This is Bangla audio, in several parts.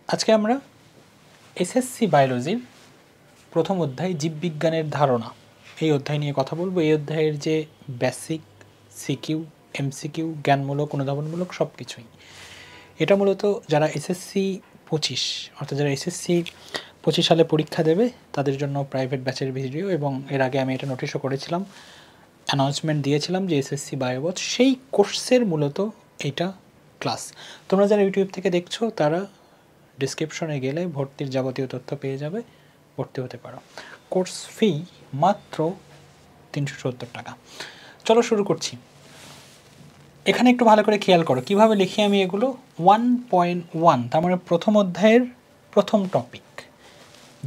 আজকে আমরা এসএসসি বায়োলজির প্রথম অধ্যায় জীববিজ্ঞানের ধারণা এই অধ্যায় নিয়ে কথা বলবো। এই অধ্যায়ের যে বেসিক সিকিউ, এমসিকিউ, জ্ঞানমূলক, অনুধাবনমূলক সব কিছুই, এটা মূলত যারা এসএসসি 25 অর্থাৎ যারা এসএসসি 25 সালে পরীক্ষা দেবে তাদের জন্য প্রাইভেট ব্যাচের ভিডিও, এবং এর আগে আমি এটা নোটিশও করেছিলাম, অ্যানাউন্সমেন্ট দিয়েছিলাম যে এসএসসি বায়োবচ সেই কোর্সের মূলত এইটা ক্লাস। তোমরা যারা ইউটিউব থেকে দেখছো তারা ডিসক্রিপশনে গেলে ভর্তির যাবতীয় তথ্য পেয়ে যাবে, ভর্তি হতে পারো। কোর্স ফি মাত্র 370 টাকা। চলো শুরু করছি। এখানে একটু ভালো করে খেয়াল করো কীভাবে লিখি আমি এগুলো। 1.1 তার মানে প্রথম অধ্যায়ের প্রথম টপিক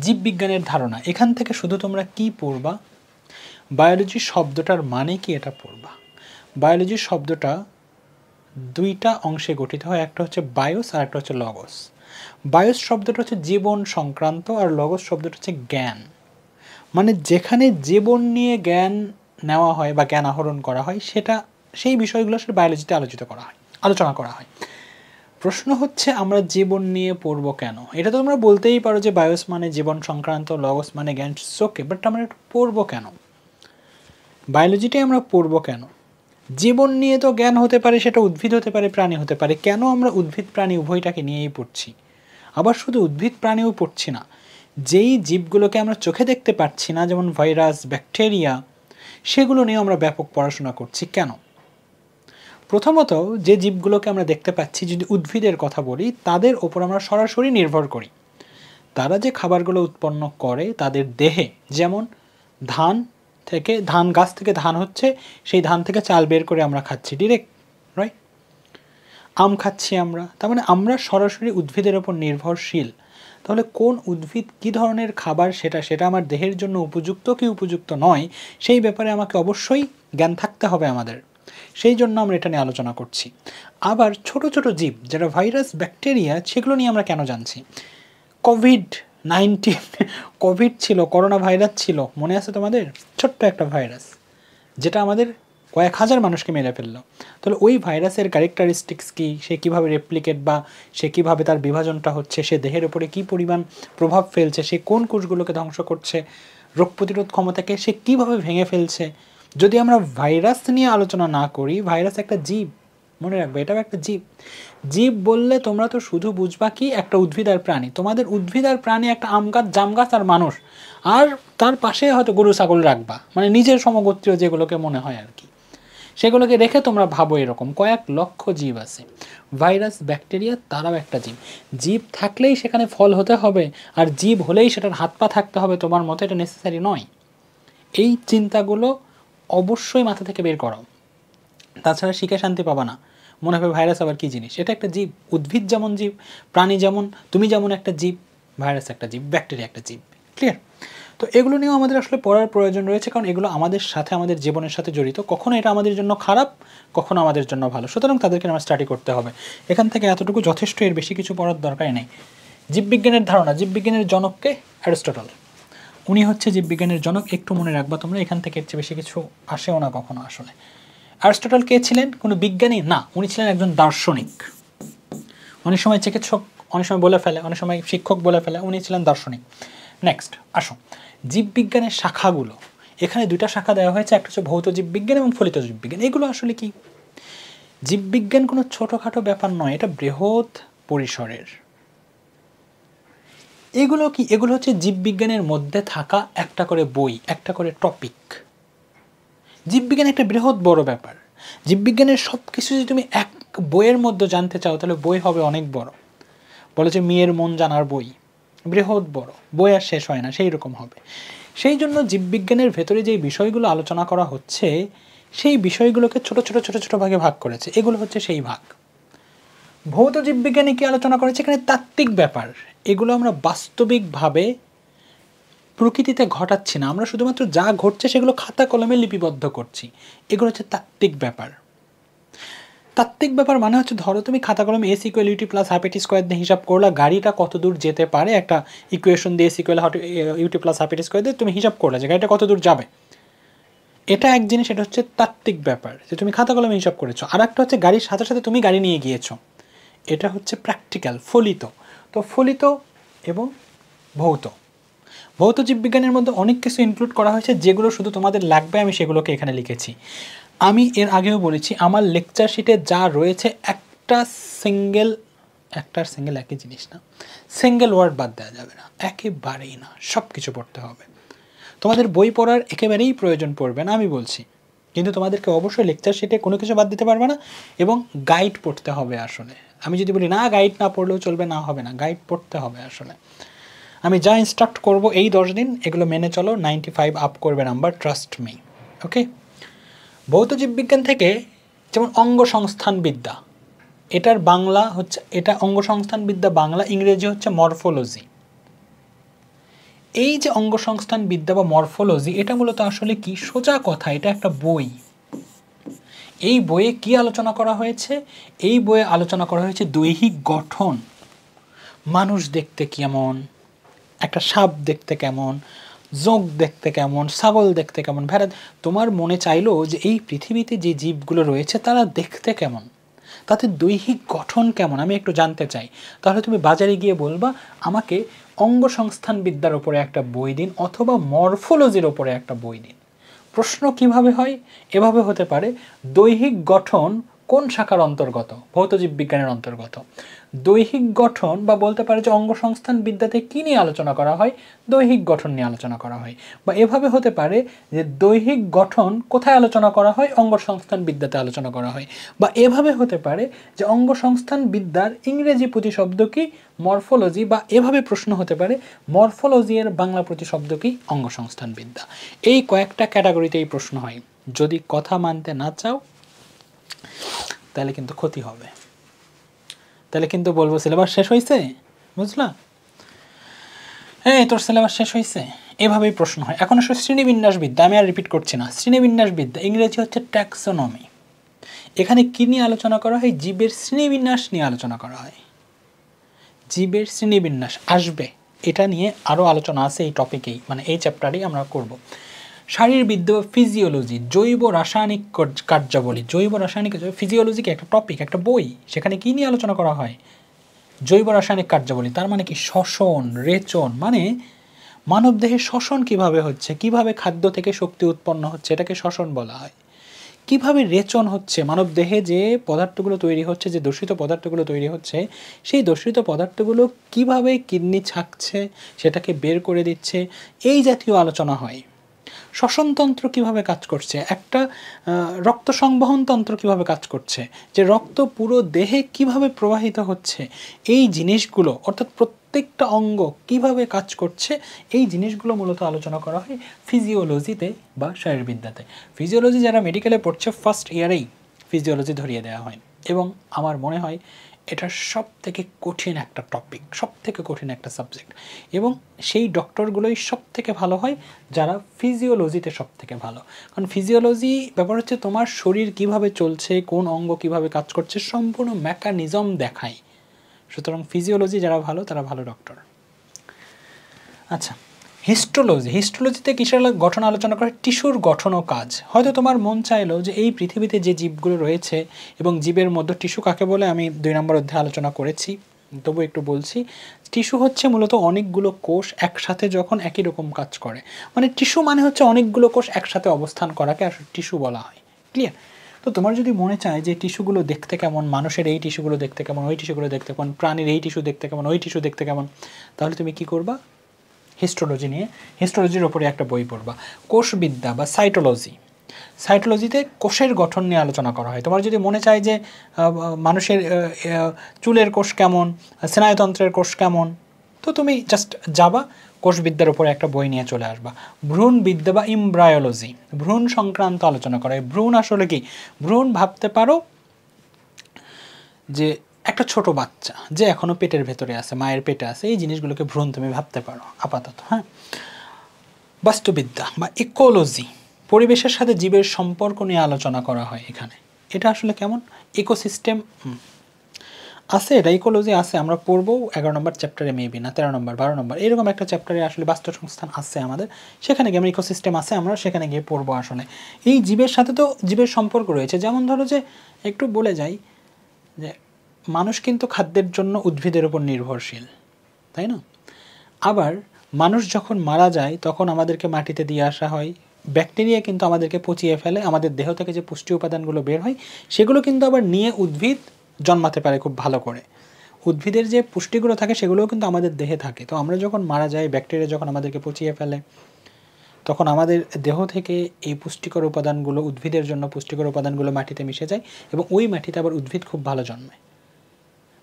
জীববিজ্ঞানের ধারণা। এখান থেকে শুধু তোমরা কি পড়বা, বায়োলজি শব্দটার মানে কি এটা পড়বা। বায়োলজি শব্দটা দুইটা অংশে গঠিত হয়, একটা হচ্ছে বায়োস আর একটা হচ্ছে লগস। বায়োস শব্দটা হচ্ছে জীবন সংক্রান্ত আর লগস শব্দটা হচ্ছে জ্ঞান। মানে যেখানে জীবন নিয়ে জ্ঞান নেওয়া হয় বা জ্ঞান আহরণ করা হয় সেটা, সেই বিষয়গুলো আসলে বায়োলজিতে আলোচনা করা হয়। প্রশ্ন হচ্ছে আমরা জীবন নিয়ে পড়বো কেন? এটা তো তোমরা বলতেই পারো যে বায়োস মানে জীবন সংক্রান্ত, লগস মানে জ্ঞান, ওকে, বাট আমরা এটা পড়বো কেন? বায়োলজিটাই আমরা পড়বো কেন? জীবন নিয়ে তো জ্ঞান হতে পারে, সেটা উদ্ভিদ হতে পারে, প্রাণী হতে পারে। কেন আমরা উদ্ভিদ প্রাণী উভয়টাকে নিয়েই পড়ছি? আবার শুধু উদ্ভিদ প্রাণীও পড়ছি না, যেই জীবগুলোকে আমরা চোখে দেখতে পাচ্ছি না, যেমন ভাইরাস, ব্যাকটেরিয়া, সেগুলো নিয়েও আমরা ব্যাপক পড়াশোনা করছি কেন? প্রথমত, যে জীবগুলোকে আমরা দেখতে পাচ্ছি, যদি উদ্ভিদের কথা বলি, তাদের ওপর আমরা সরাসরি নির্ভর করি। তারা যে খাবারগুলো উৎপন্ন করে তাদের দেহে, যেমন ধান গাছ থেকে ধান হচ্ছে, সেই ধান থেকে চাল বের করে আমরা খাচ্ছি ডিরেক্ট, রাইট? আম খাচ্ছি আমরা, তার মানে আমরা সরাসরি উদ্ভিদের ওপর নির্ভরশীল। তাহলে কোন উদ্ভিদ কী ধরনের খাবার সেটা আমার দেহের জন্য উপযুক্ত কি উপযুক্ত নয়, সেই ব্যাপারে আমাকে অবশ্যই জ্ঞান থাকতে হবে আমাদের। সেই জন্য আমরা এটা নিয়ে আলোচনা করছি। আবার ছোট ছোট জীব যারা ভাইরাস, ব্যাকটেরিয়া, সেগুলো নিয়ে আমরা কেন জানছি? কোভিড ছিল, করোনা ভাইরাস ছিল, মনে আছে তোমাদের? ছোট্ট একটা ভাইরাস যেটা আমাদের কয়েক হাজার মানুষকে মেরে ফেললো। তাহলে ওই ভাইরাসের ক্যারেক্টারিস্টিক্স কী, সে কীভাবে রেপ্লিকেট বা সে কীভাবে তার বিভাজনটা হচ্ছে, সে দেহের উপরে কী পরিমাণ প্রভাব ফেলছে, সে কোন কোষগুলোকে ধ্বংস করছে, রোগ প্রতিরোধ ক্ষমতাকে সে কীভাবে ভেঙে ফেলছে। যদি আমরা ভাইরাস নিয়ে আলোচনা না করি, ভাইরাস একটা জীব, মনে রাখবে এটাও একটা জীব। জীব বললে তোমরা তো শুধু বুঝবা কি একটা উদ্ভিদ আর প্রাণী। তোমাদের উদ্ভিদ আর প্রাণী একটা আম গাছ, জাম গাছ আর মানুষ, আর তার পাশে হয়তো গরু ছাগল রাখবা, মানে নিজের সমগোত্রীয় যেগুলোকে মনে হয় আর কি, সেগুলোকে রেখে তোমরা ভাবো এরকম কয়েক লক্ষ জীব আছে। ভাইরাস, ব্যাকটেরিয়া, তারাও একটা জীব। জীব থাকলেই সেখানে ফল হতে হবে, আর জীব হলেই সেটার হাত পা থাকতে হবে তোমার মতো, এটা নেসেসারি নয়। এই চিন্তাগুলো অবশ্যই মাথা থেকে বের করো, তাছাড়া শিখে শান্তি পাবা না। মনে হবে ভাইরাস আবার কী জিনিস। এটা একটা জীব, উদ্ভিদ যেমন জীব, প্রাণী যেমন, তুমি যেমন একটা জীব, ভাইরাস একটা জীব, ব্যাকটেরিয়া একটা জীব। ক্লিয়ার? তো এগুলো নিয়েও আমাদের আসলে পড়ার প্রয়োজন রয়েছে, কারণ এগুলো আমাদের সাথে, আমাদের জীবনের সাথে জড়িত। কখনো এটা আমাদের জন্য খারাপ, কখনো আমাদের জন্য ভালো, সুতরাং তাদেরকে আমার স্টাডি করতে হবে। এখান থেকে এতটুকু যথেষ্ট, এর বেশি কিছু পড়ার দরকারই নেই। জীববিজ্ঞানের ধারণা, জীববিজ্ঞানের জনককে অ্যারিস্টটল। উনি হচ্ছে জীববিজ্ঞানের জনক। একটু মনে রাখবা তোমরা, এখান থেকে এর চেয়ে বেশি কিছু আসেও না কখনো। আসলে অ্যারিস্টটল কে ছিলেন? কোনো বিজ্ঞানী না, উনি ছিলেন একজন দার্শনিক। অনেক সময় চিকিৎসক অনেক সময় বলে ফেলে, অনেক সময় শিক্ষক বলে ফেলে, উনি ছিলেন দার্শনিক। নেক্সট আসো জীববিজ্ঞানের শাখাগুলো। এখানে দুইটা শাখা দেওয়া হয়েছে, একটা হচ্ছে ভৌত জীববিজ্ঞান এবং ফলিত জীববিজ্ঞান। এগুলো আসলে কি? জীববিজ্ঞান কোনো ছোটোখাটো ব্যাপার নয়, এটা বৃহৎ পরিসরের। এগুলো কি? এগুলো হচ্ছে জীববিজ্ঞানের মধ্যে থাকা একটা করে বই, একটা করে টপিক। জীববিজ্ঞান একটা বৃহৎ বড় ব্যাপার। জীববিজ্ঞানের সব কিছু যদি তুমি এক বইয়ের মধ্যে জানতে চাও, তাহলে বই হবে অনেক বড়। বলে যে মেয়ের মন জানার বই, বৃহৎ বড় বই, আর শেষ হয় না, সেই রকম হবে। সেই জন্য জীববিজ্ঞানের ভেতরে যে বিষয়গুলো আলোচনা করা হচ্ছে, সেই বিষয়গুলোকে ছোট ছোট ছোট ছোট ভাগে ভাগ করেছে। এগুলো হচ্ছে সেই ভাগ। ভৌত জীববিজ্ঞানে কি আলোচনা করেছে? এখানে তাত্ত্বিক ব্যাপার। এগুলো আমরা বাস্তবিকভাবে প্রকৃতিতে ঘটাচ্ছি না, আমরা শুধুমাত্র যা ঘটছে সেগুলো খাতা কলমে লিপিবদ্ধ করছি। এগুলো হচ্ছে তাত্ত্বিক ব্যাপার। তাত্ত্বিক ব্যাপার মানে হচ্ছে, ধরো তুমি খাতা কলমে s equal u t plus half a t square দিয়ে হিসাব করলা, গাড়িটা কত দূর যেতে পারে, একটা ইকুয়েশন দিয়ে s equal u t plus half a t square দিয়ে তুমি হিসাব করলা যে গাড়িটা কত দূর যাবে। এটা এক জিনিস, এটা হচ্ছে তাত্ত্বিক ব্যাপার, যে তুমি খাতা কলমে হিসাব করেছো। আর একটা হচ্ছে গাড়ির সাথে সাথে তুমি গাড়ি নিয়ে গিয়েছো, এটা হচ্ছে প্র্যাকটিক্যাল, ফলিত। তো ফলিত এবং ভৌত, ভৌত জীববিজ্ঞানের মধ্যে অনেক কিছু ইনক্লুড করা হয়েছে, যেগুলো শুধু তোমাদের লাগবে আমি সেগুলোকে এখানে লিখেছি। আমি এর আগেও বলেছি আমার লেকচার শিটে যা রয়েছে একটার সিঙ্গেল একই জিনিস না, সিঙ্গেল ওয়ার্ড বাদ দেওয়া যাবে না, একেবারেই না, সব কিছু পড়তে হবে। তোমাদের বই পড়ার একেবারেই প্রয়োজন পড়বে না আমি বলছি, কিন্তু তোমাদেরকে অবশ্যই লেকচার শিটে কোনো কিছু বাদ দিতে পারবে না, এবং গাইড পড়তে হবে। আসলে আমি যদি বলি না গাইড না পড়লেও চলবে, না হবে না, গাইড পড়তে হবে। আসলে আমি যা ইনস্ট্রাক্ট করব এই 10 দিন এগুলো মেনে চলো, 95 আপ করবে নাম্বার, ট্রাস্ট মি। ওকে, ভৌত জীববিজ্ঞান থেকে যেমন অঙ্গসংস্থান বিদ্যা, এটার বাংলা হচ্ছে, এটা অঙ্গসংস্থান বিদ্যা বাংলা, ইংরেজি হচ্ছে মরফোলজি। এই যে অঙ্গসংস্থান বিদ্যা বা মরফোলজি, এটা মূলত আসলে কি, সোজা কথা এটা একটা বই। এই বইয়ে কি আলোচনা করা হয়েছে? এই বইয়ে আলোচনা করা হয়েছে দৈহিক গঠন, মানুষ দেখতে কেমন, একটা সাপ দেখতে কেমন, জোঁক দেখতে কেমন, ছাগল দেখতে কেমন, ভেড়া। তোমার মনে চাইলো যে এই পৃথিবীতে যে জীবগুলো রয়েছে তারা দেখতে কেমন, তাদের দৈহিক গঠন কেমন, আমি একটু জানতে চাই। তাহলে তুমি বাজারে গিয়ে বলবা আমাকে অঙ্গসংস্থান বিদ্যার উপরে একটা বই দিন, অথবা মরফোলজির উপরে একটা বই দিন। প্রশ্ন কিভাবে হয়? এভাবে হতে পারে, দৈহিক গঠন কোন শাখার অন্তর্গত? ভৌত জীববিজ্ঞানের অন্তর্গত। দৈহিক গঠন বা বলতে পারে যে অঙ্গসংস্থান বিদ্যাতে কী নিয়ে আলোচনা করা হয়? দৈহিক গঠন নিয়ে আলোচনা করা হয়। বা এভাবে হতে পারে যে দৈহিক গঠন কোথায় আলোচনা করা হয়? অঙ্গসংস্থান বিদ্যাতে আলোচনা করা হয়। বা এভাবে হতে পারে যে অঙ্গসংস্থান বিদ্যার ইংরেজি প্রতিশব্দ কি? মরফোলজি। বা এভাবে প্রশ্ন হতে পারে মরফোলজি এর বাংলা প্রতিশব্দ কি? অঙ্গসংস্থান বিদ্যা। এই কয়েকটা ক্যাটাগরিতেই প্রশ্ন হয়। যদি কথা মানতে না চাও তাহলে কিন্তু ক্ষতি হবে, তাহলে কিন্তু বলবো সিলেবাস শেষ হয়েছে, বুঝলা? হ্যাঁ, তোর সিলেবাস শেষ হয়েছে, এভাবেই প্রশ্ন হয়। এখন আসলে শ্রেণীবিন্যাস বিদ্যা, আমি আর রিপিট করছি না। শ্রেণীবিন্যাস বিদ্যা ইংরেজি হচ্ছে ট্যাক্সোনমি। এখানে কী নিয়ে আলোচনা করা হয়? জীবের শ্রেণীবিন্যাস নিয়ে আলোচনা করা হয়। জীবের শ্রেণীবিন্যাস আসবে, এটা নিয়ে আরও আলোচনা আছে এই টপিকেই, মানে এই চ্যাপ্টারেই আমরা করব। শারীরবিদ্যা বা ফিজিওলজি, জৈব রাসায়নিক কার্যাবলী, জৈব রাসায়নিক ফিজিওলজি কি একটা টপিক, একটা বই, সেখানে কী নিয়ে আলোচনা করা হয়? জৈব রাসায়নিক কার্যাবলী। তার মানে কি? শ্বসন, রেচন, মানে মানবদেহে শ্বসন কিভাবে হচ্ছে, কিভাবে খাদ্য থেকে শক্তি উৎপন্ন হচ্ছে, এটাকে শ্বসন বলা হয়। কিভাবে রেচন হচ্ছে, মানবদেহে যে পদার্থগুলো তৈরি হচ্ছে, যে দূষিত পদার্থগুলো তৈরি হচ্ছে, সেই দূষিত পদার্থগুলো কিভাবে কিডনি ছাঁকছে, সেটাকে বের করে দিচ্ছে, এই জাতীয় আলোচনা হয়। শ্বসনতন্ত্র কিভাবে কাজ করছে, একটা রক্ত সংবহন তন্ত্র কিভাবে কাজ করছে, যে রক্ত পুরো দেহে কিভাবে প্রবাহিত হচ্ছে, এই জিনিসগুলো, অর্থাৎ প্রত্যেকটা অঙ্গ কিভাবে কাজ করছে, এই জিনিসগুলো মূলত আলোচনা করা হয় ফিজিওলজিতে বা শারীরবিদ্যাতে। ফিজিওলজি যারা মেডিকেলে পড়ছে ফার্স্ট ইয়ারেই ফিজিওলজি ধরিয়ে দেওয়া হয়, এবং আমার মনে হয় এটা সব থেকে কঠিন একটা টপিক, সব থেকে কঠিন একটা সাবজেক্ট, এবং সেই ডক্টরগুলোই সব থেকে ভালো হয় যারা ফিজিওলজিতে সব থেকে ভালো। কারণ ফিজিওলজি ব্যাপার হচ্ছে তোমার শরীর কিভাবে চলছে, কোন অঙ্গ কিভাবে কাজ করছে, সম্পূর্ণ মেকানিজম দেখায়। সুতরাং ফিজিওলজি যারা ভালো তারা ভালো ডক্টর। আচ্ছা, হিস্টোলজি, হিস্টোলজিতে কিসের গঠন আলোচনা করে? টিস্যুর গঠন ও কাজ। হয়তো তোমার মন চাইলো যে এই পৃথিবীতে যে জীবগুলো রয়েছে এবং জীবের মধ্যে টিস্যু কাকে বলে আমি 2 নম্বর অধ্যায়ে আলোচনা করেছি, তবু একটু বলছি। টিস্যু হচ্ছে মূলত অনেকগুলো কোষ একসাথে যখন একই রকম কাজ করে, মানে টিস্যু মানে হচ্ছে অনেকগুলো কোষ একসাথে অবস্থান করাকে আসলে টিস্যু বলা হয়। ক্লিয়ার? তো তোমার যদি মনে চায় যে টিস্যুগুলো দেখতে কেমন, মানুষের এই টিস্যুগুলো দেখতে কেমন, ওই টিস্যুগুলো দেখতে কেমন, প্রাণীর এই টিস্যু দেখতে কেমন, ওই টিস্যু দেখতে কেমন, তাহলে তুমি কি করবা? হিস্টোলজি নিয়ে, হিস্টোলজির ওপরে একটা বই পড়বা। কোষবিদ্যা বা সাইটোলজি, সাইটোলজিতে কোষের গঠন নিয়ে আলোচনা করা হয়। তোমার যদি মনে চায় যে মানুষের চুলের কোষ কেমন, স্নায়ুতন্ত্রের কোষ কেমন, তো তুমি জাস্ট যাবা, কোষবিদ্যার উপরে একটা বই নিয়ে চলে আসবা। ভ্রূণবিদ্যা বা এমব্রায়োলজি, ভ্রূণ সংক্রান্ত আলোচনা করা হয়। ভ্রূণ আসলে কি? ভ্রূণ ভাবতে পারো যে একটা ছোট বাচ্চা যে এখনও পেটের ভেতরে আছে, মায়ের পেটে আছে, এই জিনিসগুলোকে ভ্রূণ তুমি ভাবতে পারো আপাতত। হ্যাঁ, বাস্তুবিদ্যা বা ইকোলজি, পরিবেশের সাথে জীবের সম্পর্ক নিয়ে আলোচনা করা হয় এখানে। এটা আসলে কেমন? ইকোসিস্টেম আছে, এটা ইকোলজি আছে, আমরা পড়বো 11 নম্বর চ্যাপ্টারে, মেবি না 13 নম্বর 12 নম্বর এরকম একটা চ্যাপ্টারে আসলে বাস্তু সংস্থান আছে আমাদের, সেখানে গিয়ে আমরা ইকোসিস্টেম আছে, আমরা সেখানে গিয়ে পড়বো। আসলে এই জীবের সাথে তো জীবের সম্পর্ক রয়েছে। যেমন ধরো যে একটু বলে যাই যে মানুষ কিন্তু খাদ্যের জন্য উদ্ভিদের উপর নির্ভরশীল, তাই না? আবার মানুষ যখন মারা যায় তখন আমাদেরকে মাটিতে দিয়ে আসা হয়, ব্যাকটেরিয়া কিন্তু আমাদেরকে পচিয়ে ফেলে, আমাদের দেহ থেকে যে পুষ্টি উপাদানগুলো বের হয় সেগুলো কিন্তু আবার নিয়ে উদ্ভিদ জন্মাতে পারে খুব ভালো করে। উদ্ভিদের যে পুষ্টিগুলো থাকে সেগুলোও কিন্তু আমাদের দেহে থাকে। তো আমরা যখন মারা যাই, ব্যাকটেরিয়া যখন আমাদেরকে পচিয়ে ফেলে, তখন আমাদের দেহ থেকে এই পুষ্টিকর উপাদানগুলো, উদ্ভিদের জন্য পুষ্টিকর উপাদানগুলো মাটিতে মিশে যায় এবং ওই মাটিতে আবার উদ্ভিদ খুব ভালো জন্মায়।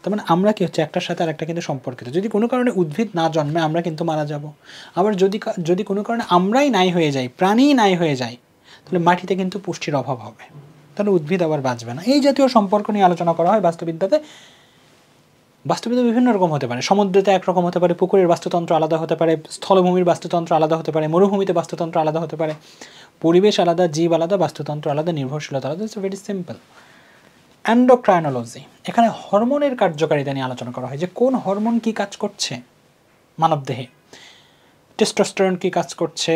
তার মানে আমরা কি হচ্ছে, একটার সাথে আরেকটা কিন্তু সম্পর্কিত। যদি কোনো কারণে উদ্ভিদ না জন্মে আমরা কিন্তু মারা যাব। আবার যদি কোনো কারণে আমরাই নাই হয়ে যাই, প্রাণী নাই হয়ে যায়, তাহলে মাটিতে কিন্তু পুষ্টির অভাব হবে, তাহলে উদ্ভিদ আবার বাঁচবে না। এই জাতীয় সম্পর্ক নিয়ে আলোচনা করা হয় বাস্তুবিদ্যাতে। বাস্তুবিদ্যা বিভিন্ন রকম হতে পারে, সমুদ্রেতে একরকম হতে পারে, পুকুরের বাস্তুতন্ত্র আলাদা হতে পারে, স্থলভূমির বাস্তুতন্ত্র আলাদা হতে পারে, মরুভূমিতে বাস্তুতন্ত্র আলাদা হতে পারে, পরিবেশ আলাদা, জীব আলাদা, বাস্তুতন্ত্র আলাদা, নির্ভরশীলতা আলাদা। It's very simple. এন্ডোক্রাইনোলজি, এখানে হরমোনের কার্যকারিতা নিয়ে আলোচনা করা হয়, যে কোন হরমোন কি কাজ করছে মানবদেহে। টেস্টোস্টেরন কি কাজ করছে,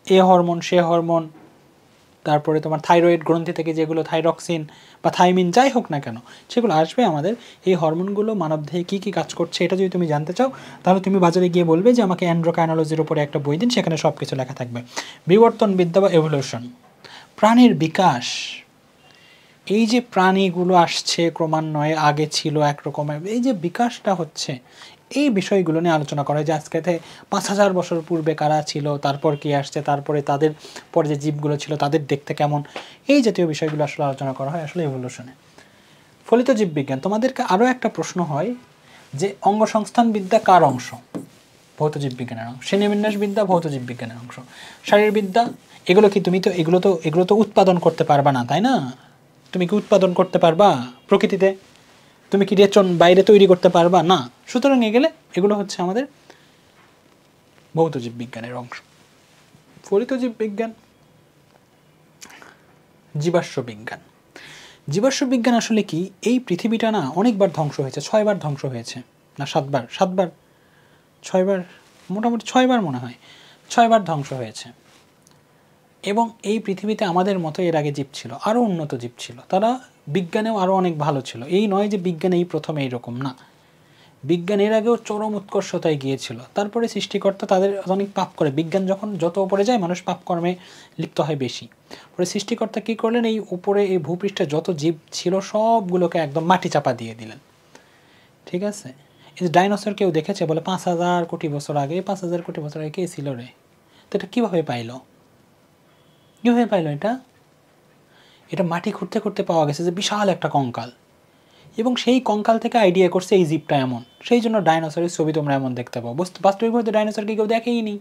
এ হরমোন, সে হরমোন, তারপরে তোমার থাইরয়েড গ্রন্থি থেকে যেগুলো থাইরক্সিন বা থাইমিন যাই হোক না কেন সেগুলো আসবে আমাদের। এই হরমোনগুলো মানবদেহে কী কী কাজ করছে এটা যদি তুমি জানতে চাও, তাহলে তুমি বাজারে গিয়ে বলবে যে আমাকে এন্ডোক্রাইনোলজির উপরে একটা বই দিন, সেখানে সব কিছু লেখা থাকবে। বিবর্তনবিদ্যা বা এভলিউশন, প্রাণীর বিকাশ, এই যে প্রাণীগুলো আসছে ক্রমান্বয়ে, আগে ছিল একরকমের, এই যে বিকাশটা হচ্ছে, এই বিষয়গুলো নিয়ে আলোচনা করা হয়। যে আজকে ৫,০০০ বছর পূর্বে কারা ছিল, তারপর কি আসছে, তারপরে তাদের পরে যে জীবগুলো ছিল তাদের দেখতে কেমন, এই জাতীয় বিষয়গুলো আসলে আলোচনা করা হয় আসলে এভলিউশনে। ফলিত জীববিজ্ঞান, তোমাদেরকে আরও একটা প্রশ্ন হয় যে অঙ্গসংস্থানবিদ্যা কার অংশ? ভৌত জীববিজ্ঞানের অংশ। শ্রেণীবিন্যাসবিদ্যা ভৌত জীববিজ্ঞানের অংশ। শারীরবিদ্যা, এগুলো কি তুমি তো এগুলো তো উৎপাদন করতে পারবা না, তাই না? তুমি কি উৎপাদন করতে পারবা প্রকৃতিতে? তুমি কি রেচন বাইরে তৈরি করতে পারবা না? সুতরাং এগুলো হচ্ছে আমাদের ভৌত জীববিজ্ঞানের অংশ। ফলিত জীববিজ্ঞান, জীবাশ্ম বিজ্ঞান। জীবাশ্ম বিজ্ঞান আসলে কি, এই পৃথিবীটা না অনেকবার ধ্বংস হয়েছে, 6বার ধ্বংস হয়েছে, না 7বার, 6বার, মোটামুটি 6বার মনে হয়, 6বার ধ্বংস হয়েছে। এবং এই পৃথিবীতে আমাদের মতো এর আগে জীব ছিল, আরও উন্নত জীব ছিল, তারা বিজ্ঞানেও আরও অনেক ভালো ছিল। এই নয় যে বিজ্ঞান এই প্রথমে এইরকম, না, বিজ্ঞান এর আগেও চরম উৎকর্ষতায় গিয়েছিল। তারপরে সৃষ্টিকর্তা তাদের অনেক পাপ করে, বিজ্ঞান যখন যত উপরে যায় মানুষ পাপকর্মে লিপ্ত হয় বেশি। পরে সৃষ্টিকর্তা কী করলেন, এই উপরে এই ভূপৃষ্ঠে যত জীব ছিল সবগুলোকে একদম মাটি চাপা দিয়ে দিলেন। ঠিক আছে, এই যে ডাইনোসর কেউ দেখেছে? বলে 5,000 কোটি বছর আগে, 5,000 কোটি বছর আগে কে ছিল রে? তো এটা কীভাবে পাইলো এটা মাটি খুঁড়তে খুঁড়তে পাওয়া গেছে যে বিশাল একটা কঙ্কাল, এবং সেই কঙ্কাল থেকে আইডিয়া করছে এই জীবটা এমন, সেই জন্য ডাইনোসরের ছবি তোমরা এমন দেখতে পাও। বাস্তবিকভাবে ডাইনোসরকে কেউ দেখেই নি,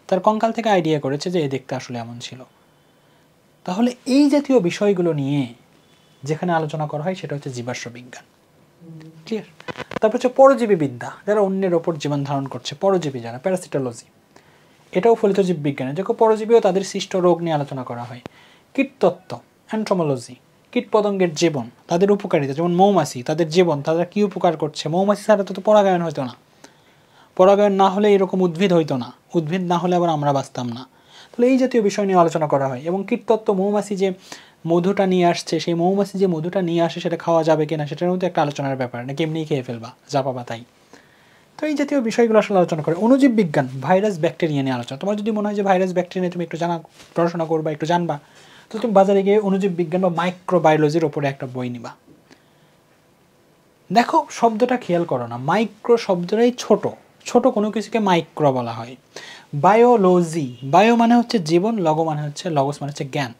তার কঙ্কাল থেকে আইডিয়া করেছে যে এ দেখতে আসলে এমন ছিল। তাহলে এই জাতীয় বিষয়গুলো নিয়ে যেখানে আলোচনা করা হয় সেটা হচ্ছে জীবাশ্ম বিজ্ঞান। ক্লিয়ার? তারপর হচ্ছে পরজীবী বিদ্যা, যারা অন্যের ওপর জীবন ধারণ করছে, পরজীবী যারা, প্যারাসিটোলজি, এটাও ফলিত জীববিজ্ঞানে। দেখো পরজীবীও তাদের সৃষ্ট রোগ নিয়ে আলোচনা করা হয়। কীটতত্ত্ব, অ্যান্ট্রোমোলজি, কীটপতঙ্গের জীবন, তাদের উপকারিতা, যেমন মৌমাছি, তাদের জীবন, তারা কী উপকার করছে। মৌমাছি ছাড়া তো পরাগায়ন হতো না, পরাগায়ন না হলে এরকম উদ্ভিদ হইতো না, উদ্ভিদ না হলে আবার আমরা বাঁচতাম না। তাহলে এই জাতীয় বিষয় নিয়ে আলোচনা করা হয়। এবং কীটতত্ত্ব, মৌমাছি যে মধুটা নিয়ে আসছে, সেই মৌমাছি যে মধুটা নিয়ে আসে সেটা খাওয়া যাবে কিনা সেটার মধ্যে একটা আলোচনার ব্যাপার, নাকি এমনিই খেয়ে ফেলবা, যা পাবা তাই। তো এই জাতীয় বিষয়গুলো আসলে আলোচনা করে। অণুজীব বিজ্ঞান, ভাইরাস ব্যাকটেরিয়া নিয়ে আলোচনা। তোমার যদি মনে হয় যে ভাইরাস ব্যাকটেরিয়া তুমি একটু পড়াশোনা করবা, একটু জানবা, তো তুমি বাজারে গিয়ে অণুজীব বিজ্ঞান বা মাইক্রোবায়োলজির ওপরে একটা বই নিবা। দেখো শব্দটা খেয়াল করো না, মাইক্রো শব্দটাই ছোট, ছোট কোনো কিছুকে মাইক্রো বলা হয়। বায়োলজি, বায়ো মানে হচ্ছে জীবন, লগস মানে হচ্ছে জ্ঞান।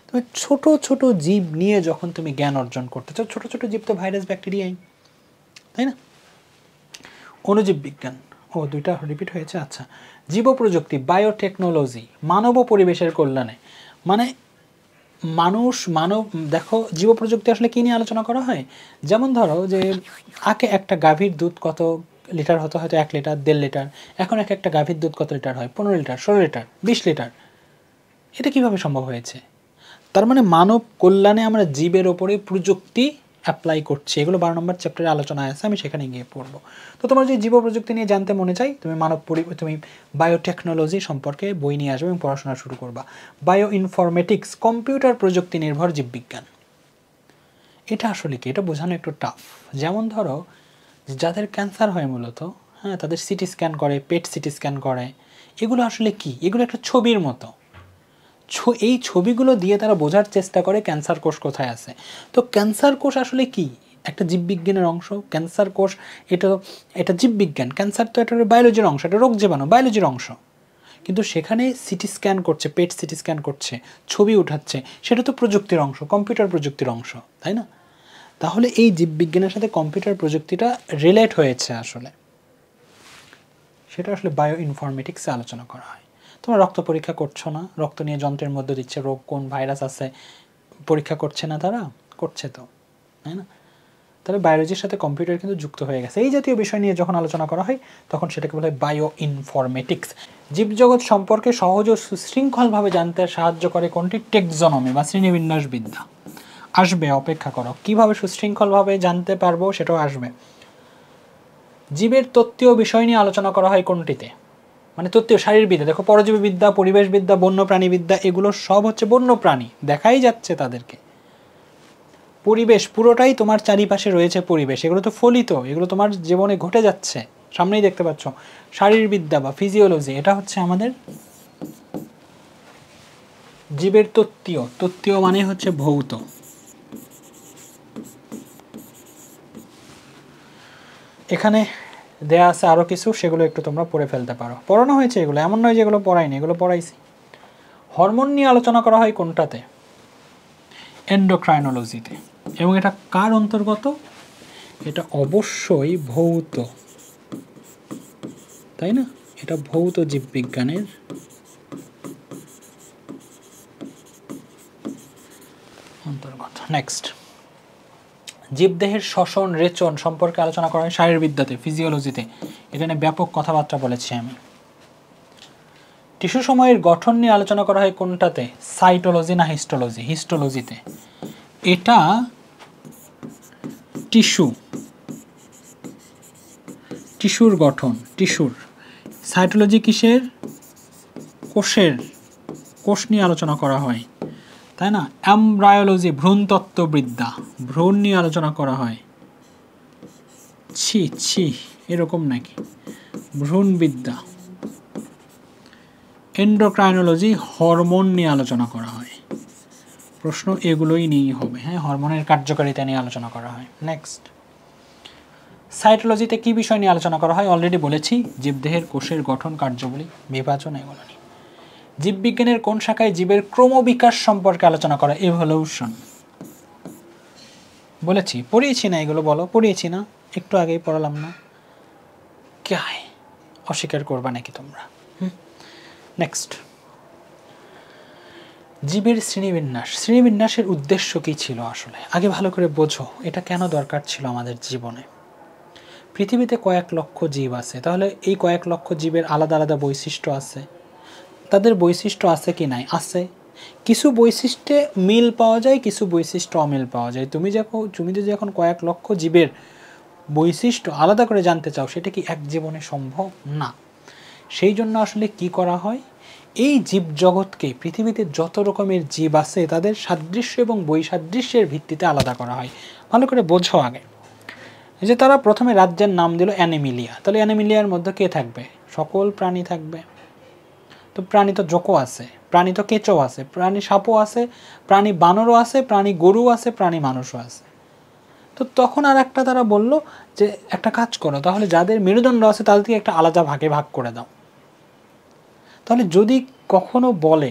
তুমি ছোট ছোট জীব নিয়ে যখন তুমি জ্ঞান অর্জন করতে চাও, ছোট ছোট জীব তো ভাইরাস ব্যাকটেরিয়াই, তাই না? অণুজীব বিজ্ঞান, দুইটা রিপিট হয়েছে, আচ্ছা। জীবপ্রযুক্তি, বায়োটেকনোলজি, মানব ও পরিবেশের কল্যাণে, মানে মানব দেখো জীবপ্রযুক্তি আসলে কী নিয়ে আলোচনা করা হয়। যেমন ধরো যে আগে একটা গাভীর দুধ কত লিটার হতো, হয়তো 1 লিটার, 1.5 লিটার, এখন একটা গাভীর দুধ কত লিটার হয়? 15 লিটার, 16 লিটার, 20 লিটার। এটা কিভাবে সম্ভব হয়েছে? তার মানে মানব কল্যাণে আমরা জীবের ওপরে প্রযুক্তি অ্যাপ্লাই করছি। এগুলো 12 নম্বর চ্যাপ্টারে আলোচনা আছে, আমি সেখানে গিয়ে পড়বো। তো তোমার যদি জীব প্রযুক্তি নিয়ে জানতে মনে চাই, তুমি বায়োটেকনোলজি সম্পর্কে বই নিয়ে আসবে এবং পড়াশোনা শুরু করবা। বায়ো ইনফরমেটিক্স, কম্পিউটার প্রযুক্তি নির্ভর জীববিজ্ঞান, এটা আসলে কি, এটা বোঝানো একটু টাফ। যেমন ধরো যাদের ক্যান্সার হয় মূলত, হ্যাঁ, তাদের সিটি স্ক্যান করে, পেট সিটি স্ক্যান করে, এগুলো আসলে কি, এগুলো একটা ছবির মতো। এই ছবিগুলো দিয়ে তারা বোঝার চেষ্টা করে ক্যান্সার কোষ কোথায় আছে। তো ক্যান্সার কোষ আসলে কি, একটা জীববিজ্ঞানের অংশ। ক্যান্সার কোষ এটা এটা জীববিজ্ঞান, ক্যান্সার তো এটা বায়োলজির অংশ, এটা রোগ জীবাণু বায়োলজির অংশ। কিন্তু সেখানে সিটি স্ক্যান করছে, পেট সিটি স্ক্যান করছে, ছবি উঠাচ্ছে, সেটা তো প্রযুক্তির অংশ, কম্পিউটার প্রযুক্তির অংশ, তাই না? তাহলে এই জীববিজ্ঞানের সাথে কম্পিউটার প্রযুক্তিটা রিলেট হয়েছে আসলে, সেটা আসলে বায়ো ইনফরমেটিক্সে আলোচনা করা হয়। তোমরা রক্ত পরীক্ষা করছো না, রক্ত নিয়ে যন্ত্রের মধ্যে দিচ্ছে, রোগ কোন ভাইরাস আছে পরীক্ষা করছে না তারা, করছে তো, তাই না? তাহলে বায়োলজির সাথে কম্পিউটার কিন্তু যুক্ত হয়ে গেছে। এই জাতীয় বিষয় নিয়ে যখন আলোচনা করা হয় তখন সেটাকে বলা হয় বায়ো ইনফরমেটিক্স। জীবজগৎ সম্পর্কে সহজ ও সুশৃঙ্খলভাবে জানতে সাহায্য করে কোনটি? টেক্সোনমি বা শ্রেণীবিন্যাসবিদ্যা। আসবে, অপেক্ষা করো, কীভাবে সুশৃঙ্খলভাবে জানতে পারবো সেটাও আসবে। জীবের তত্ত্বীয় বিষয় নিয়ে আলোচনা করা হয় কোনটিতে? মানে তত্ত্বীয় শারীরবিদ্যা। দেখো, পরজীবীবিদ্যা, পরিবেশবিদ্যা, বন্যপ্রাণীবিদ্যা, এগুলো সব হচ্ছে বন্যপ্রাণী, দেখাই যাচ্ছে তাদেরকে। পরিবেশ পুরোটাই তোমার চারিপাশে রয়েছে পরিবেশ, এগুলো তো ফলিত, এগুলো তোমার জীবনে ঘটে যাচ্ছে, সামনেই দেখতে পাচ্ছ। শারীরবিদ্যা বা ফিজিওলজি, এটা হচ্ছে আমাদের জীবের তত্ত্বীয়। তত্ত্বীয় মানে হচ্ছে ভৌত। এখানে দেয়া আছে আরও কিছু, সেগুলো একটু তোমরা পড়ে ফেলতে পারো, পড়ানো হয়েছে এগুলো, এমন নয় যে এগুলো পড়াইনি, এগুলো পড়াইছি। হরমোন নিয়ে আলোচনা করা হয় কোনটাতে? এন্ডোক্রাইনোলজিতে। এবং এটা কার অন্তর্গত? এটা অবশ্যই ভৌত, তাই না? এটা ভৌত জীববিজ্ঞানের অন্তর্গত। নেক্সট, জীবদেহের শ্বসন রেচন সম্পর্কে আলোচনা করা হয় শারীরবিদ্যাতে, ফিজিওলজিতে। এখানে ব্যাপক কথাবার্তা বলেছি আমি। টিস্যু সময়ের গঠন নিয়ে আলোচনা করা হয় কোনটাতে? সাইটোলজি না হিস্টোলজি? হিস্টোলজিতে। এটা টিস্যুর গঠন, টিস্যুর। সাইটোলজি কিসের? কোষের, কোষ নিয়ে আলোচনা করা হয়, তাই না? এমব্রায়োলজি ভ্রূণতত্ত্ববিদ্যা, ভ্রূণ নিয়ে আলোচনা করা হয়। ছি এরকম নাকি? ভ্রূণবিদ্যা। এন্ডোক্রাইনোলজি হরমোন নিয়ে আলোচনা করা হয়। প্রশ্ন এগুলোই নিয়েই হবে, হ্যাঁ, হরমোনের কার্যকারিতা নিয়ে আলোচনা করা হয়। নেক্সট, সাইটোলজিতে কি বিষয় নিয়ে আলোচনা করা হয়? অলরেডি বলেছি, জীবদেহের কোষের গঠন, কার্যাবলী, বিভাজন, এগুলো নিয়ে। জীববিজ্ঞানের কোন শাখায় জীবের ক্রমবিকাশ সম্পর্কে আলোচনা করা? এভলিউশন। বলেছি, পড়িয়েছি না এগুলো? বলো, পড়িয়েছি না? একটু আগেই পড়ালাম না? কে অস্বীকার করবা নাকি তোমরা? নেক্সট, জীবের শ্রেণীবিন্যাস। শ্রেণীবিন্যাসের উদ্দেশ্য কী ছিল আসলে? আগে ভালো করে বোঝো, এটা কেন দরকার ছিল আমাদের জীবনে। পৃথিবীতে কয়েক লক্ষ জীব আছে, তাহলে এই কয়েক লক্ষ জীবের আলাদা আলাদা বৈশিষ্ট্য আছে। তাদের বৈশিষ্ট্য আছে কি নাই? আছে। কিছু বৈশিষ্ট্যে মিল পাওয়া যায়, কিছু বৈশিষ্ট্য অমিল পাওয়া যায়। তুমি যদি এখন কয়েক লক্ষ জীবের বৈশিষ্ট্য আলাদা করে জানতে চাও, সেটা কি এক জীবনে সম্ভব না। সেই জন্য আসলে কি করা হয়, এই জীবজগৎকে, পৃথিবীতে যত রকমের জীব আছে তাদের সাদৃশ্য এবং বৈসাদৃশ্যের ভিত্তিতে আলাদা করা হয়। ভালো করে বোঝো আগে, যে তারা প্রথমে রাজ্যের নাম দিল অ্যানিমিলিয়া। তাহলে অ্যানিমিলিয়ার মধ্যে কে থাকবে? সকল প্রাণী থাকবে। তো প্রাণী তো জোকো আছে, প্রাণী তো কেঁচো আছে, প্রাণী সাপও আছে, প্রাণী বানরও আছে, প্রাণী গরু আছে, প্রাণী মানুষও আছে। তো তখন আর একটা তারা বলল যে একটা কাজ করো, তাহলে যাদের মেরুদণ্ড আছে তাদেরকে একটা আলাদা ভাগে ভাগ করে দাও। তাহলে যদি কখনো বলে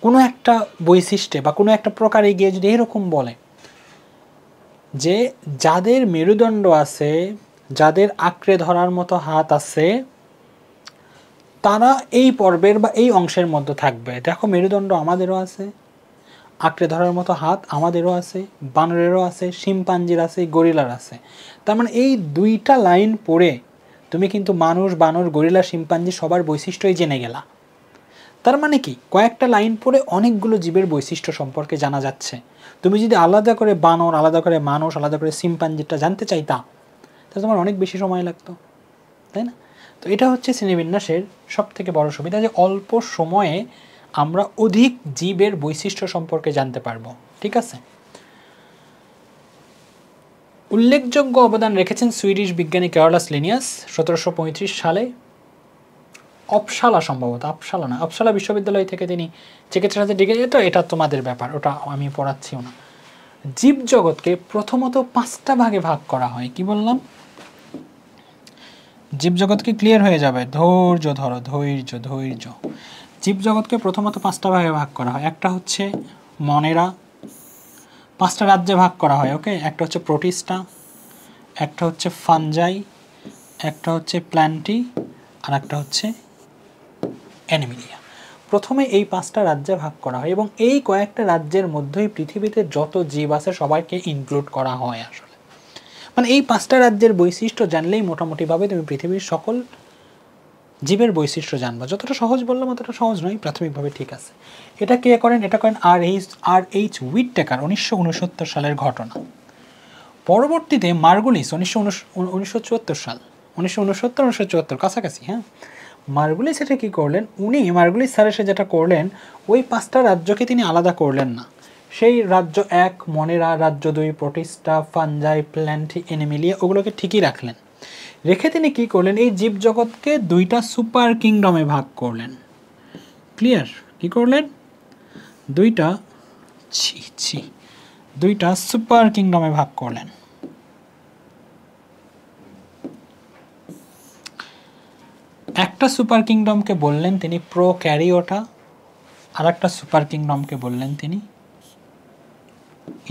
কোনো একটা বৈশিষ্ট্যে বা কোনো একটা প্রকারে গিয়ে যদি এরকম বলে যে যাদের মেরুদণ্ড আছে, যাদের আঁকড়ে ধরার মতো হাত আছে, তারা এই পর্বের বা এই অংশের মধ্যে থাকবে। দেখো, মেরুদণ্ড আমাদেরও আছে, আঁকড়ে ধরার মতো হাত আমাদেরও আছে, বানরেরও আছে, শিম্পাঞ্জির আছে, গরিলার আছে। তার মানে এই দুইটা লাইন পড়ে তুমি কিন্তু মানুষ, বানর, গরিলা, শিম্পাঞ্জি সবার বৈশিষ্ট্যই জেনে গেলা। তার মানে কি, কয়েকটা লাইন পড়ে অনেকগুলো জীবের বৈশিষ্ট্য সম্পর্কে জানা যাচ্ছে। তুমি যদি আলাদা করে বানর, আলাদা করে মানুষ, আলাদা করে শিম্পাঞ্জিটা জানতে চাইতা, তাহলে তোমার অনেক বেশি সময় লাগতো, তাই না? তো এটা হচ্ছে শ্রেণীবিন্যাসের সবথেকে বড় সুবিধা, যে অল্প সময়ে আমরা অধিক জীবের বৈশিষ্ট্য সম্পর্কে জানতে পারবো। ঠিক আছে? উল্লেখযোগ্য অবদান রেখেছেন সুইডিশ বিজ্ঞানী ক্যারলাস লিনিয়াস 1735 সালে আপসালা বিশ্ববিদ্যালয় থেকে তিনি চিকিৎসাতে ডিগ্রি, এটা তোমাদের ব্যাপার, ওটা আমি পড়াচ্ছিও না। জীবজগৎকে প্রথমত 5টা ভাগে ভাগ করা হয়। কি বললাম? জীবজগৎকে ক্লিয়ার হয়ে যাবে, ধৈর্য ধরো, ধৈর্য। জীবজগৎকে প্রথমত 5টা ভাগে ভাগ করা হয়। একটা হচ্ছে মনেরা, 5টা রাজ্যে ভাগ করা হয়। ওকে, একটা হচ্ছে প্রোটিস্টা, একটা হচ্ছে ফানজাই, একটা হচ্ছে প্ল্যান্টি, আর একটা হচ্ছে অ্যানিমিলিয়া। প্রথমে এই 5টা রাজ্যে ভাগ করা হয় এবং এই কয়েকটা রাজ্যের মধ্যেই পৃথিবীতে যত জীব আছে সবাইকে ইনক্লুড করা হয়। আসলে মানে এই 5টা রাজ্যের বৈশিষ্ট্য জানলেই মোটামুটিভাবে তুমি পৃথিবীর সকল জীবের বৈশিষ্ট্য জানবা। যতটা সহজ বললাম অতটা সহজ নয়, প্রাথমিকভাবে ঠিক আছে। এটা কে করেন? এটা করেন আর এইচ হুইটটেকার, 1969 সালের ঘটনা। পরবর্তীতে মার্গুলিস 1974 সাল, 1969-1974 কাছাকাছি, হ্যাঁ। মার্গুলিস এটা কী করলেন? মার্গুলিস স্যার এসে যেটা করলেন, ওই 5টা রাজ্যকে তিনি আলাদা করলেন না। সেই রাজ্য 1 মনেরা, রাজ্য 2 প্রোটিস্টা, ফানজাই, প্ল্যান্টি, অ্যানিমিলিয়া, ওগুলোকে ঠিকই রাখলেন। রেখে তিনি কি করলেন? এই জীবজগৎকে 2টা সুপার কিংডমে ভাগ করলেন। ক্লিয়ার? কি করলেন? 2টা সুপার কিংডমে ভাগ করলেন। একটা সুপার কিংডমকে বললেন তিনি প্রোক্যারিওটা, আর একটা সুপার কিংডমকে বললেন তিনি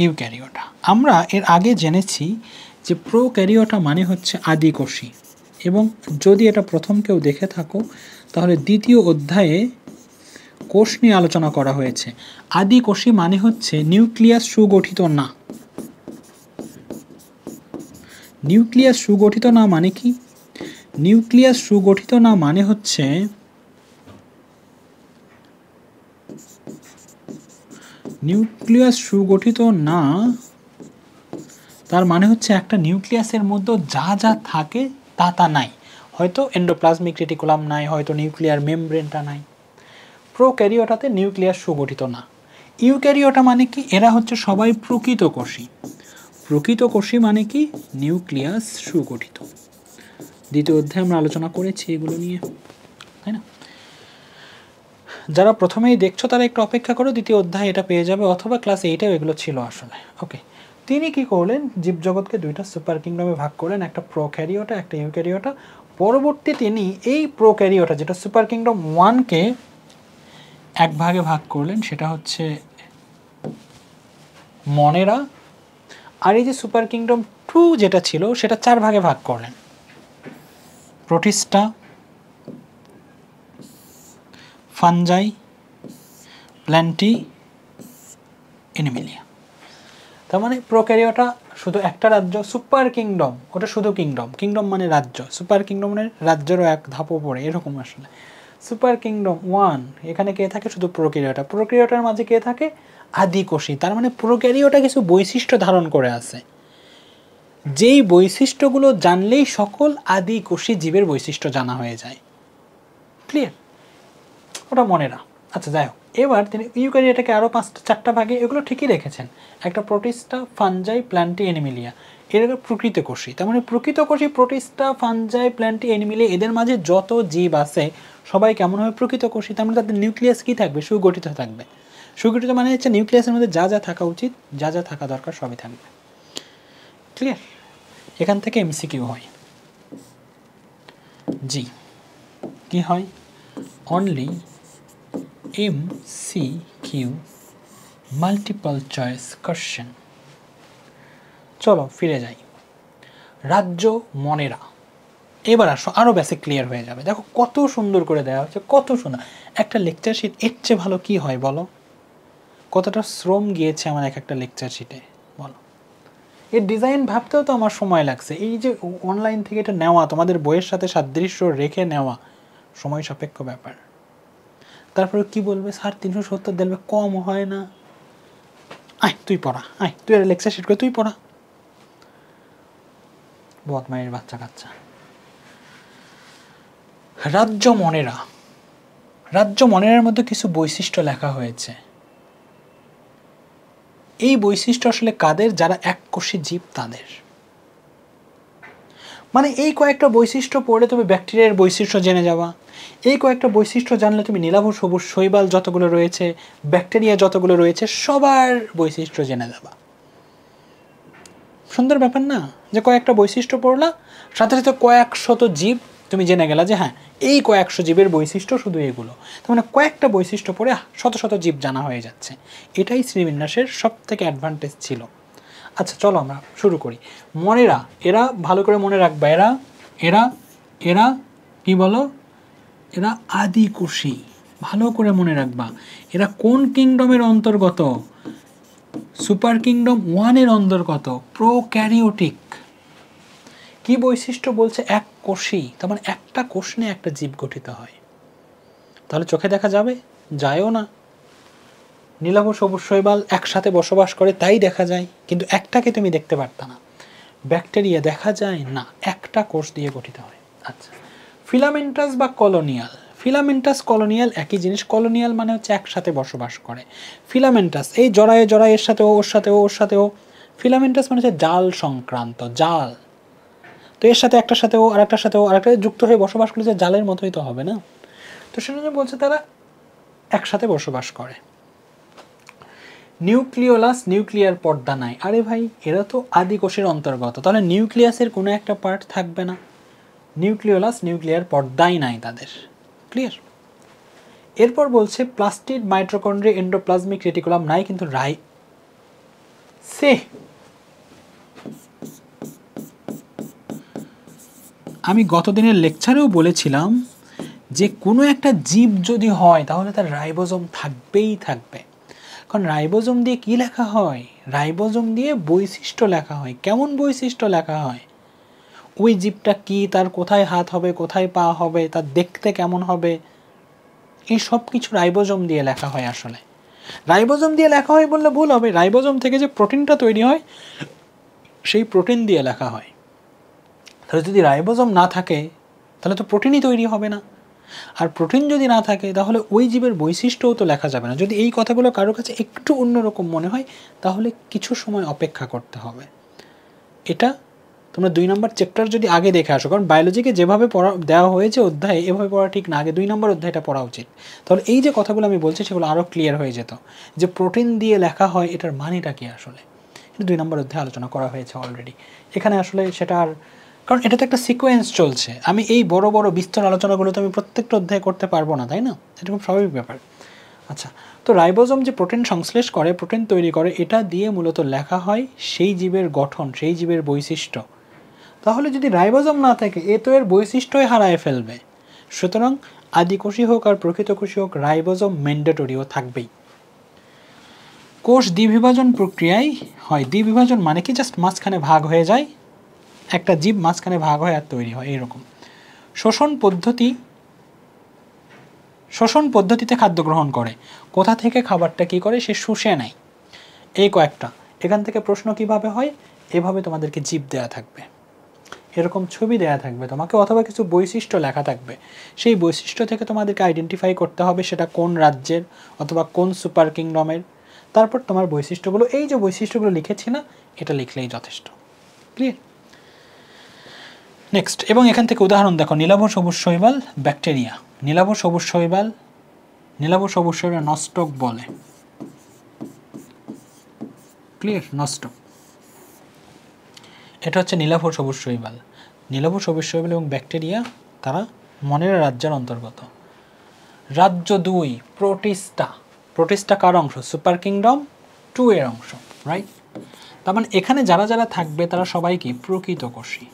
ইউক্যারিওটা। আমরা এর আগে জেনেছি যে প্রোক্যারিওটা মানে হচ্ছে আদিকোষী, এবং যদি এটা প্রথম কেউ দেখে থাকো তাহলে 2য় অধ্যায়ে কোষ নিয়ে আলোচনা করা হয়েছে। আদিকোষী মানে হচ্ছে নিউক্লিয়াস সুগঠিত না। নিউক্লিয়াস সুগঠিত না মানে কি? নিউক্লিয়াস সুগঠিত না মানে হচ্ছে তার মানে হচ্ছে একটা নিউক্লিয়াসের মধ্যে যা যা থাকে তা নাই। হয়তো এন্ডোপ্লাজমিক রেটিকুলাম নাই, হয়তো নিউক্লিয়ার মেমব্রেনটা নাই। প্রোক্যারিওটাতে নিউক্লিয়াস সুগঠিত না। ইউক্যারিওটা মানে কি? এরা হচ্ছে সবাই প্রকৃত কোষী। প্রকৃত কোষী মানে কি? নিউক্লিয়াস সুগঠিত। 2য় অধ্যায়ে আমরা আলোচনা করেছি এগুলো নিয়ে, তাই না? যারা প্রথমেই দেখছো তারা একটু অপেক্ষা করো, 2য় অধ্যায় এটা পেয়ে যাবে, অথবা ক্লাস 8এও এগুলো ছিল আসলে। ওকে, তিনি কি করলেন? জীবজগৎকে 2টা সুপার কিংডমে ভাগ করলেন, একটা প্রোক্যারিওটা, একটা ইউক্যারিওটা। পরবর্তী তিনি এই প্রোক্যারিওটা, যেটা সুপার কিংডম 1কে 1 ভাগে ভাগ করলেন, সেটা হচ্ছে মনেরা। আর এই যে সুপার কিংডম 2 যেটা ছিল সেটা 4 ভাগে ভাগ করলেন, প্রোটিস্টা, ফানজাই, প্ল্যান্টি, অ্যানিমিলিয়া। তার মানে প্রোক্যারিওটা শুধু একটা রাজ্য, সুপার কিংডম ওটা শুধু কিংডম মানে রাজ্য, সুপার কিংডম মানে রাজ্যেরও এক ধাপ পড়ে, এরকম আসলে। সুপার কিংডম 1 এখানে কে থাকে? শুধু প্রোক্যারিওটার মাঝে কে থাকে? আদিকোষী। তার মানে প্রোক্যারিওটা কিছু বৈশিষ্ট্য ধারণ করে আছে, যেই বৈশিষ্ট্যগুলো জানলেই সকল আদিকোষী জীবের বৈশিষ্ট্য জানা হয়ে যায়। ক্লিয়ার? ওটা মনেরা। আচ্ছা, যাই হোক, এবার তিনি ইউক্যারিওটাকে আরও 4টা ভাগে, এগুলো ঠিকই রেখেছেন। একটা প্রোটিস্টা, ফানজাই, প্ল্যান্টি, অ্যানিমিলিয়া, এরা প্রকৃত কোষী। তার মানে প্রকৃত কোষী প্রোটিস্টা, ফানজাই, প্ল্যান্টি, অ্যানিমিলিয়া, এদের মাঝে যত জীব আছে সবাই কেমন হবে? প্রকৃত কোষী। তার মানে তাদের নিউক্লিয়াস কী থাকবে? সুগঠিত থাকবে। সুগঠিত মানে হচ্ছে নিউক্লিয়াসের মধ্যে যা যা থাকা উচিত, যা যা থাকা দরকার সবই থাকবে। ক্লিয়ার? এখান থেকে এমসিকিউ হয়। জি, কি হয়? Only MCQ, multiple choice question. চলো ফিরে যাই। রাজ্য মনেরা। এবার আসো, আরও বেসিক ক্লিয়ার হয়ে যাবে। দেখো কত সুন্দর করে দেওয়া হচ্ছে, কত সুন্দর একটা লেকচার শিট। এর চেয়ে ভালো কি হয় বলো? কতটা শ্রম গিয়েছে আমার একটা লেকচার শিটে, বলো। এর ডিজাইন ভাবতেও তো আমার সময় লাগছে। এই যে অনলাইন থেকে এটা নেওয়া, তোমাদের বইয়ের সাথে সাদৃশ্য রেখে নেওয়া, সময় সাপেক্ষ ব্যাপার। তারপরে কি বলবে? স্যার 370 দেবে, কম হয় না? আয় তুই পড়া, আয় তুই আর লেকচার শিট করে তুই পড়া, বদমাইয়ের বাচ্চা কাচ্চা। রাজ্য মনেরা। রাজ্য মনেরার মধ্যে কিছু বৈশিষ্ট্য লেখা হয়েছে। এই বৈশিষ্ট্য আসলে কাদের? যারা এককোষী জীব তাদের। মানে এই কয়েকটা বৈশিষ্ট্য পড়ে তুমি ব্যাকটেরিয়ার বৈশিষ্ট্য জেনে যাবা, এই কয়েকটা বৈশিষ্ট্য জানলে তুমি নীলাভ সবুজ শৈবাল যতগুলো রয়েছে, ব্যাকটেরিয়া যতগুলো রয়েছে সবার বৈশিষ্ট্য জেনে যাবা। সুন্দর ব্যাপার না, যে কয়েকটা বৈশিষ্ট্য পড়লা, সাথে সাথে কয়েক শত জীব তুমি জেনে গেলা যে হ্যাঁ এই কয়েকশো জীবের বৈশিষ্ট্য শুধু এগুলো। তার মানে কয়েকটা বৈশিষ্ট্য পড়ে শত শত জীব জানা হয়ে যাচ্ছে। এটাই শ্রীবিন্যাসের সব থেকে অ্যাডভান্টেজ ছিল। আচ্ছা চলো আমরা শুরু করি। মনেরা, এরা ভালো করে মনে রাখবা, এরা এরা এরা কি বলো, এরা আদিকোষী। ভালো করে মনে রাখবা, এরা কোন কিংডমের অন্তর্গত? সুপার কিংডম 1-এর অন্তর্গত, প্রোক্যারিওটিক। কি বৈশিষ্ট্য বলছে? এক কোষী, তার মানে একটা কোষ নিয়ে একটা জীব গঠিত হয়। তাহলে চোখে দেখা যাবে? যায়ও না। নীলাভ সবুজ শৈবাল একসাথে বসবাস করে তাই দেখা যায়, কিন্তু একটাকে তুমি দেখতে পারতা না। ব্যাকটেরিয়া দেখা যায় না, একটা কোষ দিয়ে গঠিত হয়। আচ্ছা, ফিলামেন্টাস বা কলোনিয়াল। ফিলামেন্টাস কলোনিয়াল একই জিনিস। কলোনিয়াল মানে হচ্ছে একসাথে বসবাস করে। ফিলামেন্টাস এই জড়ায়ে জড়ায়ে এর সাথে ও, ওর সাথে ও, ওর সাথে ও। ফিলামেন্টাস মানে হচ্ছে জাল সংক্রান্ত, জাল। তো এর সাথে একটার সাথে ও, আরেকটার সাথে ও, আরেকটা যুক্ত হয়ে বসবাস করলে যে জালের মতোই তো হবে না। তো সেজন্য বলছে তারা একসাথে বসবাস করে। নিউক্লিওলাস, নিউক্লিয়ার পর্দা নাই। আরে ভাই, এরা তো আদিকোষের অন্তর্গত, তাহলে নিউক্লিয়াসের কোনো একটা পার্ট থাকবে না। নিউক্লিওলাস, নিউক্লিয়ার পর্দাই নাই তাদের। ক্লিয়ার? এরপর বলছে প্লাস্টিড, মাইটোকন্ড্রিয়া, এন্ডোপ্লাজমিক রেটিকুলাম নাই, কিন্তু আমি গত দিনের লেকচারেও বলেছিলাম যে কোনো একটা জীব যদি হয় তাহলে তার রাইবোজোম থাকবেই থাকবে। কারণ রাইবোজোম দিয়ে কি লেখা হয়? রাইবোজোম দিয়ে বৈশিষ্ট্য লেখা হয়। কেমন বৈশিষ্ট্য লেখা হয়? ওই জীবটা কি, তার কোথায় হাত হবে, কোথায় পা হবে, তার দেখতে কেমন হবে, এই সব কিছু রাইবোজোম দিয়ে লেখা হয়। আসলে রাইবোজোম দিয়ে লেখা হয় বললে ভুল হবে, রাইবোজোম থেকে যে প্রোটিনটা তৈরি হয় সেই প্রোটিন দিয়ে লেখা হয়। তাহলে যদি রাইবোজোম না থাকে তাহলে তো প্রোটিনই তৈরি হবে না, আর প্রোটিন যদি না থাকে তাহলে ওই জীবের বৈশিষ্ট্যও তো লেখা যাবে না। যদি এই কথাগুলো কারোর কাছে একটু অন্যরকম মনে হয় তাহলে কিছু সময় অপেক্ষা করতে হবে। এটা তোমরা 2 নম্বর চ্যাপ্টার যদি আগে দেখে আসো, কারণ বায়োলজিকে যেভাবে পড়া দেওয়া হয়েছে অধ্যায়ে, এভাবে পড়া ঠিক না। আগে 2 নম্বর অধ্যায়টা পড়া উচিত। তাহলে এই যে কথাগুলো আমি বলছি সেগুলো আরও ক্লিয়ার হয়ে যেত, যে প্রোটিন দিয়ে লেখা হয় এটার মানেটা কি আসলে। এটা 2 নম্বর অধ্যায়ে আলোচনা করা হয়েছে অলরেডি। এখানে আসলে সেটা আর, কারণ এটা তো একটা সিকোয়েন্স চলছে। আমি এই বড় বড় বিস্তর আলোচনাগুলো তো আমি প্রত্যেকটা অধ্যায়ে করতে পারবো না, তাই না? এটা খুব স্বাভাবিক ব্যাপার। আচ্ছা, তো রাইবোজোম যে প্রোটিন সংশ্লেষ করে, প্রোটিন তৈরি করে, এটা দিয়ে মূলত লেখা হয় সেই জীবের গঠন, সেই জীবের বৈশিষ্ট্য। তাহলে যদি রাইবোজোম না থাকে এ তো এর বৈশিষ্ট্যই হারায় ফেলবে। সুতরাং আদিকোষী হোক আর প্রকৃত কোষী হোক, রাইবোজোম ম্যান্ডেটরিও থাকবেই। কোষ দ্বিবিভাজন প্রক্রিয়ায় হয়। দ্বিবিভাজন মানে কি? জাস্ট মাঝখানে ভাগ হয়ে যায়, একটা জীব মাঝখানে ভাগ হয় আর তৈরি হয় এরকম। শোষণ পদ্ধতিতে খাদ্য গ্রহণ করে। কোথা থেকে খাবারটা কি করে? সে শুষে নেয়। এই কয়েকটা। এখান থেকে প্রশ্ন কিভাবে হয়? এভাবে তোমাদেরকে জীব দেয়া থাকবে, এরকম ছবি দেয়া থাকবে তোমাকে, অথবা কিছু বৈশিষ্ট্য লেখা থাকবে। সেই বৈশিষ্ট্য থেকে তোমাদেরকে আইডেন্টিফাই করতে হবে সেটা কোন রাজ্যের অথবা কোন সুপার কিংডমের। তারপর তোমার বৈশিষ্ট্যগুলো, এই যে বৈশিষ্ট্যগুলো লিখেছি না, এটা লিখলেই যথেষ্ট। ক্লিয়ার? নেক্সট, এবং এখান থেকে উদাহরণ দেখো। নীলাভ সবুজ শৈবাল, ব্যাকটেরিয়া। নীলাভ সবুজ শৈবাল নস্টক বলে। ক্লিয়ার? নস্টক, এটা হচ্ছে নীলাভ সবুজ শৈবাল। নীলাভ সবুজ শৈবাল এবং ব্যাকটেরিয়া তারা মনেরা রাজ্যের অন্তর্গত। রাজ্য 2, প্রোটিস্টা। প্রোটিস্টা কার অংশ? সুপার কিংডম 2 এর অংশ, রাইট? তার মানে এখানে যারা যারা থাকবে তারা সবাই কি? প্রকৃত কোষী।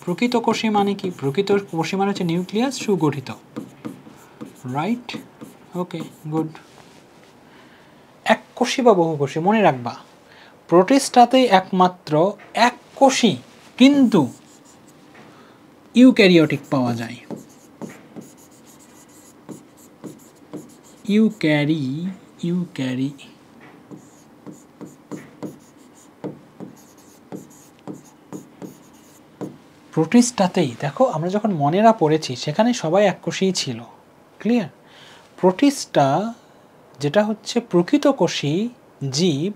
প্রকৃত কোষী মানে কি? প্রকৃত কোষী মানে হচ্ছে নিউক্লিয়াস সুগঠিত, রাইট? ওকে, গুড। এক কোষী বা বহুকোষী মনে রাখবা, প্রোটিস্টাতেই একমাত্র এক কোষী কিন্তু ইউক্যারিওটিক পাওয়া যায়। প্রোটিস্টাতেই দেখো, আমরা যখন মনেরা পড়েছি সেখানে সবাই এককোষীই ছিল। ক্লিয়ার? প্রোটিস্টা যেটা হচ্ছে প্রকৃত কোষী জীব,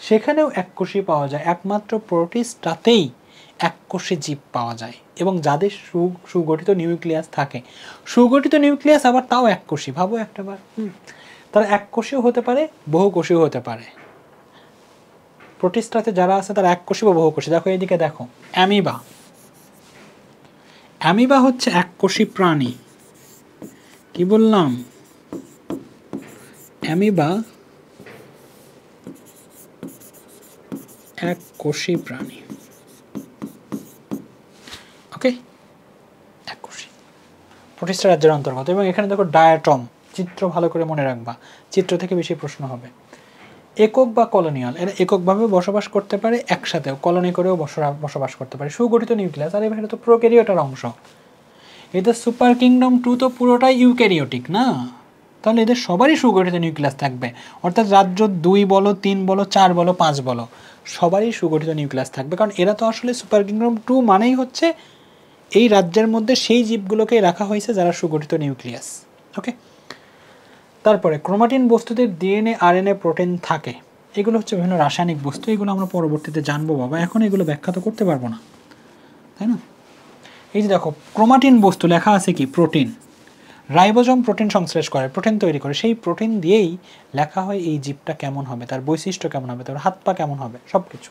সেখানেও এককোষী পাওয়া যায়। একমাত্র প্রোটিস্টাতেই এককোষী জীব পাওয়া যায়। এবং যাদের সুগঠিত নিউক্লিয়াস থাকে, সুগঠিত নিউক্লিয়াস আবার তাও এককোষী, ভাবো একটাবার, তারা এককোষীও হতে পারে, বহুকোষীও হতে পারে। প্রোটিস্টাতে যারা আছে তারা এককোষী বা বহুকোষী। দেখো এইদিকে দেখো, অ্যামিবা, অ্যামিবা হচ্ছে এককোষী প্রাণী। কি বললাম? অ্যামিবা এককোষী প্রাণী। ওকে, এককোষী, প্রোটিস্টা রাজ্যের অন্তর্গত। এবং এখানে দেখো ডায়াটম, চিত্র ভালো করে মনে রাখবা, চিত্র থেকে বেশি প্রশ্ন হবে। একক বা কলোনিয়াল, এরা এককভাবে বসবাস করতে পারে, একসাথেও কলোনি করেও বসবাস করতে পারে। সুগঠিত নিউক্লিয়াস, আর এখানে তো প্রোক্যারিওটার অংশ। এদের সুপার কিংডম 2 তো পুরোটাই ইউক্যারিওটিক না, তাহলে এদের সবারই সুগঠিত নিউক্লিয়াস থাকবে। অর্থাৎ রাজ্য 2 বলো, 3 বলো, 4 বলো, 5 বলো, সবারই সুগঠিত নিউক্লিয়াস থাকবে, কারণ এরা তো আসলে সুপার কিংডম 2 মানেই হচ্ছে এই রাজ্যের মধ্যে সেই জীবগুলোকে রাখা হয়েছে যারা সুগঠিত নিউক্লিয়াস। ওকে, তারপরে ক্রোমাটিন বস্তুতে ডিএনএ, আরএনএ, প্রোটিন থাকে। এগুলো হচ্ছে বিভিন্ন রাসায়নিক বস্তু, এগুলো আমরা পরবর্তীতে জানবো বাবা, এখন এগুলো ব্যাখ্যা তো করতে পারবো না, তাই না? এই যে দেখো ক্রোমাটিন বস্তু লেখা আছে কি? প্রোটিন। রাইবোজোম প্রোটিন সংশ্লেষ করে, প্রোটিন তৈরি করে, সেই প্রোটিন দিয়েই লেখা হয় এই জীবটা কেমন হবে, তার বৈশিষ্ট্য কেমন হবে, তার হাত পা কেমন হবে, সব কিছু।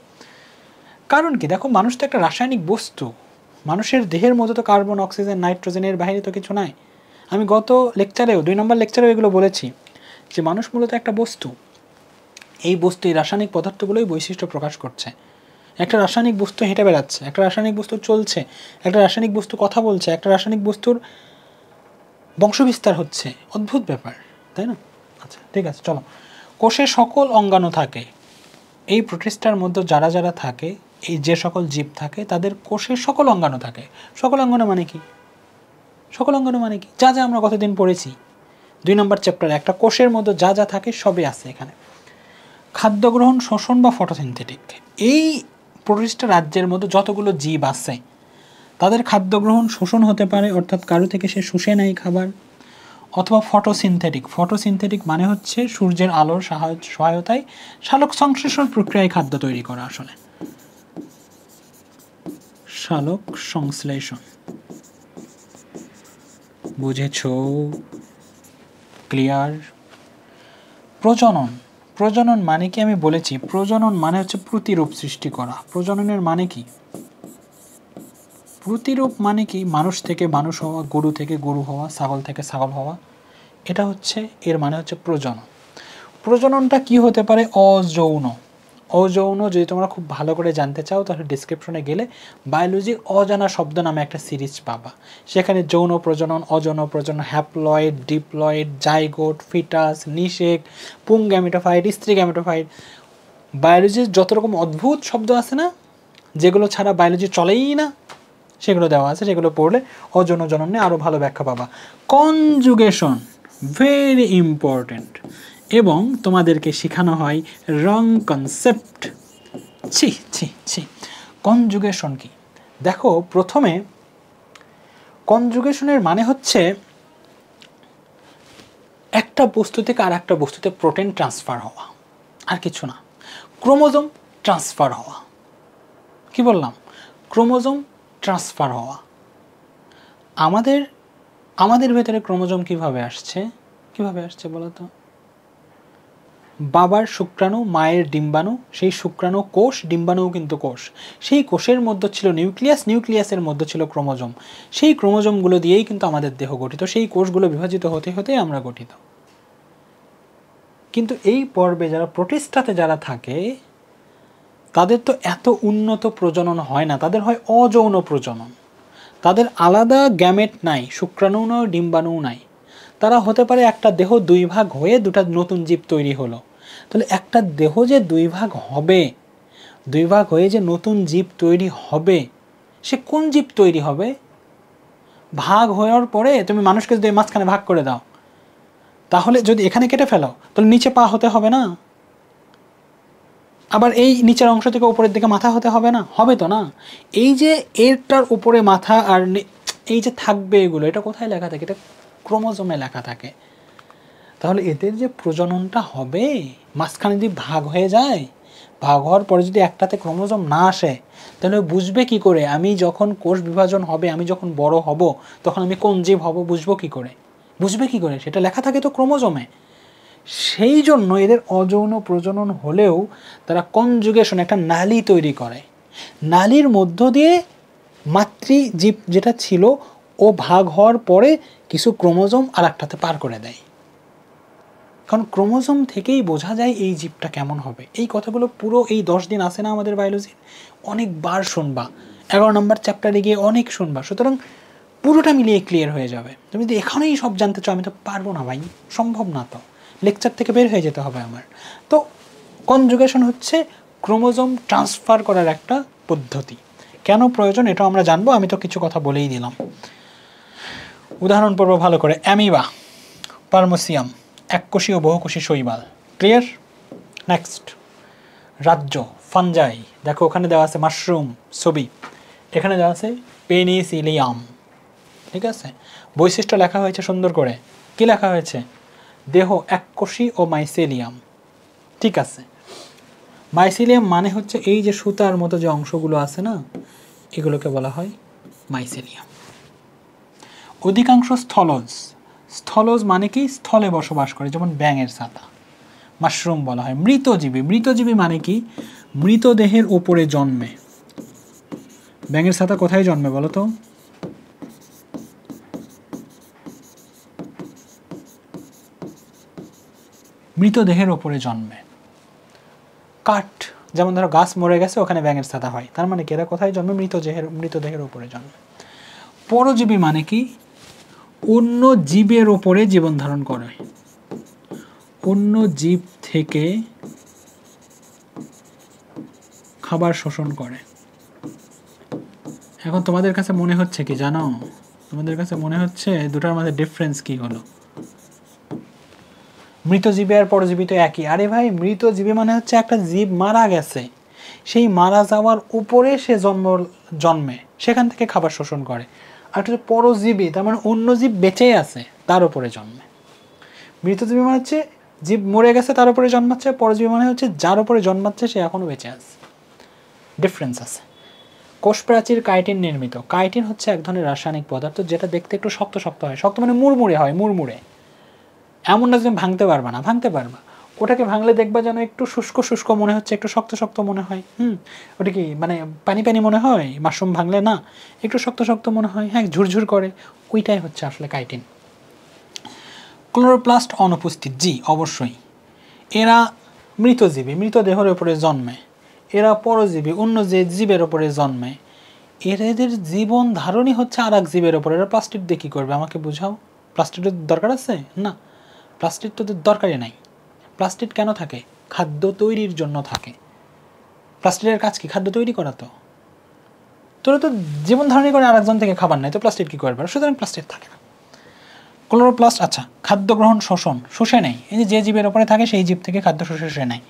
কারণ কি, দেখো মানুষ তো একটা রাসায়নিক বস্তু, মানুষের দেহের মধ্যে তো কার্বন, অক্সিজেন, নাইট্রোজেনের বাইরে তো কিছু নাই। আমি গত লেকচারেও 2 নম্বর লেকচারেও এগুলো বলেছি যে মানুষ মূলত একটা বস্তু, এই বস্তু, এই রাসায়নিক পদার্থগুলোই বৈশিষ্ট্য প্রকাশ করছে। একটা রাসায়নিক বস্তু হেঁটে বেড়াচ্ছে, একটা রাসায়নিক বস্তু চলছে, একটা রাসায়নিক বস্তু কথা বলছে, একটা রাসায়নিক বস্তুর বংশবিস্তার হচ্ছে, অদ্ভুত ব্যাপার, তাই না? আচ্ছা ঠিক আছে, চলো। কোষে সকল অঙ্গাণু থাকে। এই প্রোটিস্টার মধ্যে যারা যারা থাকে, এই যে সকল জীব থাকে, তাদের কোষে সকল অঙ্গাণু থাকে। সকল অঙ্গাণু মানে কি? সকল অঙ্গাণু মানে কি? যা যা আমরা কতদিন পড়েছি 2 নম্বর চ্যাপ্টারে, একটা কোষের মধ্যে যা যা থাকে সবই আছে এখানে। খাদ্য গ্রহণ, শোষণ বা ফটোসিনথেটিক, এই প্রোটিস্টা রাজ্যের মধ্যে যতগুলো জীব আছে তাদের খাদ্য গ্রহণ, শোষণ হতে পারে, অর্থাৎ কারো থেকে সে শুষে নেয় খাবার, অথবা ফটোসিনথেটিক। ফটোসিনথেটিক মানে হচ্ছে সূর্যের আলোর সহায়তায় সালোক সংশ্লেষণ প্রক্রিয়ায় খাদ্য তৈরি করা। আসলে সালোক সংশ্লেষণ, বুঝেছো? ক্লিয়ার? প্রজনন, প্রজনন মানে কি আমি বলেছি, প্রজনন মানে হচ্ছে প্রতিরূপ সৃষ্টি করা। প্রজননের মানে কি? প্রতিরূপ মানে কি? মানুষ থেকে মানুষ হওয়া, গরু থেকে গরু হওয়া, ছাগল থেকে ছাগল হওয়া, এটা হচ্ছে এর মানে হচ্ছে প্রজনন। প্রজননটা কি হতে পারে? অযৌন। অযৌন যদি তোমরা খুব ভালো করে জানতে চাও তাহলে ডেসক্রিপশনে গেলে বায়োলজি অজানা শব্দ নামে একটা সিরিজ পাবা, সেখানে যৌন প্রজনন, অযৌন প্রজনন, হ্যাপ্লয়েড, ডিপ্লয়েড, জাইগোট, ফিটাস, নিষেক, পুং গ্যামেটোফাইট, স্ত্রী গ্যামেটোফাইট, বায়োলজির যত রকম অদ্ভুত শব্দ আছে না, যেগুলো ছাড়া বায়োলজি চলেই না, সেগুলো দেওয়া আছে, সেগুলো পড়লে অযৌন জনন নিয়ে আরও ভালো ব্যাখ্যা পাবা। কনজুগেশন ভেরি ইম্পর্টেন্ট, এবং তোমাদেরকে শেখানো হয় রং কনসেপ্ট। ছি ছি ছি, কনজুগেশন কি? দেখো প্রথমে কনজুগেশনের মানে হচ্ছে একটা বস্তু থেকে আর একটা বস্তুতে প্রোটিন ট্রান্সফার হওয়া, আর কিছু না। ক্রোমোজোম ট্রান্সফার হওয়া। কি বললাম? ক্রোমোজোম ট্রান্সফার হওয়া। আমাদের ভেতরে ক্রোমোজোম কিভাবে আসছে বলো তো? বাবার শুক্রাণু, মায়ের ডিম্বাণু, সেই শুক্রাণু কোষ, ডিম্বাণুও কিন্তু কোষ, সেই কোষের মধ্যে ছিল নিউক্লিয়াস, নিউক্লিয়াসের মধ্যে ছিল ক্রোমোজোম, সেই ক্রোমোজোমগুলো দিয়েই কিন্তু আমাদের দেহ গঠিত, সেই কোষগুলো বিভাজিত হতে হতে আমরা গঠিত। কিন্তু এই পর্বে যারা প্রোটিস্টাতে যারা থাকে তাদের তো এত উন্নত প্রজনন হয় না, তাদের হয় অযৌন প্রজনন। তাদের আলাদা গ্যামেট নাই, শুক্রাণু নয়, ডিম্বাণু নাই। তারা হতে পারে একটা দেহ 2 ভাগ হয়ে 2টা নতুন জীব তৈরি হলো। তাহলে একটা দেহ যে 2 ভাগ হবে, 2 ভাগ হয়ে যে নতুন জীব তৈরি হবে, সে কোন জীব তৈরি হবে? ভাগ হওয়ার পরে তুমি মানুষকে যদি মাঝখানে ভাগ করে দাও, তাহলে যদি এখানে কেটে ফেলো তাহলে নিচে পা হতে হবে না? আবার এই নিচের অংশ থেকে উপরের দিকে মাথা হতে হবে না? হবে তো না? এই যে এরটার উপরে মাথা আর এই যে থাকবে, এগুলো এটা কোথায় লেখা থাকে? এটা ক্রোমোজোমে লেখা থাকে। তাহলে এদের যে প্রজননটা হবে, মাঝখানে যদি ভাগ হয়ে যায়, ভাগ হওয়ার পরে যদি একটাতে ক্রোমোজোম না আসে তাহলে বুঝবে কি করে আমি যখন কোষ বিভাজন হবে, আমি যখন বড় হব তখন আমি কোন জীব হব বুঝবো কি করে? বুঝবে কি করে? সেটা লেখা থাকে তো ক্রোমোজোমে। সেই জন্য এদের অযৌন প্রজনন হলেও তারা কনজুগেশন, একটা নালী তৈরি করে। নালীর মধ্য দিয়ে মাতৃজীব যেটা ছিল ও ভাগ হওয়ার পরে কিছু ক্রোমোজোম আর একটাতে পার করে দেয়। কারণ ক্রোমোজোম থেকেই বোঝা যায় এই জীবটা কেমন হবে। এই কথাগুলো পুরো এই 10 দিন আসে না আমাদের বায়োলজির, অনেকবার শুনবা, 11 নম্বর চ্যাপ্টারে গিয়ে অনেক শুনবা। সুতরাং পুরোটা মিলিয়ে ক্লিয়ার হয়ে যাবে। তুমি যদি এখানেই সব জানতে চাও, আমি তো পারবো না ভাই, সম্ভব না, তো লেকচার থেকে বের হয়ে যেতে হবে আমার। তো কনজুগেশন হচ্ছে ক্রোমোজোম ট্রান্সফার করার একটা পদ্ধতি। কেন প্রয়োজন এটা আমরা জানবো, আমি তো কিছু কথা বলেই দিলাম। উদাহরণ পড়ব ভালো করে। অ্যামিবা, পারমোসিয়াম, এককোষী ও বহুকোষী শৈবাল। ক্লিয়ার? নেক্সট, রাজ্য, ফানজাই। দেখো ওখানে দেওয়া আছে মাশরুম ছবি, এখানে দেওয়া আছে পেনিসিলিয়াম। ঠিক আছে, বৈশিষ্ট্য লেখা হয়েছে সুন্দর করে। কি লেখা হয়েছে? দেহ এককোষী ও মাইসেলিয়াম। ঠিক আছে, মাইসেলিয়াম মানে হচ্ছে এই যে সুতার মতো যে অংশগুলো আছে না, এগুলোকে বলা হয় মাইসেলিয়াম। অধিকাংশ স্থলজ, স্থলজ মানে কি? স্থলে বসবাস করে, যেমন ব্যাঙের ছাতা। মাশরুম বলা হয় মৃতজীবী। মৃতজীবী মানে কি? মৃতদেহের ওপরে জন্মে। ব্যাঙের ছাতা কোথায় জন্মে বলো তো? মৃতদেহের ওপরে জন্মে। কাঠ, যেমন ধরো গাছ মরে গেছে, ওখানে ব্যাঙের ছাতা হয়। তার মানে কি এরা কোথায় জন্মে? মৃতদেহের ওপরে জন্মে। পরজীবী মানে কি? অন্য জীবের ওপরে জীবন ধারণ করে, অন্য জীব থেকে খাবার শোষণ করে। এখন তোমাদের কাছে মনে হচ্ছে কি জানো? তোমাদের কাছে মনে হচ্ছে দুটার মধ্যে ডিফারেন্স কি হলো? মৃতজীবী আর পরজীবী তো একই। আরে ভাই, মৃতজীবী মানে হচ্ছে একটা জীব মারা গেছে, সেই মারা যাওয়ার উপরে সে জন্মে, সেখান থেকে খাবার শোষণ করে। আর একটা পরজীবী, তার মানে অন্য জীব বেঁচে আছে তার উপরে জন্মে। মৃতজীবী মানে হচ্ছে জীব মরে গেছে তার উপরে জন্মাচ্ছে, পরজীবী মানে হচ্ছে যার উপরে জন্মাচ্ছে সে এখনো বেঁচে আছে। ডিফারেন্স আছে। কোষ প্রাচীর কাইটিন নির্মিত। কাইটিন হচ্ছে এক ধরনের রাসায়নিক পদার্থ যেটা দেখতে একটু শক্ত শক্ত হয়। শক্ত মানে মুড়মুড়ে হয়, মুড়মুড়ে। এমন না যে ভাঙতে পারবা না, ভাঙতে পারবা। ওটাকে ভাঙলে দেখবা যেন একটু শুষ্ক শুষ্ক মনে হচ্ছে, একটু শক্ত শক্ত মনে হয়। ওটা কি মানে পানি পানি মনে হয়? মাশরুম ভাঙলে না, একটু শক্ত শক্ত মনে হয়, হ্যাঁ ঝুরঝুর করে, ওইটাই হচ্ছে আসলে কাইটিন। ক্লোরোপ্লাস্ট অনুপস্থিত, জি অবশ্যই। এরা মৃতজীবী, মৃতদেহের উপরে জন্মে। এরা পরজীবী, অন্য যে জীবের ওপরে জন্মে। এদের জীবন ধারণই হচ্ছে আর এক জীবের ওপরে। এরা প্লাস্টিক দিয়ে কী করবে আমাকে বুঝাও? প্লাস্টিকের দরকার আছে? না, প্লাস্টিক তো দরকারই নাই। প্লাস্টিক কেন থাকে? খাদ্য তৈরির জন্য থাকে। প্লাস্টিকের কাজ কি? খাদ্য তৈরি করা। তো তোরা তো জীবন ধারণই করে আরেকজন থেকে খাবার নেয়, তো প্লাস্টিক কী করবে? সুতরাং প্লাস্টিক থাকে না। ক্লোরোপ্লাস্ট, আচ্ছা, খাদ্য গ্রহণ শোষণ, শুষে নেয়। এই যে জীবের ওপরে থাকে সেই জীব থেকে খাদ্য শুষে নেয়।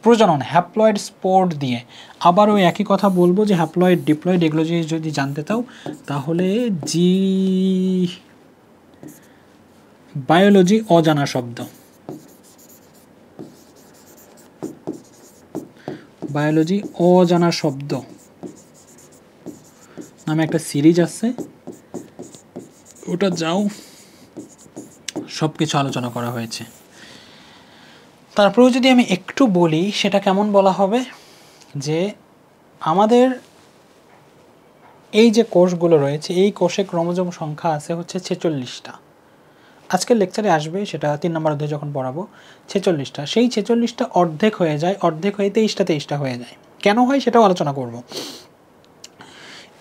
প্রজনন হ্যাপ্লয়েড স্পোর দিয়ে। আবার ওই একই কথা বলবো যে হ্যাপ্লয়েড ডিপ্লয়েড এগুলো যদি জানতে চাও তাহলে বায়োলজি অজানা শব্দ, বায়োলজি অজানা শব্দ নামে একটা সিরিজ আছে, ওটা যাও, সব কিছু আলোচনা করা হয়েছে। তারপরেও যদি আমি একটু বলি সেটা কেমন বলা হবে, যে আমাদের এই যে কোষগুলো রয়েছে এই কোষে ক্রোমোজোম সংখ্যা আছে হচ্ছে 46টা। আজকের লেকচারে আসবে সেটা 3 নম্বর অধ্যায়ে যখন পড়াবো। 46টা, সেই 46টা অর্ধেক হয়ে যায়, অর্ধেক হয়ে 23টা হয়ে যায়। কেন হয় সেটাও আলোচনা করব।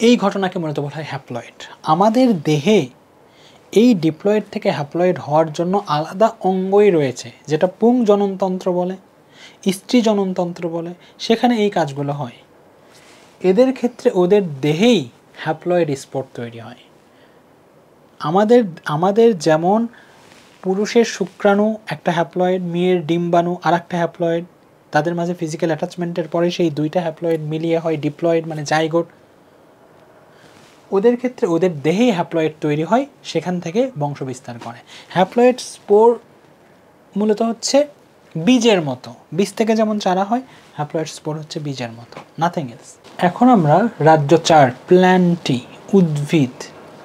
এই ঘটনাকে মূলত বলা হয় হ্যাপ্লয়েড। আমাদের দেহে এই ডিপ্লয়েড থেকে হ্যাপ্লয়েড হওয়ার জন্য আলাদা অঙ্গই রয়েছে, যেটা পুং জননতন্ত্র বলে, স্ত্রী জননতন্ত্র বলে, সেখানে এই কাজগুলো হয়। এদের ক্ষেত্রে ওদের দেহেই হ্যাপ্লয়েড স্পট তৈরি হয়। আমাদের যেমন পুরুষের শুক্রাণু একটা হ্যাপ্লয়েড, মেয়ের ডিম্বাণু আর একটা হ্যাপ্লয়েড, তাদের মাঝে ফিজিক্যাল অ্যাটাচমেন্টের পরে সেই দুইটা হ্যাপ্লয়েড মিলিয়ে হয় ডিপ্লয়েড মানে জাইগোট। ওদের ক্ষেত্রে ওদের দেহেই হ্যাপ্লয়েড তৈরি হয়, সেখান থেকে বংশ বিস্তার করে। হ্যাপ্লয়েড স্পোর মূলত হচ্ছে বীজের মতো, বীজ থেকে যেমন চারা হয়, হ্যাপ্লয়েড স্পোর হচ্ছে বীজের মতো, নাথিং এলস। এখন আমরা রাজ্য 4 প্ল্যান্টি,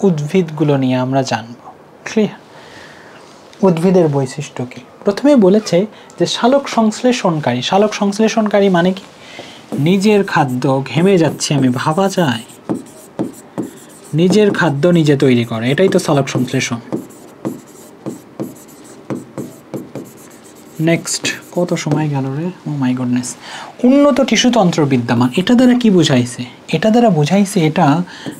উদ্ভিদগুলো নিয়ে আমরা জানবো। ক্লিয়ার? উদ্ভিদের বৈশিষ্ট্য কি? প্রথমে বলেছে যে শালক সংশ্লেষণকারী। শালক সংশ্লেষণকারী মানে কি? নিজের খাদ্য, ঘেমে যাচ্ছি আমি, ভাবা যায়, নিজের খাদ্য নিজে তৈরি করে, এটাই তো শালক সংশ্লেষণ। নেক্সট, কত সময় গেল রে, ও মাই গডনেস। উন্নত টিস্যুতন্ত্র বিদ্যমান, এটা দ্বারা কি বুঝাইছে? এটা দ্বারা বুঝাইছে এটা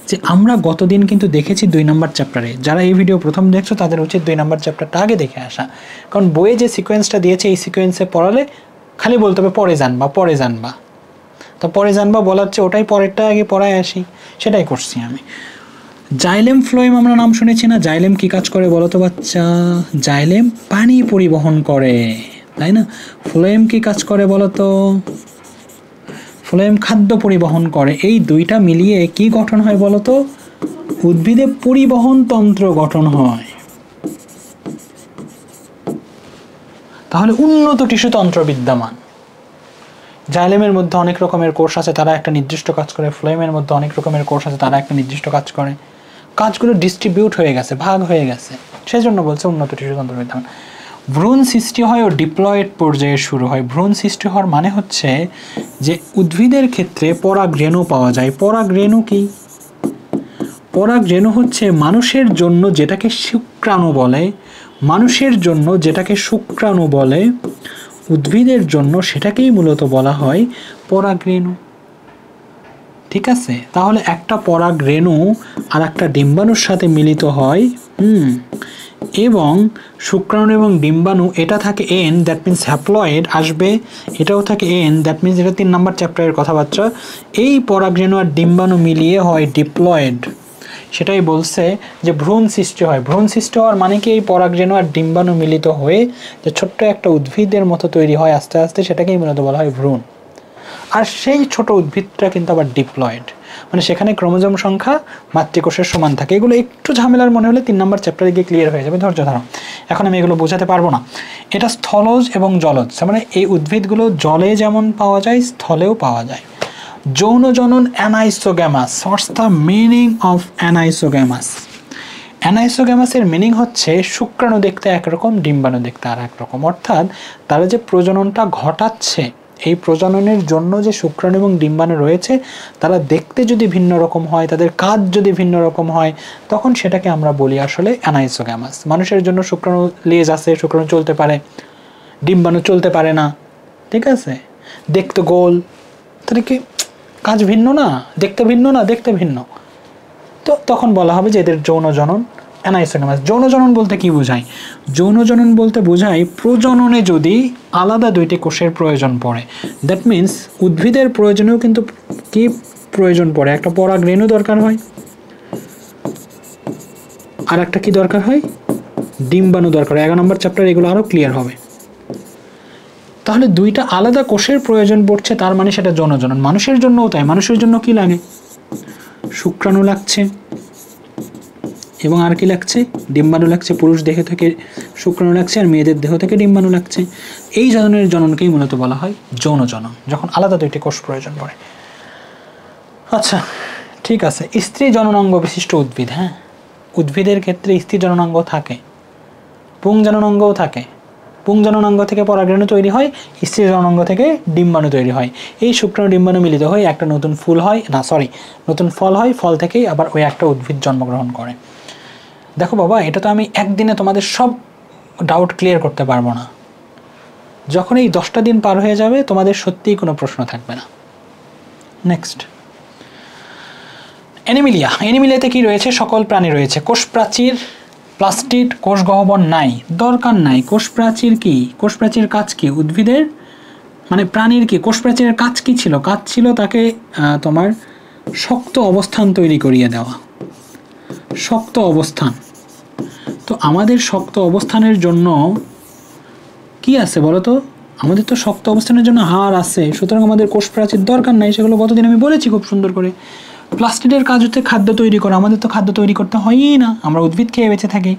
যে আমরা গতদিন কিন্তু দেখেছি 2 নম্বর চ্যাপ্টারে, যারা এই ভিডিও প্রথম দেখছো তাদের উচিত 2 নম্বর চ্যাপ্টারটা আগে দেখে আসা, কারণ বইয়ে যে সিকোয়েন্সটা দিয়েছে এই সিকোয়েন্সে পড়ালে খালি বলতে হবে পরে জানবা, তো পরে জানবা বলার চেয়ে ওটাই পরেরটা আগে পড়ায় আসি, সেটাই করছি আমি। জাইলেম ফ্লোয়েম আমরা নাম শুনেছি না? জাইলেম কি কাজ করে বলো তো বাচ্চা? জাইলেম পানি পরিবহন করে, তাই না? ফ্লোয়েম কি কাজ করে বলো তো? ফ্লোয়েম খাদ্য পরিবহন করে। এই দুইটা মিলিয়ে কি গঠন হয় বলো তো? উদ্ভিদে পরিবহন তন্ত্র গঠন হয়। তাহলে উন্নত টিস্যুতন্ত্র বিদ্যমান। জাইলেমের মধ্যে অনেক রকমের কোষ আছে, তারা একটা নির্দিষ্ট কাজ করে। ফ্লোয়েমের মধ্যে অনেক রকমের কোষ আছে, তারা একটা নির্দিষ্ট কাজ করে। কাজগুলো ডিস্ট্রিবিউট হয়ে গেছে, ভাগ হয়ে গেছে, সেজন্য বলছে উন্নত টিস্যুতন্ত্র বিদ্যমান। ভ্রূণ সৃষ্টি হয় ও ডিপ্লয়েড পর্যায়ে শুরু হয়। ভ্রূণ সৃষ্টি হওয়ার মানে হচ্ছে যে উদ্ভিদের ক্ষেত্রে পরাগরেণু পাওয়া যায়। পরাগরেণু কি? পরাগরেণু হচ্ছে মানুষের জন্য যেটাকে শুক্রাণু বলে, মানুষের জন্য যেটাকে শুক্রাণু বলে, উদ্ভিদের জন্য সেটাকেই মূলত বলা হয় পরাগরেণু। ঠিক আছে? তাহলে একটা পরাগরেণু আর একটা ডিম্বাণুর সাথে মিলিত হয়, এবং শুক্রাণু এবং ডিম্বাণু, এটা থাকে এন, দ্যাট মিনস হ্যাপ্লয়েড আসবে, এটাও থাকে এন, দ্যাট মিনস এটা 3 নম্বর চ্যাপ্টারের কথাবার্তা। এই পরাগরেণু আর ডিম্বাণু মিলিয়ে হয় ডিপ্লয়েড। সেটাই বলছে যে ভ্রূণ সৃষ্টি হয়। ভ্রূণ সৃষ্টি হওয়ার মানে কি? এই পরাগরেণু আর ডিম্বাণু মিলিত হয়ে যে ছোট্ট একটা উদ্ভিদের মতো তৈরি হয় আস্তে আস্তে, সেটাকেই মূলত বলা হয় ভ্রূণ। আর সেই ছোট উদ্ভিদটা কিন্তু আবার ডিপ্লয়েড, মানে সেখানে ক্রোমোজোম সংখ্যা মাতৃকোষের সমান থাকে। এগুলো একটু ঝামেলার মনে হলে 3 নম্বর চ্যাপ্টারে গিয়ে ক্লিয়ার হয়ে যাবে, ধৈর্য ধরো। এখন আমি এগুলো বোঝাতে পারবো না। এটা স্থলজ এবং জলজ, মানে এই উদ্ভিদগুলো জলে যেমন পাওয়া যায় স্থলেও পাওয়া যায়। যৌন জনন anisogamous. What's the meaning of anisogamous? অ্যানাইসোগ্যামাসের মিনিং হচ্ছে শুক্রাণু দেখতে একরকম, ডিম্বাণু দেখতে আর একরকম। অর্থাৎ তারা যে প্রজননটা ঘটাচ্ছে, এই প্রজননের জন্য যে শুক্রাণু এবং ডিম্বাণু রয়েছে, তারা দেখতে যদি ভিন্ন রকম হয়, তাদের কাজ যদি ভিন্ন রকম হয়, তখন সেটাকে আমরা বলি আসলে অ্যানাইসোগ্যামাস। মানুষের জন্য শুক্রাণু লেজ আছে, শুক্রাণু চলতে পারে, ডিম্বাণু চলতে পারে না, ঠিক আছে? দেখতে গোল, তাহলে কি কাজ ভিন্ন না? দেখতে ভিন্ন না? দেখতে ভিন্ন, তো তখন বলা হবে যে এদের যৌন জনন অ্যানাইসোগ্যামাস। যৌন জনন বলতে কি বোঝায়? যৌন জনন বলতে বোঝায় প্রজননে যদি আলাদা 2টি কোষের প্রয়োজন পড়ে, দ্যাট মিন্স উদ্ভিদের প্রয়োজনেও কিন্তু কি প্রয়োজন পড়ে? একটা পরাগরেণু দরকার হয়, আর একটা কি দরকার হয়? ডিম্বাণু দরকার হয়। 11 নম্বর চ্যাপ্টার এগুলো আরও ক্লিয়ার হবে। তাহলে 2টা আলাদা কোষের প্রয়োজন পড়ছে, তার মানে সেটা যৌন জনন। মানুষের জন্যও তাই। মানুষের জন্য কি লাগে? শুক্রাণু লাগছে, এবং আর কি লাগছে? ডিম্বাণু লাগছে। পুরুষ দেহ থেকে শুক্রাণু লাগছে, আর মেয়েদের দেহ থেকে ডিম্বাণু লাগছে। এই জননের জননকেই মূলত বলা হয় যৌন জনন, যখন আলাদা 2টি কোষ প্রয়োজন পড়ে। আচ্ছা, ঠিক আছে। স্ত্রী জননাঙ্গ বিশিষ্ট উদ্ভিদ। হ্যাঁ, উদ্ভিদের ক্ষেত্রে স্ত্রী জননাঙ্গ থাকে, পুং জননাঙ্গও থাকে। পুং জননাঙ্গ থেকে পরাগরেণু তৈরি হয়, স্ত্রী জননাঙ্গ থেকে ডিম্বাণু তৈরি হয়। এই শুক্রাণু ডিম্বাণু মিলিত হয়ে একটা নতুন নতুন ফল হয়। ফল থেকেই আবার ওই একটা উদ্ভিদ জন্মগ্রহণ করে। দেখো বাবা, এটা তো আমি একদিনে তোমাদের সব ডাউট ক্লিয়ার করতে পারবো না। যখন এই 10টা দিন পার হয়ে যাবে, তোমাদের সত্যিই কোনো প্রশ্ন থাকবে না। নেক্সট, অ্যানিমিলিয়াতে কি রয়েছে? সকল প্রাণী রয়েছে। কোষ প্রাচীর, প্লাস্টিড, কোষ গহ্বর নাই, দরকার নাই। কোষ প্রাচীর কি? কোষ প্রাচীর কাজ কি? উদ্ভিদের মানে প্রাণীর কি কোষ প্রাচীরের কাজ কি ছিল? কাজ ছিল তাকে তোমার শক্ত অবস্থান তৈরি করিয়ে দেওয়া। শক্ত অবস্থান। তো আমাদের শক্ত অবস্থানের জন্য কি আছে বলো তো? আমাদের তো শক্ত অবস্থানের জন্য হাড় আছে, সুতরাং আমাদের কোষ প্রাচীর দরকার নাই। সেগুলো গতদিন আমি বলেছি খুব সুন্দর করে। প্লাস্টিডের কাজ হচ্ছে খাদ্য তৈরি করা, আমাদের তো খাদ্য তৈরি করতে হয়ই না, আমরা উদ্ভিদ খেয়ে বেঁচে থাকি।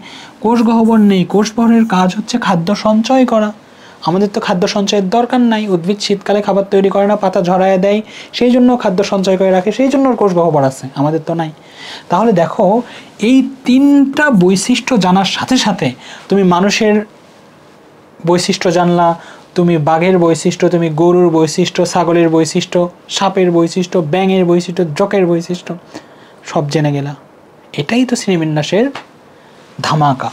কোষ গহ্বর নেই, কোষ গহ্বরের কাজ হচ্ছে খাদ্য সঞ্চয় করা। আমাদের তো খাদ্য সঞ্চয়ের দরকার নাই, উদ্ভিদ শীতকালে খাবার তৈরি করে না, পাতা ঝরায় দেয়, সেই জন্য খাদ্য সঞ্চয় করে রাখে, সেই জন্য কোষ গহ্বর আছে, আমাদের তো নাই। তাহলে দেখো এই তিনটা বৈশিষ্ট্য জানার সাথে সাথে তুমি মানুষের বৈশিষ্ট্য জানলা, তুমি বাঘের বৈশিষ্ট্য, তুমি গরুর বৈশিষ্ট্য, ছাগলের বৈশিষ্ট্য, সাপের বৈশিষ্ট্য, ব্যাঙের বৈশিষ্ট্য, জকের বৈশিষ্ট্য সব জেনে গেলা। এটাই তো শ্রেণীবিন্যাসের ধামাকা।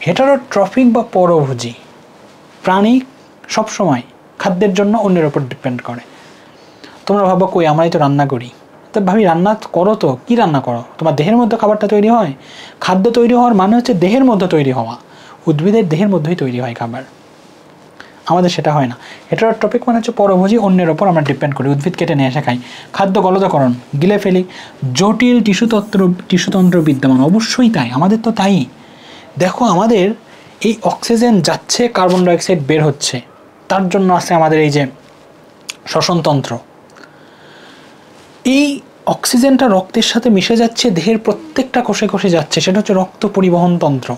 হেটারোট্রফিক বা পরভোজী প্রাণী সবসময় খাদ্যের জন্য অন্যের ওপর ডিপেন্ড করে। তোমরা ভাবো কই আমরাই তো রান্না করি, তো ভাবি রান্না করো, তো কি রান্না করো? তোমার দেহের মধ্যে খাবারটা তৈরি হয়। খাদ্য তৈরি হওয়ার মানে হচ্ছে দেহের মধ্যে তৈরি হওয়া, উদ্ভিদের দেহের মধ্যেই তৈরি হয় খাবার, আমাদের সেটা হয় না। হেটারোট্রপিক মানে হচ্ছে পরভোজী, অন্যের ওপর আমরা ডিপেন্ড করি, উদ্ভিদ কেটে নিয়ে এসে খাই, খাদ্য গলদকরণ, গিলে ফেলি, জটিল টিস্যুতন্ত্র বিদ্যমান, অবশ্যই তাই, আমাদের তো তাই। দেখো আমাদের এই অক্সিজেন যাচ্ছে, কার্বন ডাইঅক্সাইড বের হচ্ছে, তার জন্য আছে আমাদের এই যে শ্বসনতন্ত্র। এই অক্সিজেনটা রক্তের সাথে মিশে যাচ্ছে, দেহের প্রত্যেকটা কোষে কোষে যাচ্ছে, সেটা হচ্ছে রক্ত পরিবহন তন্ত্র।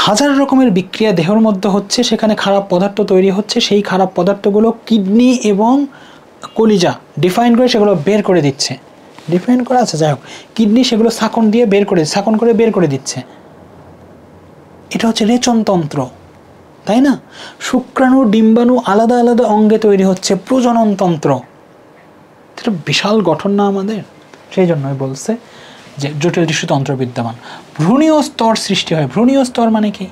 হাজার রকমের বিক্রিয়া দেহের মধ্যে হচ্ছে, সেখানে খারাপ পদার্থ তৈরি হচ্ছে, সেই খারাপ পদার্থগুলো কিডনি এবং কলিজা ডিফাইন করে সেগুলো বের করে দিচ্ছে, ডিফাইন করা আছে, যাই হোক, কিডনি সেগুলো শাকন দিয়ে শাকন করে বের করে দিচ্ছে। এটা হচ্ছে রেচনতন্ত্র, তাই না? শুক্রাণু ডিম্বাণু আলাদা আলাদা অঙ্গে তৈরি হচ্ছে, প্রজননতন্ত্র। এটা বিশাল গঠন না আমাদের? সেই জন্যই বলছে যে জটিল টিস্যুতন্ত্র বিদ্যমান। ভ্রূণীয় স্তর সৃষ্টি হয়। ভ্রূণীয় স্তর মানে কি?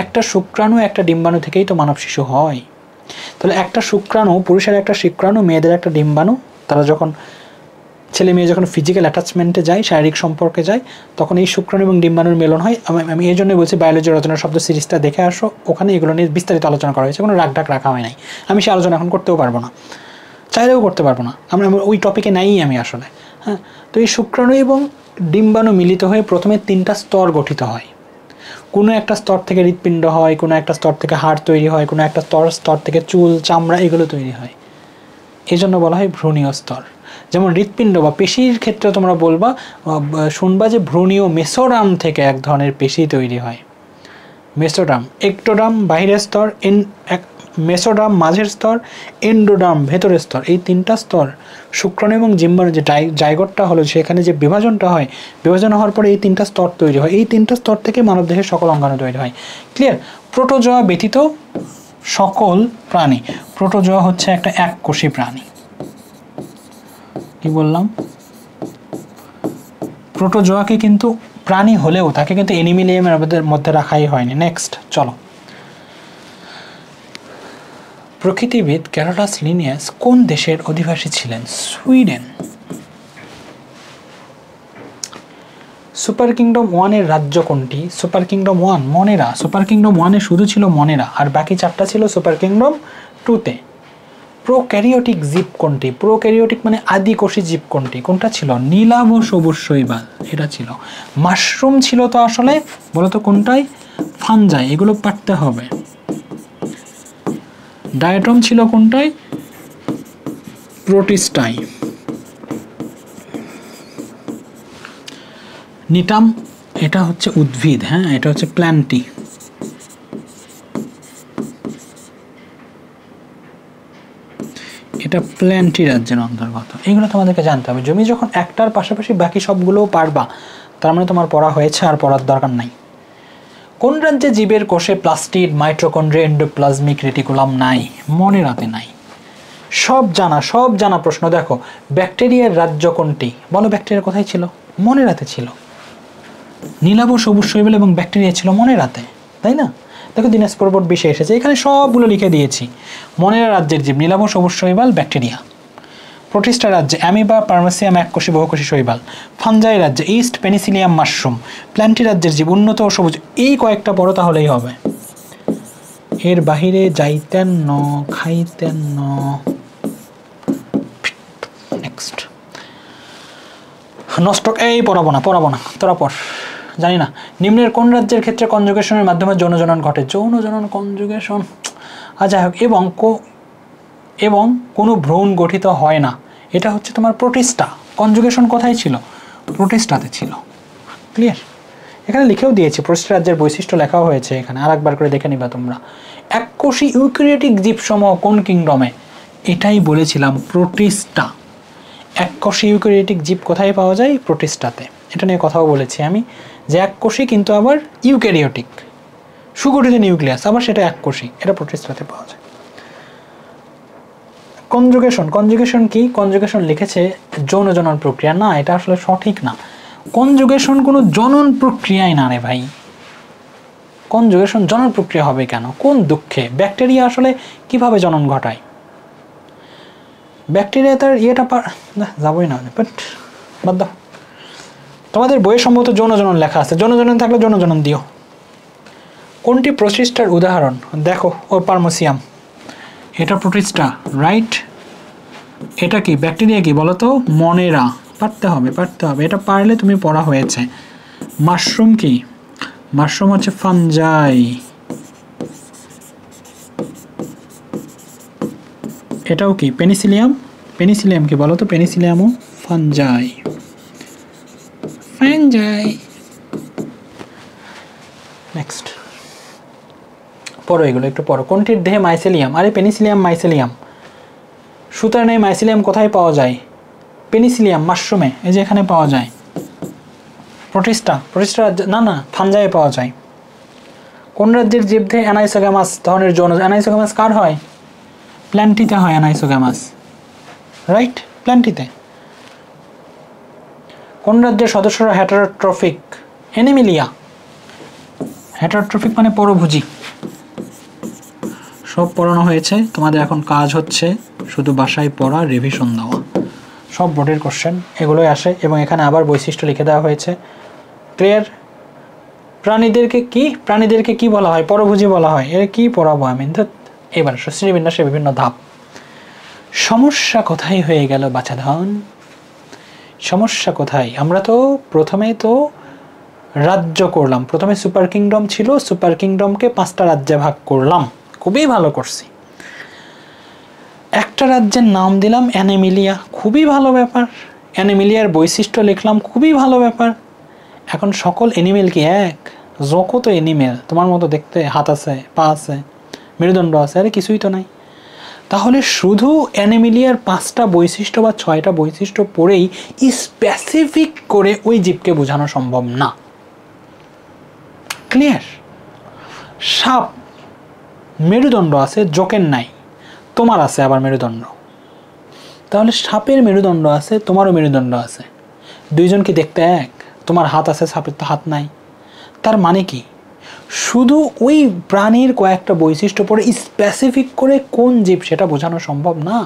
একটা শুক্রাণু একটা ডিম্বাণু থেকেই তো মানব শিশু হয়। তাহলে একটা শুক্রাণু, পুরুষের একটা শুক্রাণু, মেয়েদের একটা ডিম্বাণু, তারা যখন ছেলে মেয়ে যখন ফিজিক্যাল অ্যাটাচমেন্টে যায়, শারীরিক সম্পর্কে যায়, তখন এই শুক্রাণু এবং ডিম্বাণুর মেলন হয়। আমি এই জন্যই বলছি বায়োলজি রচনা শব্দ সিরিজটা দেখে আসো, ওখানে এগুলো নিয়ে বিস্তারিত আলোচনা করা হয়েছে, কোনো রাগঢাক রাখা হয় নাই। আমি সে আলোচনা এখন করতেও পারবো না, চাইলেও করতে পারবো না, আমরা ওই টপিকে নাই আমি আসলে। হ্যাঁ, তো এই শুক্রাণু এবং ডিম্বাণু মিলিত হয়ে প্রথমে 3টা স্তর গঠিত হয়। কোনো একটা স্তর থেকে হৃৎপিণ্ড হয়, কোনো একটা স্তর থেকে হাড় তৈরি হয়, কোনো একটা স্তর থেকে চুল, চামড়া, এগুলো তৈরি হয়। এই জন্য বলা হয় ভ্রূণীয় স্তর। যেমন হৃৎপিণ্ড বা পেশির ক্ষেত্রে তোমরা শুনবা যে ভ্রূণীয় মেসোডার্ম থেকে এক ধরনের পেশি তৈরি হয়, মেসোডার্ম। একটোডার্ম বাহিরের স্তর, মেসোডার্ম মাঝের স্তর, এন্ডোডার্ম ভেতরের স্তর। এই 3টা স্তর শুক্রাণু এবং ডিম্বাণু যে জাইগোটটা হলো, সেখানে যে বিভাজনটা হয়, বিভাজন হওয়ার পরে এই 3টা স্তর তৈরি হয়। এই 3টা স্তর থেকে মানবদেহের সকল অঙ্গাণু তৈরি হয়। ক্লিয়ার? প্রোটোজোয়া ব্যতীত সকল প্রাণী, প্রোটোজোয়া হচ্ছে একটা এককোষী প্রাণী। কি বললাম? প্রোটোজোয়াকে কিন্তু প্রাণী হলেও তাকে কিন্তু অ্যানিমেলিয়ামের মধ্যে রাখাই হয়নি। নেক্সট চলো, প্রকৃতিবিদ ক্যারোলাস লিনিয়াস কোন দেশের অধিবাসী ছিলেন? সুইডেন। সুপার কিংডম 1-এর রাজ্য কোনটি? Super kingdom 1 মনেরা। সুপার কিংডম 1-এ শুধু ছিল মনেরা, আর বাকি 4টা ছিল সুপার কিংডম 2-তে। প্রোক্যারিওটিক জীব কোনটি? প্রোক্যারিওটিক মানে আদিকোষী জীব কোনটি? কোনটা ছিল? নীলাভ সবুজ শৈবাল, এটা ছিল। মাশরুম ছিল তো আসলে, বলো তো কোনটাই? ফানজাই, এগুলো পারতে হবে। ডায়াটম ছিল কোনটাই? প্রোটিস্টাই। নিটাম এটা হচ্ছে উদ্ভিদ, হ্যাঁ, এটা হচ্ছে প্ল্যান্টি। এটা প্ল্যান্টি রাজ্যের অন্তর্গত। এগুলো তোমাদেরকে জানতে হবে। তুমি যখন একটার পাশাপাশি বাকি সবগুলোও পারবা, তার মানে তোমার পড়া হয়েছে, আর পড়ার দরকার নাই। কোন রাজ্যে জীবের কোষে প্লাস্টিড, মাইটোকন্ড্রিয়া, এন্ডোপ্লাজমিক রেটিকুলাম নাই? মনে রাখতে নাই। সব জানা প্রশ্ন। দেখো, ব্যাকটেরিয়ার রাজ্য কোনটি? বলো, ব্যাকটেরিয়া কোথায় ছিল? মনে রাতে ছিল। নীলাভ সবুজ শৈবাল এবং ব্যাকটেরিয়া ছিল মনে রাতে, তাই না? দেখো দিনাজপুর বোর্ড 20-এ এসেছে, এখানে সবগুলো লিখে দিয়েছি। মনেরা রাজ্যের জীব নীলাভ সবুজ শৈবাল, ব্যাকটেরিয়া। প্রোটিস্টা রাজ্যে অ্যামিবা, পারমেসিয়াম এককোষী বহুকোষী শৈবাল। ফানজাই রাজ্যে ইস্ট, পেনিসিলিয়াম, মাশরুম। প্ল্যান্টি রাজ্যের জীব উন্নত ও সবুজ। এই কয়েকটা পড়ো তাহলেই হবে, এর বাহিরে যাইতেন ন, খাইতেন ন। নেক্সট, নষ্ট এই পড়াবো না, তোরা পড়, জানি না। নিম্নের কোন রাজ্যের ক্ষেত্রে কনজুগেশনের মাধ্যমে যৌন জনন ঘটে? যৌন জনন, কনজুগেশন, যাই হোক, এবং কোনো ভ্রূণ গঠিত হয় না, এটা হচ্ছে তোমার প্রোটিস্টা। কনজুগেশন কোথায় ছিল? প্রোটিস্টাতে ছিল। ক্লিয়ার? এখানে লিখেও দিয়েছি, প্রতিটি রাজ্যের বৈশিষ্ট্য লেখাও হয়েছে এখানে, আরেকবার করে দেখে নিবা তোমরা। এককোষী ইউক্যারিওটিক জীবসমূহ কোন কিংডমে? এটাই বলেছিলাম, প্রোটিস্টা। এককোষী ইউক্যারিওটিক জীব কোথায় পাওয়া যায়? প্রোটিস্টাতে। এটা নিয়ে কথাও বলেছি আমি, যে এককোষী কিন্তু আবার ইউক্যারিওটিক, সুগঠিত নিউক্লিয়াস, আবার সেটা এককোষী, এটা প্রোটিস্টাতে পাওয়া যায়। কনজুগেশন, কনজুগেশন কি? কনজুগেশন লিখেছে যৌন জনন প্রক্রিয়া, না এটা আসলে সঠিক না। কনজুগেশন কোনো জনন প্রক্রিয়াই না রে ভাই। কনজুগেশন জনন প্রক্রিয়া হবে কেন? কোন দুঃখে? ব্যাকটেরিয়া আসলে কিভাবে জনন ঘটায়? ব্যাকটেরিয়া তার ইয়েটা যাবই না, বাট বাদ দাও। তোমাদের বইয়ে সম্ভবত যৌন জনন লেখা আছে, যৌন জনন থাকলে যৌন জনন দিও। কোনটি প্রোটিস্টার উদাহরণ? দেখো, ও পারমোসিয়াম, এটা প্রোটিস্টা, রাইট। এটা কি ব্যাকটেরিয়া? কি বলো তো? মনেরা। পারতে হবে, পারতে হবে, এটা পারলে তুমি পড়া হয়েছে। মাশরুম কি? মাশরুম হচ্ছে ফানজাই। এটাও কি? পেনিসিলিয়াম। পেনিসিলিয়াম কি বলো তো? পেনিসিলিয়ামও ফানজাই। ফানজাই। নেক্সট পড়ো, এগুলো একটু পড়ো। কোনটির দেহে মাইসেলিয়াম? আরে পেনিসিলিয়াম, মাইসেলিয়াম। সুতরাং এই মাইসেলিয়াম কোথায় পাওয়া যায়? পেনিসিলিয়াম মাশরুমে, এই যে এখানে পাওয়া যায়। প্রোটিস্টা, প্রোটিস্টা না না, ফানজাইয়ে পাওয়া যায়। কোন রাজ্যের জীবদেহে অ্যানাইসোগ্যামাস ধরনের যৌন? অ্যানাইসোগ্যামাস কার হয়? প্ল্যান্টিতে হয় অ্যানাইসোগ্যামাস, রাইট, প্ল্যান্টিতে। কোন রাজ্যের সদস্যরা হেটারোট্রফিক? অ্যানিমিলিয়া। হেটারোট্রফিক মানে পরভোজী। সব পড়ানো হয়েছে, তোমাদের এখন কাজ হচ্ছে শুধু বাসায় পড়া, রিভিশন দেওয়া। সব বোর্ডের কোশ্চেন এগুলোই আসে, এবং এখানে আবার বৈশিষ্ট্য লিখে দেওয়া হয়েছে। ক্লিয়ার? প্রাণীদেরকে কি বলা হয়? পরভোজী বলা হয়। এর কি পড়াবো আমি? এবার শ্রেণীবিন্যাসে বিভিন্ন ধাপ। সমস্যা কোথায় হয়ে গেল বাছাধন? সমস্যা কোথায়? আমরা তো প্রথমে তো রাজ্য করলাম, প্রথমে সুপার কিংডম ছিল, সুপার কিংডমকে 5টা রাজ্যে ভাগ করলাম, খুবই ভালো করছি। একটা রাজ্যের নাম দিলাম অ্যানিমিলিয়া, খুবই ভালো ব্যাপার। অ্যানিমিলিয়ার বৈশিষ্ট্য লিখলাম, খুবই ভালো ব্যাপার। এখন সকল অ্যানিমেল কি এক? যত অ্যানিমেল তোমার মতো দেখতে, হাত আছে, পা আছে, মেরুদণ্ড আছে, আরে কিছুই তো নাই। তাহলে শুধু অ্যানিমিলিয়ার 5টা বৈশিষ্ট্য বা 6টা বৈশিষ্ট্য পড়েই স্পেসিফিক করে ওই জীবকে বোঝানো সম্ভব না। ক্লিয়ার? সাপ মেরুদণ্ড আছে, জোকের নাই, তোমার আছে আবার মেরুদণ্ড। তাহলে সাপের মেরুদণ্ড আছে, তোমারও মেরুদণ্ড আছে, দুইজন কি দেখতে এক? তোমার হাত আছে, সাপের তো হাত নাই। তার মানে কি? শুধু ওই প্রাণীর কয়েকটা বৈশিষ্ট্য পড়ে স্পেসিফিক করে কোন জীব সেটা বোঝানো সম্ভব না।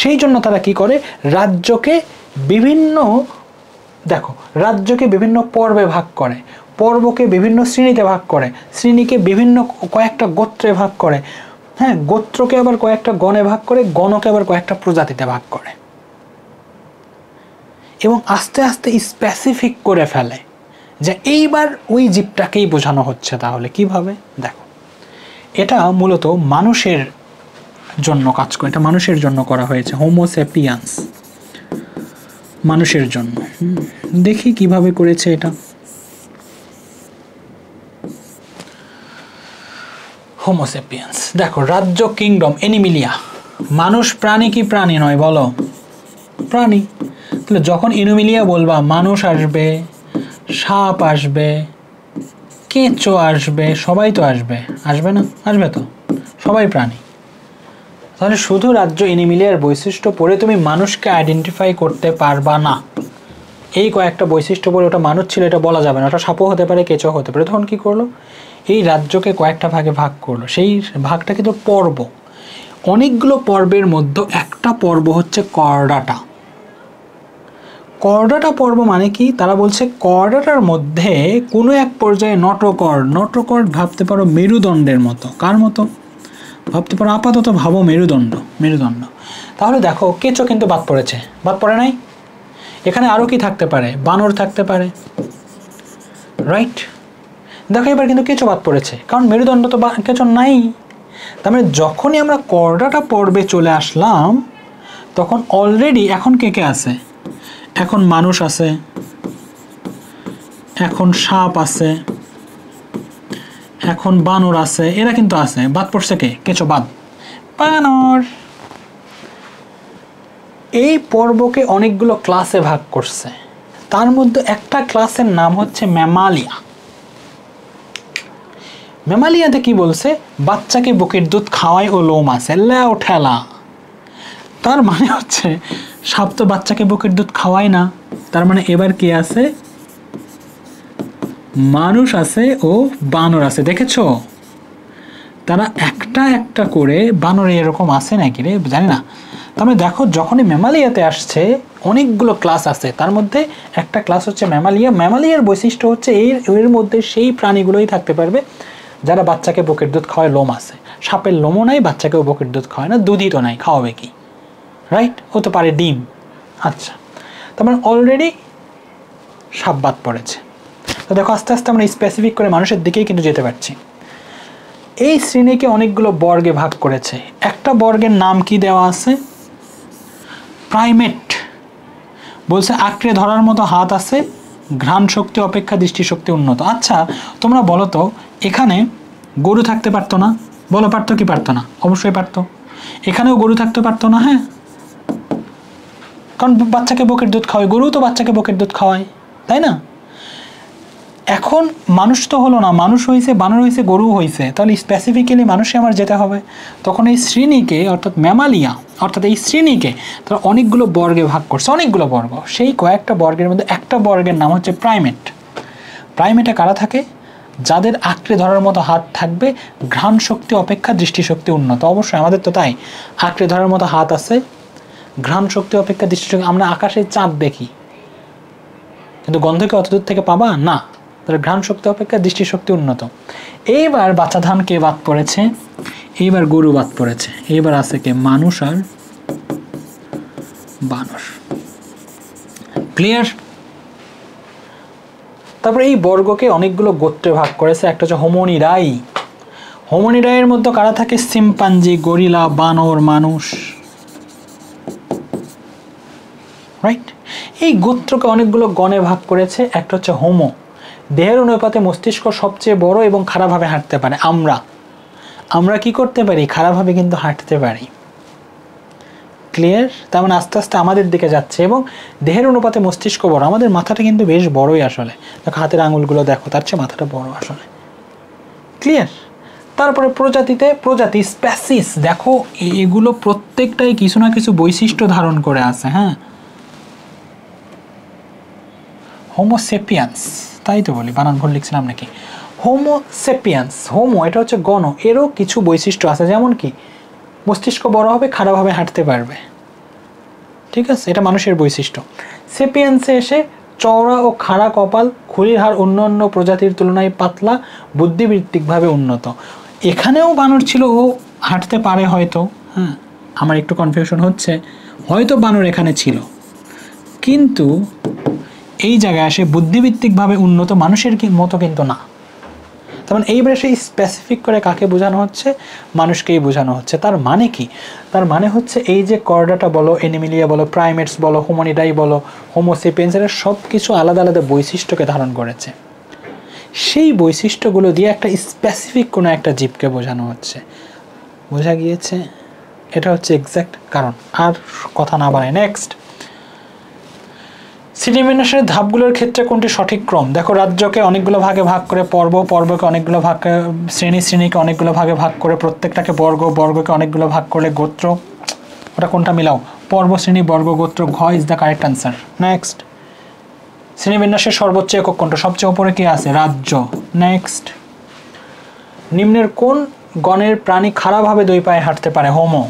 সেই জন্য তারা কি করে? রাজ্যকে বিভিন্ন পর্বে ভাগ করে, পর্বকে বিভিন্ন শ্রেণীতে ভাগ করে, শ্রেণীকে বিভিন্ন কয়েকটা গোত্রে ভাগ করে, হ্যাঁ, গোত্রকে আবার কয়েকটা গণে ভাগ করে, গণকে আবার কয়েকটা প্রজাতিতে ভাগ করে, এবং আস্তে আস্তে স্পেসিফিক করে ফেলে যে এইবার ওই জীবটাকেই বোঝানো হচ্ছে। তাহলে কিভাবে? দেখো, এটা মূলত মানুষের জন্য কাজ করে, এটা মানুষের জন্য করা হয়েছে, হোমোসেপিয়ান্স, মানুষের জন্য। দেখি কিভাবে করেছে এটা। হোমোসেপিয়ান্স, দেখো, রাজ্য কিংডম অ্যানিমিলিয়া, মানুষ প্রাণী কি প্রাণী নয় বলো? প্রাণী। তাহলে যখন অ্যানিমিলিয়া বলবা, মানুষ আসবে, সাপ আসবে, কেঁচো আসবে, সবাই তো আসবে, আসবে না? আসবে তো, সবাই প্রাণী। তাহলে শুধু রাজ্য অ্যানিমিলিয়ার বৈশিষ্ট্য পড়ে তুমি মানুষকে আইডেন্টিফাই করতে পারবা না। এই কয়েকটা বৈশিষ্ট্য পড়ে ওটা মানুষ ছিল এটা বলা যাবে না, ওটা সাপও হতে পারে, কেঁচো হতে পারে। তখন কী করলো? এই রাজ্যকে কয়েকটা ভাগে ভাগ করলো, সেই ভাগটা কিন্তু পর্ব, অনেকগুলো পর্বের মধ্যে একটা পর্ব হচ্ছে করডাটা। করডাটা পর্ব মানে কি? তারা বলছে করডাটার মধ্যে কোনো এক পর্যায়ে নটোকর্ড ভাবতে পারো মেরুদণ্ডের মতো। কার মতো? ভাবতে পারো, আপাতত ভাবো মেরুদণ্ড। তাহলে দেখো, কেঁচো কিন্তু বাদ পড়েছে, বাদ পড়ে নাই? এখানে আরও কি থাকতে পারে? বানর থাকতে পারে, রাইট? দেখো, এবার কিন্তু কেঁচো বাদ পড়েছে, কারণ মেরুদণ্ড তো কেঁচো নাই। তার মানে যখনই আমরা করডাটা পর্বে চলে আসলাম, তখন অলরেডি এখন কে কে আছে? এখন মানুষ আছে, এখন সাপ আছে, এখন বানর আছে, এরা কিন্তু আছে। বাদ পড়ছে কে? কেঁচো বাদ, বানর। এই পর্বকে অনেকগুলো ক্লাসে ভাগ করছে, তার মধ্যে একটা ক্লাসের নাম হচ্ছে ম্যামালিয়া। ম্যামালিয়াতে কি বলছে? বাচ্চাকে বুকের দুধ খাওয়ায় ও লোম আছে, ল্যাও ঠেলা। তার মানে হচ্ছে সাপ তো বাচ্চাকে বুকের দুধ খাওয়ায় না, তার মানে এবার কি আছে? মানুষ আছে ও বানর আছে। দেখেছো তারা একটা একটা করে, বানরে এরকম আছে নাকি রে জানি না। তবে দেখো যখনই ম্যামালিয়াতে আসছে অনেকগুলো ক্লাস আছে, তার মধ্যে একটা ক্লাস হচ্ছে ম্যামালিয়া। ম্যামালিয়ার বৈশিষ্ট্য হচ্ছে এর মধ্যে সেই প্রাণীগুলোই থাকতে পারবে যারা বাচ্চাকে বুকের দুধ খাওয়ায়, লোম আছে। সাপের লোমও নাই, বাচ্চাকেও বুকের দুধ খাওয়ায় না, দুধই তো নাই, খাওয়াবে কি? রাইট, হতে পারে ডিম। আচ্ছা, তার মানে অলরেডি সাপ বাদ পড়েছে। তো দেখো আস্তে আস্তে আমরা স্পেসিফিক করে মানুষের দিকেই কিন্তু যেতে পারছি। এই শ্রেণীকে অনেকগুলো বর্গে ভাগ করেছে। একটা বর্গের নাম কি দেওয়া আছে? প্রাইমেট। বলছে আঁকড়ে ধরার মতো হাত আছে, ঘ্রাণ শক্তি অপেক্ষা দৃষ্টিশক্তি উন্নত। আচ্ছা তোমরা বলো তো, এখানে গরু থাকতে পারতো না? বলো পারতো কি পারতো না? অবশ্যই পারতো। এখানেও গরু থাকতে পারতো না? হ্যাঁ, কারণ বাচ্চাকে বুকের দুধ খাওয়ায়, গরু তো বাচ্চাকে বুকের দুধ খাওয়ায়, তাই না? এখন মানুষ তো হলো না, মানুষ হয়েছে, বানর হয়েছে, গরু হয়েছে, তাহলে স্পেসিফিক্যালি মানুষে আমার যেতে হবে। তখন এই শ্রেণীকে, অর্থাৎ ম্যামালিয়া, অর্থাৎ এই শ্রেণীকে তারা অনেকগুলো বর্গে ভাগ করছে, অনেকগুলো বর্গ। সেই কয়েকটা বর্গের মধ্যে একটা বর্গের নাম হচ্ছে প্রাইমেট। প্রাইমেটে কারা থাকে? যাদের আঁকড়ে ধরার মতো হাত থাকবে, ঘ্রাণ শক্তি অপেক্ষা দৃষ্টিশক্তি উন্নত। অবশ্যই আমাদের তো তাই, আঁকড়ে ধরার মতো হাত আছে, ঘ্রাণ শক্তি অপেক্ষা দৃষ্টিশক্তি। আমরা আকাশে চাঁদ দেখি, কিন্তু গন্ধকে অত দূর থেকে পাবা না, তাহলে ঘ্রাণ শক্তি অপেক্ষা দৃষ্টিশক্তি উন্নত। এইবার বাচ্চা ধান কে বাদ পড়েছে? এইবার গরু বাদ পড়েছে। এইবার আছে কে? মানুষ আর বানর। ক্লিয়ার? তারপরে এই বর্গকে অনেকগুলো গোত্রে ভাগ করেছে। একটা হচ্ছে হোমোনিডাই। হোমোনিডাইয়ের মধ্যে কারা থাকে? সিম্পাঞ্জি, গরিলা, বানর, মানুষ। রাইট, এই গোত্রকে অনেকগুলো গণে ভাগ করেছে। একটা হচ্ছে হোমো, দেহের অনুপাতে মস্তিষ্ক সবচেয়ে বড় এবং খারাপভাবে হাঁটতে পারে। আমরা কি করতে পারি? খারাপভাবে কিন্তু হাঁটতে পারি। ক্লিয়ার? তার মানে আস্তে আস্তে আমাদের দিকে যাচ্ছে। এবং দেহের অনুপাতে মস্তিষ্ক বড়, আমাদের মাথাটা কিন্তু বেশ বড়ই আসলে। দেখো হাতের আঙুলগুলো দেখো, তার চেয়ে মাথাটা বড় আসলে। ক্লিয়ার? তারপরে প্রজাতি স্প্যাসিস, দেখো এগুলো প্রত্যেকটাই কিছু না কিছু বৈশিষ্ট্য ধারণ করে আছে। হ্যাঁ, হোমোসেপিয়ান্স, তাই তো বলি, বানান ভুল লিখছিলাম নাকি? হোমোসেপিয়ান্স, হোমো এটা হচ্ছে গণ, এরও কিছু বৈশিষ্ট্য আছে। যেমন কি মস্তিষ্ক বড় হবে, খারাপভাবে হাঁটতে পারবে। ঠিক আছে, এটা মানুষের বৈশিষ্ট্য। সেপিয়ান্সে এসে চওড়া ও খাড়া কপাল, খুলির হাড় অন্যান্য প্রজাতির তুলনায় পাতলা, বুদ্ধিবৃত্তিকভাবে উন্নত। এখানেও বানর ছিল, ও হাঁটতে পারে হয়তো। হ্যাঁ, আমার একটু কনফিউশন হচ্ছে, হয়তো বানর এখানে ছিল, কিন্তু এই জায়গায় আসে বুদ্ধিবৃত্তিকভাবে উন্নত, মানুষের মতো কিন্তু না। তেমন এইবারে সেই স্পেসিফিক করে কাকে বোঝানো হচ্ছে? মানুষকেই বোঝানো হচ্ছে। তার মানে কি? তার মানে হচ্ছে এই যে কর্ডাটা বলো, এনিমিলিয়া বলো, প্রাইমেটস বলো, হোমোনিডাই বলো, হোমোসেপিয়েন্স, এরা সব কিছু আলাদা আলাদা বৈশিষ্ট্যকে ধারণ করেছে। সেই বৈশিষ্ট্যগুলো দিয়ে একটা স্পেসিফিক কোনো একটা জীবকে বোঝানো হচ্ছে। বোঝা গিয়েছে? এটা হচ্ছে এক্স্যাক্ট কারণ। আর কথা না বাড়াই, নেক্সট। শ্রেণীবিন্যাসের ধাপগুলোর ক্ষেত্রে কোনটি সঠিক ক্রম? দেখো রাজ্যকে অনেকগুলো ভাগে ভাগ করে, পর্বকে অনেকগুলো ভাগ, শ্রেণীকে অনেকগুলো ভাগে ভাগ করে, প্রত্যেকটাকে বর্গকে অনেকগুলো ভাগ করে গোত্র। ওটা কোনটা মিলাও? পর্ব, শ্রেণী, বর্গ, গোত্র। ঘ is the correct answer. Next, শ্রেণীবিন্যাসের সর্বোচ্চ একক কোনটা? সবচেয়ে উপরে কি আছে? রাজ্য। নেক্সট, নিম্নের কোন গণের প্রাণী খাড়াভাবে দুই পায়ে হাঁটতে পারে? হোমো।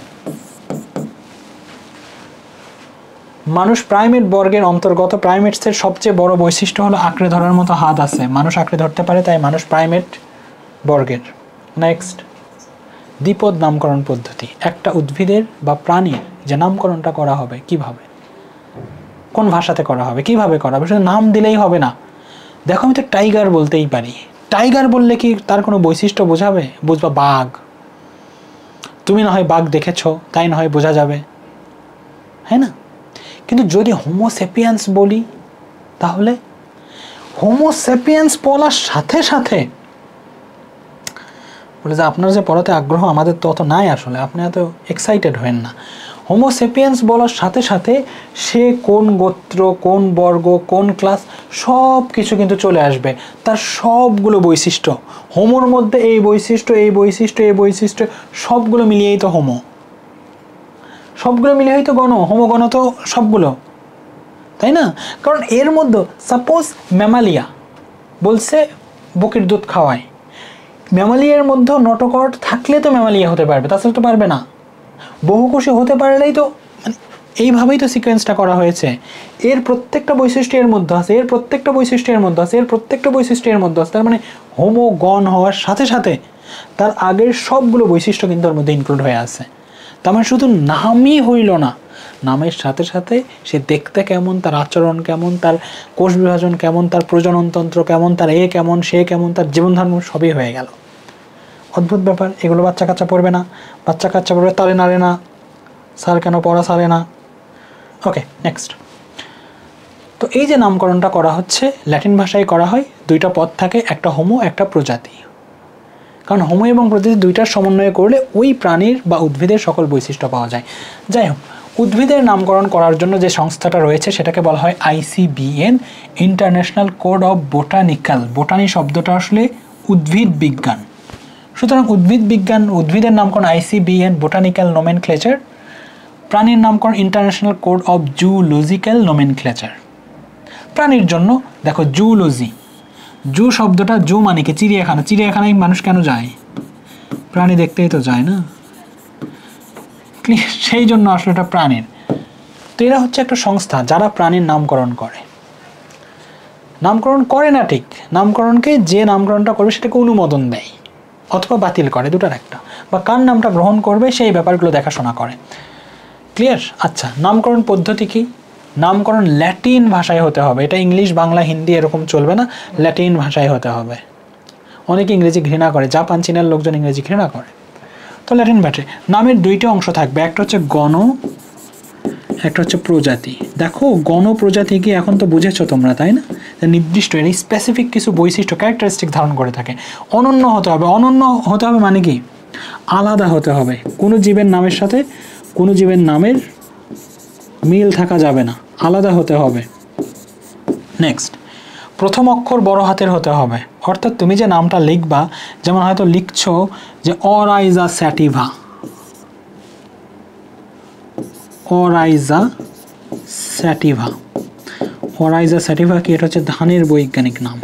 মানুষ প্রাইমেট বর্গের অন্তর্গত। প্রাইমেটসের সবচেয়ে বড় বৈশিষ্ট্য হলো আঁকড়ে ধরার মতো হাত আছে, মানুষ আঁকড়ে ধরতে পারে, তাই মানুষ প্রাইমেট বর্গের। নেক্সট, দ্বিপদ নামকরণ পদ্ধতি। একটা উদ্ভিদের বা প্রাণীর যে নামকরণটা করা হবে কিভাবে, কোন ভাষাতে করা হবে, কিভাবে করা হবে, শুধু নাম দিলেই হবে না। দেখো আমি তো টাইগার বলতেই পারি, টাইগার বললে কি তার কোনো বৈশিষ্ট্য বোঝাবে? বুঝবা বাঘ, তুমি না হয় বাঘ দেখেছো, তাই না হয় বোঝা যাবে, হ্যাঁ না? কিন্তু যদি হোমোসেপিয়ান্স বলি, তাহলে হোমোসেপিয়েন্স বলার সাথে সাথে বলে যে আপনার যে পড়াতে আগ্রহ আমাদের তো অত নাই, আসলে আপনি এত এক্সাইটেড হবেন না। হোমোসেপিয়েন্স বলার সাথে সাথে সে কোন গোত্র, কোন বর্গ, কোন ক্লাস, সব কিছু কিন্তু চলে আসবে। তার সবগুলো বৈশিষ্ট্য, হোমোর মধ্যে এই বৈশিষ্ট্য, এই বৈশিষ্ট্য, এই বৈশিষ্ট্য সবগুলো মিলিয়েই তো হোমো, সবগুলো মিলিয়েই তো গণ। হোমোগণ তো সবগুলো, তাই না? কারণ এর মধ্যে সাপোজ ম্যামালিয়া বলছে বকির দুধ খাওয়ায়, ম্যামালিয়ার মধ্যে নটোকর্ড থাকলে তো ম্যামালিয়া হতে পারবে, তাছাড়া তো পারবে না। বহুকোষী হতে পারলেই তো, মানে এইভাবেই তো সিকোয়েন্সটা করা হয়েছে। এর প্রত্যেকটা বৈশিষ্ট্য এর মধ্যে আছে, এর প্রত্যেকটা বৈশিষ্ট্য এর মধ্যে আছে, এর প্রত্যেকটা বৈশিষ্ট্য এর মধ্যে আছে। তার মানে হোমোগণ হওয়ার সাথে সাথে তার আগের সবগুলো বৈশিষ্ট্য কিন্তু ওর মধ্যে ইনক্লুড হয়ে আছে। তার মানে শুধু নামই হইল না, নামের সাথে সাথে সে দেখতে কেমন, তার আচরণ কেমন, তার কোষ বিভাজন কেমন, তার প্রজননতন্ত্র কেমন, তার এ কেমন, সে কেমন, তার জীবনধারণ সবই হয়ে গেল। অদ্ভুত ব্যাপার। এগুলো বাচ্চা কাচ্চা পড়বে না, বাচ্চা কাচ্চা পড়বে তালে নাড়ে না, স্যার কেন পড়া সারে না। ওকে, নেক্সট। তো এই যে নামকরণটা করা হচ্ছে, ল্যাটিন ভাষায় করা হয়, দুইটা পদ থাকে, একটা হোমো, একটা প্রজাতি। কারণ হোমো এবং প্রজাতি দুইটার সমন্বয় করলে ওই প্রাণীর বা উদ্ভিদের সকল বৈশিষ্ট্য পাওয়া যায়। যাই হোক, উদ্ভিদের নামকরণ করার জন্য যে সংস্থাটা রয়েছে সেটাকে বলা হয় ICBN, international code of botanical. Botany শব্দটা আসলে উদ্ভিদ বিজ্ঞান। সুতরাং উদ্ভিদ বিজ্ঞান, উদ্ভিদের নামকরণ ICBN, বোটানিক্যাল নোমেনক্লেচার। প্রাণীর নামকরণ international code of zoological nomenclature. প্রাণীর জন্য দেখো জুলজি, জু শব্দটা, জু মানে কি চিড়িয়াখানা, চিড়িয়াখানায় মানুষ কেন যায়? প্রাণী দেখতেই তো যায় না, সেই জন্য আসলে এটা প্রাণীর। তো এরা হচ্ছে একটা সংস্থা যারা প্রাণীর নামকরণ করে। নামকরণ করে না ঠিক, নামকরণকে যে নামকরণটা করবে সেটাকে অনুমোদন দেয় অথবা বাতিল করে, দুটার একটা, বা কার নামটা গ্রহণ করবে সেই ব্যাপারগুলো দেখাশোনা করে। ক্লিয়ার? আচ্ছা, নামকরণ পদ্ধতি কি? নামকরণ ল্যাটিন ভাষায় হতে হবে। এটা ইংলিশ, বাংলা, হিন্দি এরকম চলবে না, ল্যাটিন ভাষায় হতে হবে। অনেকে ইংরেজি ঘৃণা করে, জাপান চীনের লোকজন ইংরেজি ঘৃণা করে, তো ল্যাটিন ভাষায়। নামের দুইটা অংশ থাকবে, একটা হচ্ছে গণ, একটা হচ্ছে প্রজাতি। দেখো গণ প্রজাতি কি এখন তো বুঝেছো তোমরা, তাই না? নির্দিষ্ট এর স্পেসিফিক কিছু বৈশিষ্ট্য, ক্যারেক্টারিস্টিক ধারণ করে থাকে। অনন্য হতে হবে। অনন্য হতে হবে মানে কি? আলাদা হতে হবে। কোনো জীবের নামের সাথে কোনো জীবের নামের মিল থাকা যাবে না, আলাদা হতে হবে। নেক্সট, প্রথম অক্ষর বড় হাতের হতে হবে। অর্থাৎ তুমি যে নামটা লিখবা, যেমন হয়তো লিখছো যে অরাইজা স্যাটিভা, অরাইজা স্যাটিভা। অরাইজা স্যাটিভা কি? এটা হচ্ছে ধানের বৈজ্ঞানিক নাম,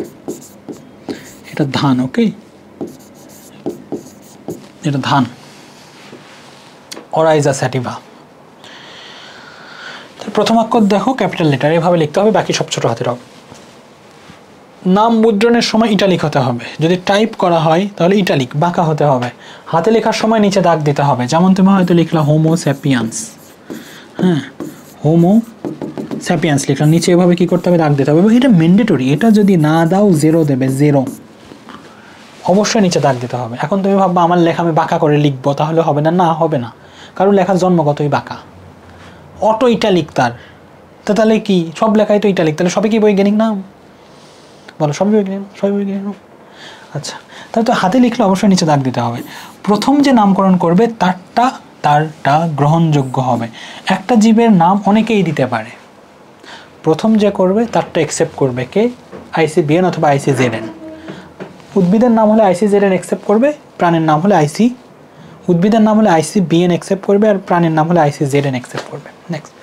এটা ধান। ওকে, এটা ধান, অরাইজা স্যাটিভা। প্রথম অক্ষর দেখো ক্যাপিটাল লেটার, এভাবে লিখতে হবে, বাকি সব ছোট হাতের হবে। নাম মুদ্রণের সময় ইটালিক হতে হবে। যদি টাইপ করা হয় তাহলে ইটালিক, বাঁকা হতে হবে। হাতে লেখার সময় নিচে দাগ দিতে হবে। যেমন তুমি হয়তো লিখলা হোমো স্যাপিয়ান্স, হ্যাঁ, হোমো স্যাপিয়ান্স লিখলাম, নিচে এভাবে কী করতে হবে? দাগ দিতে হবে। এটা ম্যান্ডেটরি, এটা যদি না দাও জিরো দেবে, জিরো। অবশ্যই নিচে দাগ দিতে হবে। এখন তুমি ভাববা আমার লেখা আমি বাঁকা করে লিখবো, তাহলে হবে না। না, হবে না, কারণ লেখা জন্মগতই বাঁকা। অটো ইটালিক তার, তাহলে কি সব লেখাই তো ইটালিক, তাহলে সবই কি বৈজ্ঞানিক নাম? বলো, সবই বৈজ্ঞানিক, সবই বৈজ্ঞানিক নাম। আচ্ছা, তাহলে তো হাতে লিখলে অবশ্যই নিচে দাগ দিতে হবে। প্রথম যে নামকরণ করবে তারটা গ্রহণযোগ্য হবে। একটা জীবের নাম অনেকেই দিতে পারে, প্রথম যে করবে তারটা অ্যাকসেপ্ট করবে কে? ICBN অথবা ICZN। উদ্ভিদের নাম হলে ICZN অ্যাকসেপ্ট করবে, প্রাণীর নাম হলে উদ্ভিদের নাম হলে ICBN অ্যাকসেপ্ট করবে, আর প্রাণীর নাম হলে ICZN অ্যাকসেপ্ট করবে। নেক্সট,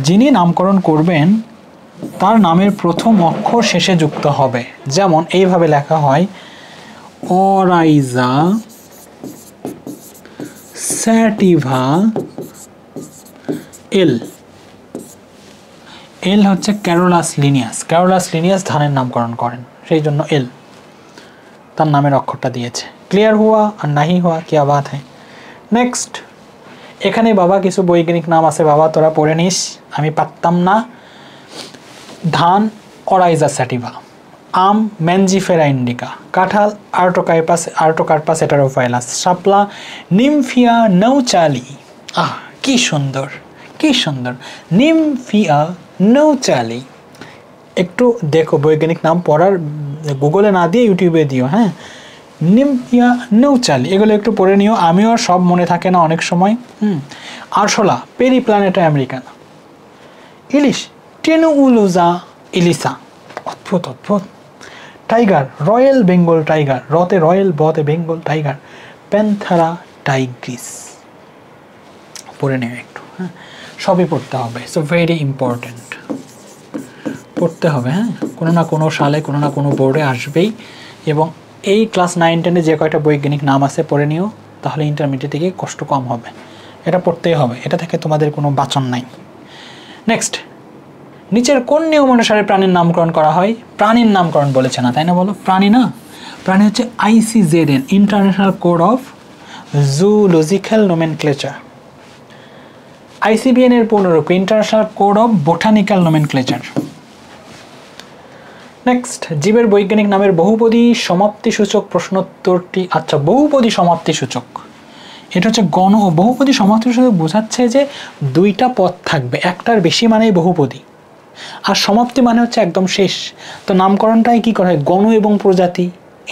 যিনি নামকরণ করবেন তার নামের প্রথম অক্ষর শেষে যুক্ত হবে। যেমন এইভাবে লেখা হয় অরাইজা স্যাটিভা এল। এল হচ্ছে ক্যারোলাস লিনিয়াস। ক্যারোলাস লিনিয়াস ধানের নামকরণ করেন, সেই জন্য এল তার নামের অক্ষরটা দিয়েছে। ক্লিয়ার হুয়া আর নাহি হুয়া, কিয়া বাত হ্যায়। নেক্সট, এখানে বাবা কিছু বৈজ্ঞানিক নাম আছে, বাবা তোরা পড়ে নিস, আমি পারতাম না। ধান অরাইজা স্যাটিভা, আম ম্যানজিফেরা ইন্ডিকা, কাঁঠাল আর্টোকার্পাস হেটারোফাইলাস, শাপলা নিমফিয়া নৌচালি। কি সুন্দর, কি সুন্দর, নিমফিয়া নৌচালি। একটু দেখো, বৈজ্ঞানিক নাম পড়ার গুগলে না দিয়ে ইউটিউবে দিও। হ্যাঁ, নিম্পিয়া নৌচালি, এগুলো একটু পড়ে নিও। আমিও সব মনে থাকে না অনেক সময়। আরশোলা পেরিপ্ল্যানেটা আমেরিকানা। ইলিশ টেনুউলুজা ইলিসা, অদ্ভুত অদ্ভুত। টাইগার রয়্যাল বেঙ্গল টাইগার, রতে রয়্যাল, বতে বেঙ্গল টাইগার। প্যান্থারা টাইগ্রিস, পড়ে নেও একটু। হ্যাঁ, সবই পড়তে হবে, সো ভেরি ইম্পর্ট্যান্ট, পড়তে হবে। হ্যাঁ, কোনো না কোনো সালে কোনো না কোনো বোর্ডে আসবেই। এবং এই ক্লাস 9-10-এ যে কয়টা বৈজ্ঞানিক নাম আছে পড়ে নিও, তাহলে ইন্টারমিডিয়েট থেকে কষ্ট কম হবে। এটা পড়তেই হবে, এটা থেকে তোমাদের কোনো বাঁচন নাই। নেক্সট, নিচের কোন নিয়ম অনুসারে প্রাণীর নামকরণ করা হয়? প্রাণীর নামকরণ বলেছে না, তাই না? বলো, প্রাণী না, প্রাণী হচ্ছে ICZN, international code of zoological nomenclature. ICBN এর পূর্ণরূপ international code of botanical nomenclature. Next, জীবের বৈজ্ঞানিক নামের বহুপদী সমাপ্তিসূচক প্রশ্নোত্তরটি। আচ্ছা, বহুপদী সমাপ্তিসূচক, এটা হচ্ছে গণ ও বহুপদী সমাপ্তিসূচক বোঝাচ্ছে যে দুইটা পদ থাকবে, একটার বেশি মানেই বহুপদী, আর সমাপ্তি মানে হচ্ছে একদম শেষ। তো নামকরণটাই কী করা হয়? গণ এবং প্রজাতি,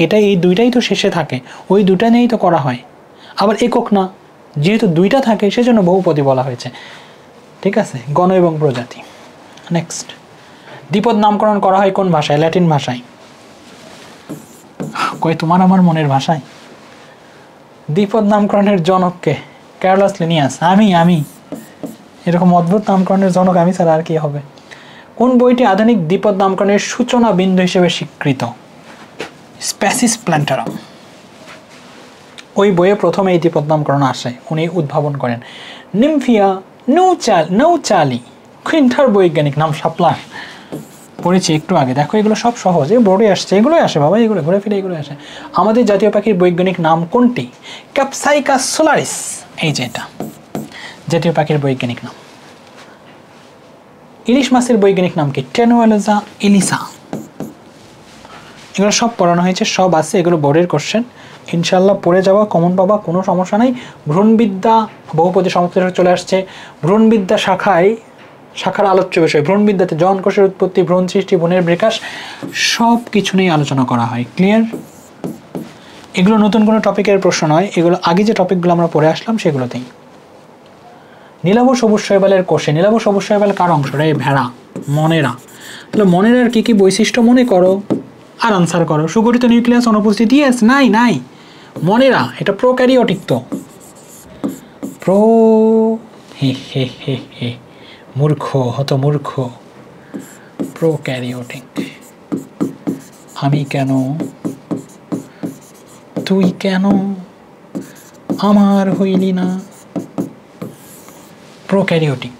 এটা এই দুইটাই তো শেষে থাকে, ওই দুটা নিয়েই তো করা হয়। আবার একক না, যেহেতু দুইটা থাকে সেজন্য বহুপদী বলা হয়েছে। ঠিক আছে, গণ এবং প্রজাতি। নেক্সট, দ্বিপদ নামকরণ করা হয় কোন ভাষায়? ল্যাটিন ভাষায়। কই তোমার আমার মনের ভাষায়? দ্বিপদ নামকরণের জনককে? ক্যারলাস লিনিয়াস। আমি এরকম অদ্ভুত নামকরণের জনক আমি ছাড়া আর কি হবে? কোন বইটি আধুনিক দ্বিপদ নামকরণের সূচনা বিন্দু হিসেবে স্বীকৃত? স্প্যাসিস প্ল্যান্টারাম। ওই বইয়ে প্রথম এই দ্বিপদ নামকরণ আসে, উনি উদ্ভাবন করেন। নিমফিয়া নৌচালি, কুইন্টার বৈজ্ঞানিক নাম শাপলার, পড়েছি একটু আগে। দেখো, এগুলো সব সহজ, এই বোর্ডে আসছে, এগুলোই আসে বাবা, এগুলো ঘুরে ফিরে এগুলো আসে। আমাদের জাতীয় পাখির বৈজ্ঞানিক নাম কোনটি? ক্যাপসাইকা সোলারিস, এই যে এটা জাতীয় পাখির বৈজ্ঞানিক নাম। ইলিশ মাছের বৈজ্ঞানিক নাম কি? টেনুয়েলুজা ইলিসা। এগুলো সব পড়ানো হয়েছে, সব আছে, এগুলো বোর্ডের কোশ্চেন, ইনশাল্লাহ পড়ে যাওয়া, কমন পাবা, কোনো সমস্যা নাই। ভ্রূণবিদ্যা বহুপদী সমাপ্তিসূচক চলে আসছে। ভ্রূণবিদ্যা শাখার আলোচ্য বিষয়, ভ্রূণবিদ্যাতে জন কোষের উৎপত্তি, ভ্রূণ সৃষ্টি, ভ্রূণের বিকাশ, সব কিছু নিয়ে আলোচনা করা হয়। ক্লিয়ার? এগুলো নতুন কোনো টপিকের প্রশ্ন নয়, এগুলো আগে যে টপিকগুলো আমরা পড়ে আসলাম সেগুলোতেই। নীলাভ সবুজ শৈবালের কোষে, নীলাভ সবুজ শৈবাল কার অংশ? রে ভেড়া, মনেরা। তাহলে মনেরার কি কি বৈশিষ্ট্য মনে করো আর আনসার করো। সুগঠিত নিউক্লিয়াস অনুপস্থিত? ইয়েস, নাই। মনেরা এটা প্রোক্যারিওটিক, তো হে মূর্খ, হতমূর্খ, প্রোক্যারিওটিক। আমি কেন, তুই কেন আমার হইলি না, প্রোক্যারিওটিক।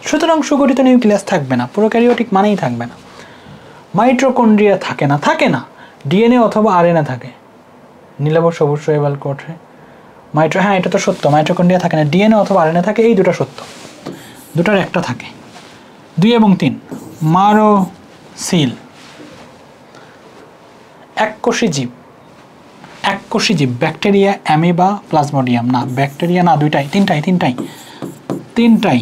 সুতরাং সুগঠিত নিউক্লিয়াস থাকবে না, প্রোক্যারিওটিক মানেই থাকবে না। মাইটোকন্ড্রিয়া থাকে না, ডিএনএ অথবা আরএনএ থাকে। নীলাভ সবুজ শৈবাল কোষে হ্যাঁ, এটা তো সত্য, মাইটোকন্ড্রিয়া থাকে না, ডিএনএ অথবা আরএনএ থাকে, এই দুটো সত্য, দুটার একটা থাকে। 2 এবং 3, মারোসিল এককোষী জীব, ব্যাকটেরিয়া, অ্যামিবা, প্লাজমোডিয়াম। না, ব্যাকটেরিয়া না, তিনটাই।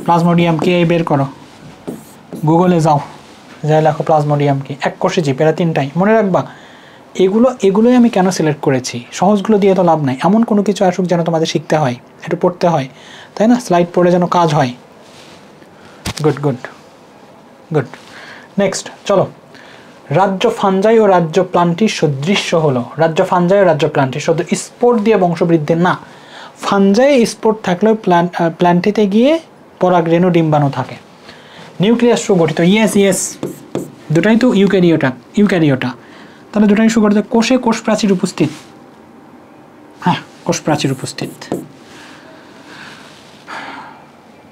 প্লাজমোডিয়াম কি? এই বের করো, গুগলে যাও, যাই লেখো প্লাজমোডিয়াম কি। এককোষী জীব, এরা তিনটাই, মনে রাখবা। এগুলোই আমি কেন সিলেক্ট করেছি, সহজগুলো দিয়ে তো লাভ নাই, এমন কোনো কিছু আসুক যেন তোমাদের শিখতে হয়, একটু পড়তে হয়, তাই না? স্লাইড পড়ে যেন কাজ হয়। গুড। নেক্সট, চলো, রাজ্য ফাঞ্জাই ও রাজ্য প্লান্টির সদৃশ্য হলো। রাজ্য ফাঞ্জাই ও রাজ্য প্লান্টির স্পোর দিয়ে বংশবৃদ্ধি না। ফাঞ্জাই স্পোর থাকলেও প্ল্যান্টিতে গিয়ে পরাগরেণু ডিম্বাণু থাকে। নিউক্লিয়াস সুগঠিত, ইয়েস, দুটাই তো ইউক্যারিওটা, তাহলে দুটাই সুগঠিত। কোষে কোষ প্রাচীর উপস্থিত, হ্যাঁ, কোষ প্রাচীর উপস্থিত।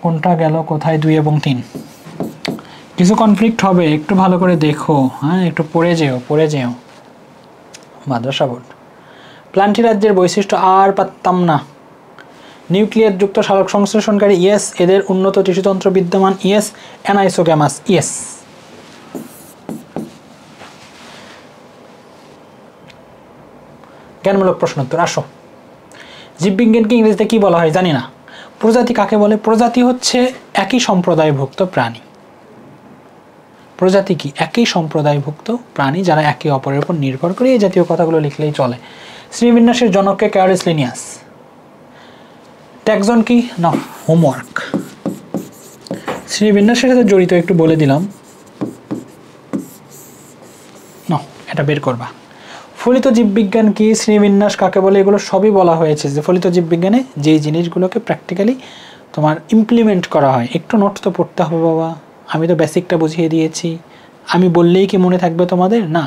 কোনটা গেল কোথায়? 2 এবং 3। কিছু কনফ্লিক্ট হবে, একটু ভালো করে দেখো। হ্যাঁ, একটু পড়ে যেও মাদ্রাসা বোর্ড। প্লান্টি রাজ্যের বৈশিষ্ট্য আর পারতাম না। নিউক্লিয়াস যুক্ত সালোক সংশ্লেষণকারী, ইয়েস। এদের উন্নত টিস্যুতন্ত্র বিদ্যমান, ইয়েস। Anisogamous, yes. জ্ঞানমূলক প্রশ্নোত্তর, আসো। জীববিজ্ঞানকে ইংরেজিতে কি বলা হয়? জানি না। প্রজাতি কাকে বলে? প্রজাতি হচ্ছে একই সম্প্রদায়ভুক্ত প্রাণী। প্রজাতি কি? একই সম্প্রদায়ভুক্ত প্রাণী যারা একে অপরের উপর নির্ভর করে। এই জাতীয় কথাগুলো লিখলেই চলে। শ্রেণীবিন্যাসের জনককে ক্যারেস লিনিয়াস। ট্যাক্সন কি? না, হোমওয়ার্ক। শ্রেণীবিন্যাসের সাথে জড়িত একটু বলে দিলাম, না এটা বের করবা। ফলিত জীববিজ্ঞান কি? শ্রেণীবিন্যাস কাকে বলে? এগুলো সবই বলা হয়েছে যে ফলিত জীববিজ্ঞানে যেই জিনিসগুলোকে প্র্যাকটিক্যালি তোমার ইমপ্লিমেন্ট করা হয়। একটু নোট তো পড়তে হবে বাবা, আমি তো বেসিকটা বুঝিয়ে দিয়েছি। আমি বললেই কি মনে থাকবে তোমাদের? না,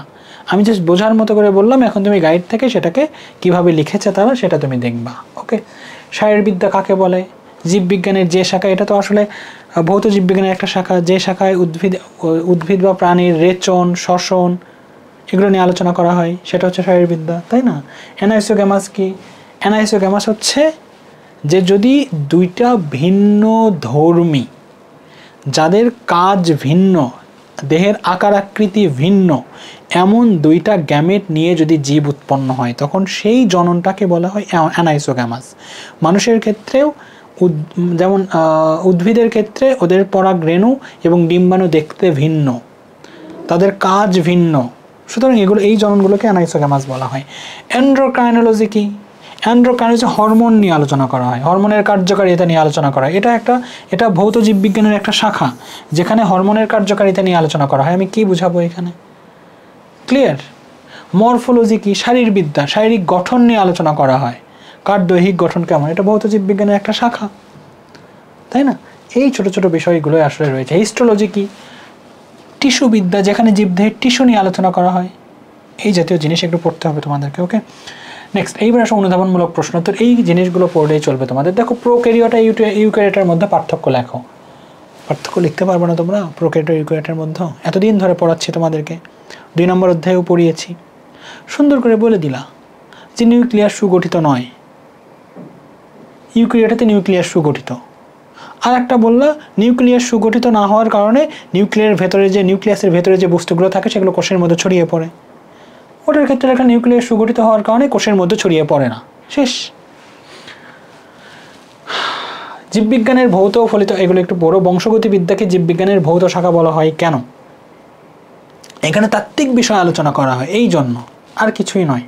আমি জাস্ট বোঝার মতো করে বললাম। এখন তুমি গাইড থেকে সেটাকে কিভাবে লিখেছে তারা সেটা তুমি দেখবা। ওকে, শারীরবিদ্যা কাকে বলে? জীববিজ্ঞানের যে শাখা, এটা তো আসলে ভৌত জীববিজ্ঞানের একটা শাখা, যে শাখায় উদ্ভিদ বা প্রাণীর রেচন, শ্বসন এগুলো নিয়ে আলোচনা করা হয়, সেটা হচ্ছে শারীরবিদ্যা, তাই না? অ্যানাইসোগ্যামাস কি? অ্যানাইসোগ্যামাস হচ্ছে যে যদি দুইটা ভিন্ন ধর্মী, যাদের কাজ ভিন্ন, দেহের আকার আকৃতি ভিন্ন, এমন দুইটা গ্যামেট নিয়ে যদি জীব উৎপন্ন হয় তখন সেই জননটাকে বলা হয় অ্যানাইসোগ্যামাস। মানুষের ক্ষেত্রেও যেমন উদ্ভিদের ক্ষেত্রে ওদের পরাগরেণু এবং ডিম্বাণু দেখতে ভিন্ন, তাদের কাজ ভিন্ন, সুতরাং এগুলো এই জননগুলোকে অ্যানাইসোগ্যামাস বলা হয়। এন্ডোক্রাইনোলজি কি? এন্ডোক্রাইনোলজি হরমোন নিয়ে আলোচনা করা হয়, হরমোনের কার্যকারিতা নিয়ে আলোচনা করা হয়। এটা ভৌত জীববিজ্ঞানের একটা শাখা যেখানে হরমোনের কার্যকারিতা নিয়ে আলোচনা করা হয়। আমি কি বুঝাবো এখানে? ক্লিয়ার? মরফোলজি কি? শারীরবিদ্যা, শারীরিক গঠন নিয়ে আলোচনা করা হয়, কার দৈহিক গঠন কেমন, এটা ভৌত জীববিজ্ঞানের একটা শাখা, তাই না? এই ছোট ছোট বিষয়গুলো আসলে রয়েছে। হিস্টোলজি কি? টিস্যুবিদ্যা, যেখানে জীবদেহের টিস্যু নিয়ে আলোচনা করা হয়। এই জাতীয় জিনিস একটু পড়তে হবে তোমাদেরকে। ওকে, নেক্সট, এইবার আসলে অনুধাবনমূলক প্রশ্ন। তো এই জিনিসগুলো পড়লেই চলবে তোমাদের। দেখো, প্রোক্যারিওট আর ইউক্যারিওটের মধ্যে পার্থক্য লেখো। পার্থক্য লিখতে পারবো না তোমরা প্রোক্যারিওট আর ইউক্যারিওটের মধ্যে? এতদিন ধরে পড়াচ্ছি তোমাদেরকে, 2 নম্বর অধ্যায়েও পড়িয়েছি, সুন্দর করে বলে দিলা যে নিউক্লিয়াস সুগঠিত নয়, ইউক্যারিওটেতে নিউক্লিয়াস সুগঠিত। আর একটা বললা নিউক্লিয়াস সুগঠিত না হওয়ার কারণে নিউক্লিয়াসের ভেতরে যে বস্তুগুলো থাকে সেগুলো কোষের মধ্যে ছড়িয়ে পড়ে। ওটার ক্ষেত্রে একটা নিউক্লিয়াস সুগঠিত হওয়ার কারণে কোষের মধ্যে ছড়িয়ে পড়ে না, শেষ। জীববিজ্ঞানের ভৌত ফলিত, এগুলো একটু বড়। বংশগতিবিদ্যাকে জীববিজ্ঞানের ভৌত শাখা বলা হয় কেন? এখানে তাত্ত্বিক বিষয় আলোচনা করা হয়, এই জন্য, আর কিছুই নয়।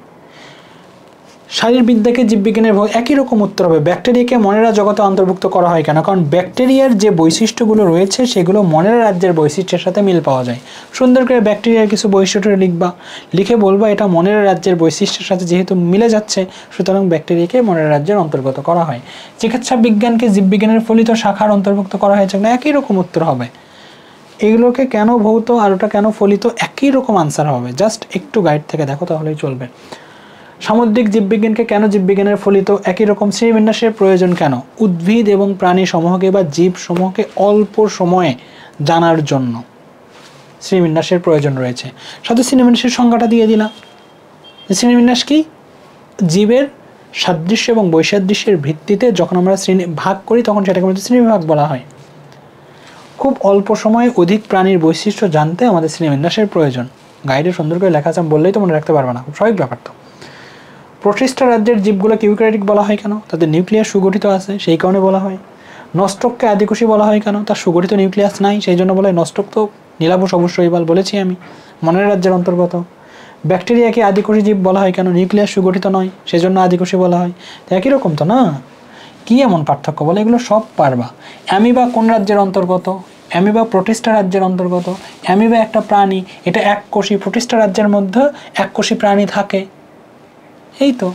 শারীরবিদ্যাকে জীববিজ্ঞানের একই রকম উত্তর হবে। ব্যাকটেরিয়াকে মনেরা জগতে অন্তর্ভুক্ত করা হয় কেন? কারণ ব্যাকটেরিয়ার যে বৈশিষ্ট্যগুলো রয়েছে সেগুলো মনেরা রাজ্যের বৈশিষ্ট্যের সাথে মিল পাওয়া যায়। সুন্দর করে ব্যাকটেরিয়ার কিছু বৈশিষ্ট্য লিখবা, লিখে বলবা এটা মনেরা রাজ্যের বৈশিষ্ট্যের সাথে যেহেতু মিলে যাচ্ছে সুতরাং ব্যাকটেরিয়াকে মনেরা রাজ্যের অন্তর্গত করা হয়। চিকিৎসা বিজ্ঞানকে জীববিজ্ঞানের ফলিত শাখার অন্তর্ভুক্ত করা হয়েছে না? একই রকম উত্তর হবে। এগুলোকে কেন ভৌত আর ওটা কেন ফলিত, একই রকম আনসার হবে। জাস্ট একটু গাইড থেকে দেখো তাহলেই চলবে। সামুদ্রিক জীববিজ্ঞানকে কেন জীববিজ্ঞানের ফলিত? একই রকম। শ্রেণীবিন্যাসের প্রয়োজন কেন? উদ্ভিদ এবং প্রাণী সমূহকে বা জীব সমূহকে অল্প সময়ে জানার জন্য শ্রেণীবিন্যাসের প্রয়োজন রয়েছে। সাথে শ্রেণীবিন্যাসের সংজ্ঞাটা দিয়ে দিলাম। শ্রেণীবিন্যাস কি? জীবের সাদৃশ্য এবং বৈসাদৃশ্যের ভিত্তিতে যখন আমরা শ্রেণী ভাগ করি তখন সেটাকে আমাদের শ্রেণীবিভাগ বলা হয়। খুব অল্প সময়ে অধিক প্রাণীর বৈশিষ্ট্য জানতে আমাদের শ্রেণীবিন্যাসের প্রয়োজন। গাইডে সুন্দর করে লেখা আছে, বললেই তো মনে রাখতে পারবে না, খুব স্বাভাবিক ব্যাপার। তো প্রোটিস্টা রাজ্যের জীবগুলোকে ইউক্যারিওটিক বলা হয় কেন? তাদের নিউক্লিয়াস সুগঠিত আছে সেই কারণে বলা হয়। নষ্টককে আদিকোষী বলা হয় কেন? তার সুগঠিত নিউক্লিয়াস নাই সেই জন্য বলা হয়। নষ্টক তো নীলাভ সবুজ শৈবাল বলেছি আমি, মনের রাজ্যের অন্তর্গত। ব্যাকটেরিয়াকে আদিকোষী জীব বলা হয় কেন? নিউক্লিয়াস সুগঠিত নয় সেই জন্য আদিকোষী বলা হয়। তো একই রকম তো না, কী এমন পার্থক্য বলে? এগুলো সব পারবা। অ্যামিবা কোন রাজ্যের অন্তর্গত? অ্যামিবা প্রোটিস্টা রাজ্যের অন্তর্গত। অ্যামিবা একটা প্রাণী, এটা এককোষী। প্রোটিস্টা রাজ্যের মধ্যে এককোষী প্রাণী থাকে। এই তো।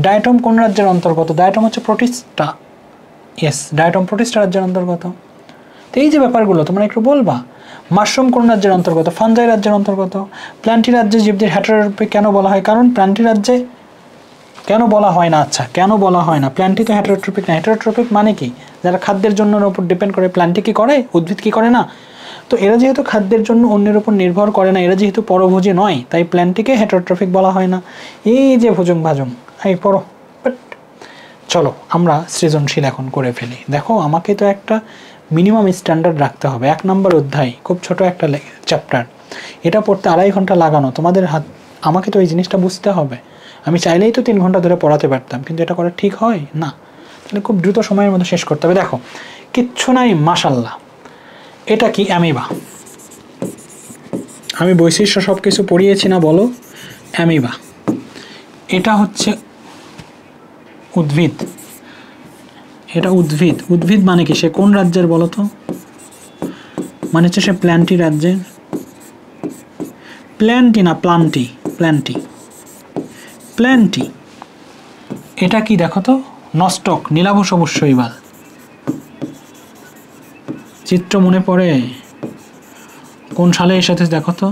ডায়াটম কোন রাজ্যের অন্তর্গত? ডায়াটম হচ্ছে প্রোটিস্টা, ইয়েস, ডায়াটম প্রোটিস্টা রাজ্যের অন্তর্গত। তো এই যে ব্যাপারগুলো তোমরা একটু বলবা। মাশরুম কোন রাজ্যের অন্তর্গত? ফানজাই রাজ্যের অন্তর্গত। প্ল্যান্টি রাজ্যে জীবদের হেটারোট্রপিক কেন বলা হয়? কারণ প্ল্যান্টি রাজ্যে কেন বলা হয় না? আচ্ছা, কেন বলা হয় না? প্ল্যান্টি তো হেটারোট্রপিক না। হেটারোট্রপিক মানে কি? যারা খাদ্যের জন্য উপর ডিপেন্ড করে। প্ল্যান্টি কি করে? উদ্ভিদ কি করে না? তো এরা যেহেতু খাদ্যের জন্য অন্যের উপর নির্ভর করে না, এরা যেহেতু পরভোজী নয়, তাই প্ল্যান্টিকে হেটারোট্রপিক বলা হয় না। এই যে ভুজুং ভাজুং, এই পড়ো। বাট চলো আমরা সৃজনশীল এখন করে ফেলি। দেখো, আমাকে তো একটা মিনিমাম স্ট্যান্ডার্ড রাখতে হবে। 1 নম্বর অধ্যায়, খুব ছোট একটা চ্যাপ্টার, এটা পড়তে 2.5 ঘন্টা লাগানো তোমাদের আমাকে তো এই জিনিসটা বুঝতে হবে। আমি চাইলেই তো 3 ঘন্টা ধরে পড়াতে পারতাম, কিন্তু এটা করা ঠিক হয় না। তাহলে খুব দ্রুত সময়ের মধ্যে শেষ করতে হবে। দেখো, কিচ্ছু নাই, মাশাল্লাহ। এটা কি? অ্যামিবা। আমি বৈশিষ্ট্য সব কিছু পড়িয়েছি না, বলো। অ্যামিবা, এটা হচ্ছে উদ্ভিদ, এটা উদ্ভিদ। উদ্ভিদ মানে কি, সে কোন রাজ্যের বলো তো? মানে হচ্ছে সে প্ল্যান্টি রাজ্যের। প্ল্যান্টি না, প্লান্টি, প্ল্যান্টি, প্ল্যান্টি। এটা কি দেখো তো, নস্টক, নীলাভ সবুজ শৈবাল। চিত্র মনে পড়ে? কোন সালে এসেছে দেখো তো,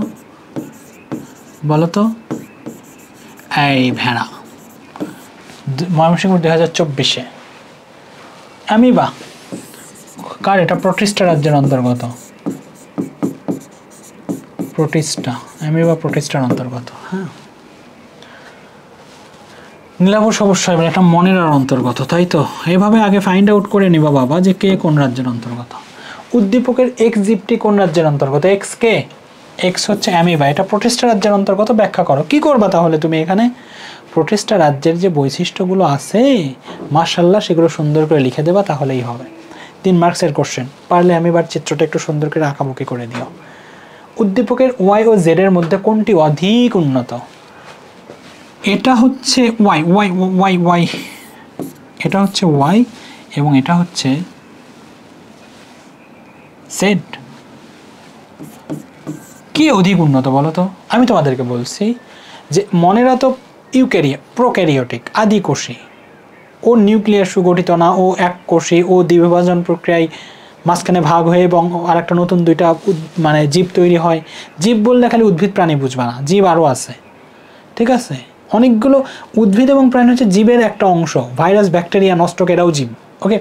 বলো তো? এই ভেড়া, ময়মনসিংহ 2024-এ। অ্যামিবা কার? এটা প্রোটিস্টা রাজ্যের অন্তর্গত। প্রোটিস্টা, অ্যামিবা প্রোটিস্টার অন্তর্গত। হ্যাঁ, নীলাভ সবুজ শৈবাল এটা মনেরার অন্তর্গত, তাই তো? এইভাবে আগে ফাইন্ড আউট করে নিবা বাবা যে কে কোন রাজ্যের অন্তর্গত। উদ্দীপকের এক্স জীবটি কোন রাজ্যের অন্তর্গত? এক্স কে? এক্স হচ্ছে অ্যামিবা, এটা প্রোটিস্টা রাজ্যের অন্তর্গত। ব্যাখ্যা করো। কি করবা তাহলে তুমি এখানে? প্রোটিস্টা রাজ্যের যে বৈশিষ্ট্যগুলো আছে মাশাআল্লাহ সেগুলো সুন্দর করে লিখে দেবা, তাহলেই হবে। 3 মার্কসের কোশ্চেন। পারলে অ্যামিবার চিত্রটা একটু সুন্দর করে আঁকাবুকি করে দিও। উদ্দীপকের ওয়াই ও জেড এর মধ্যে কোনটি অধিক উন্নত? এটা হচ্ছে ওয়াই, ওয়াই ওয়াই ওয়াই, এটা হচ্ছে ওয়াই এবং এটা হচ্ছে জেড। কি অধিক উন্নত বলো তো? আমি তোমাদেরকে বলছি যে মনেরা তো প্রোক্যারিওটিক, আদিকোষী। ও নিউক্লিয়াস সুগঠিত না, ও এক কোষী, ও দ্বিবিভাজন প্রক্রিয়ায় মাঝখানে ভাগ হয়ে এবং আর একটা নতুন 2টা মানে জীব তৈরি হয়। জীব বললে খালি উদ্ভিদ প্রাণী বুঝবা না, জীব আরও আছে, ঠিক আছে? অনেকগুলো উদ্ভিদ এবং প্রাণী হচ্ছে জীবের একটা অংশ। ভাইরাস, ব্যাকটেরিয়া, নষ্টক এরাও জীব। ওকে,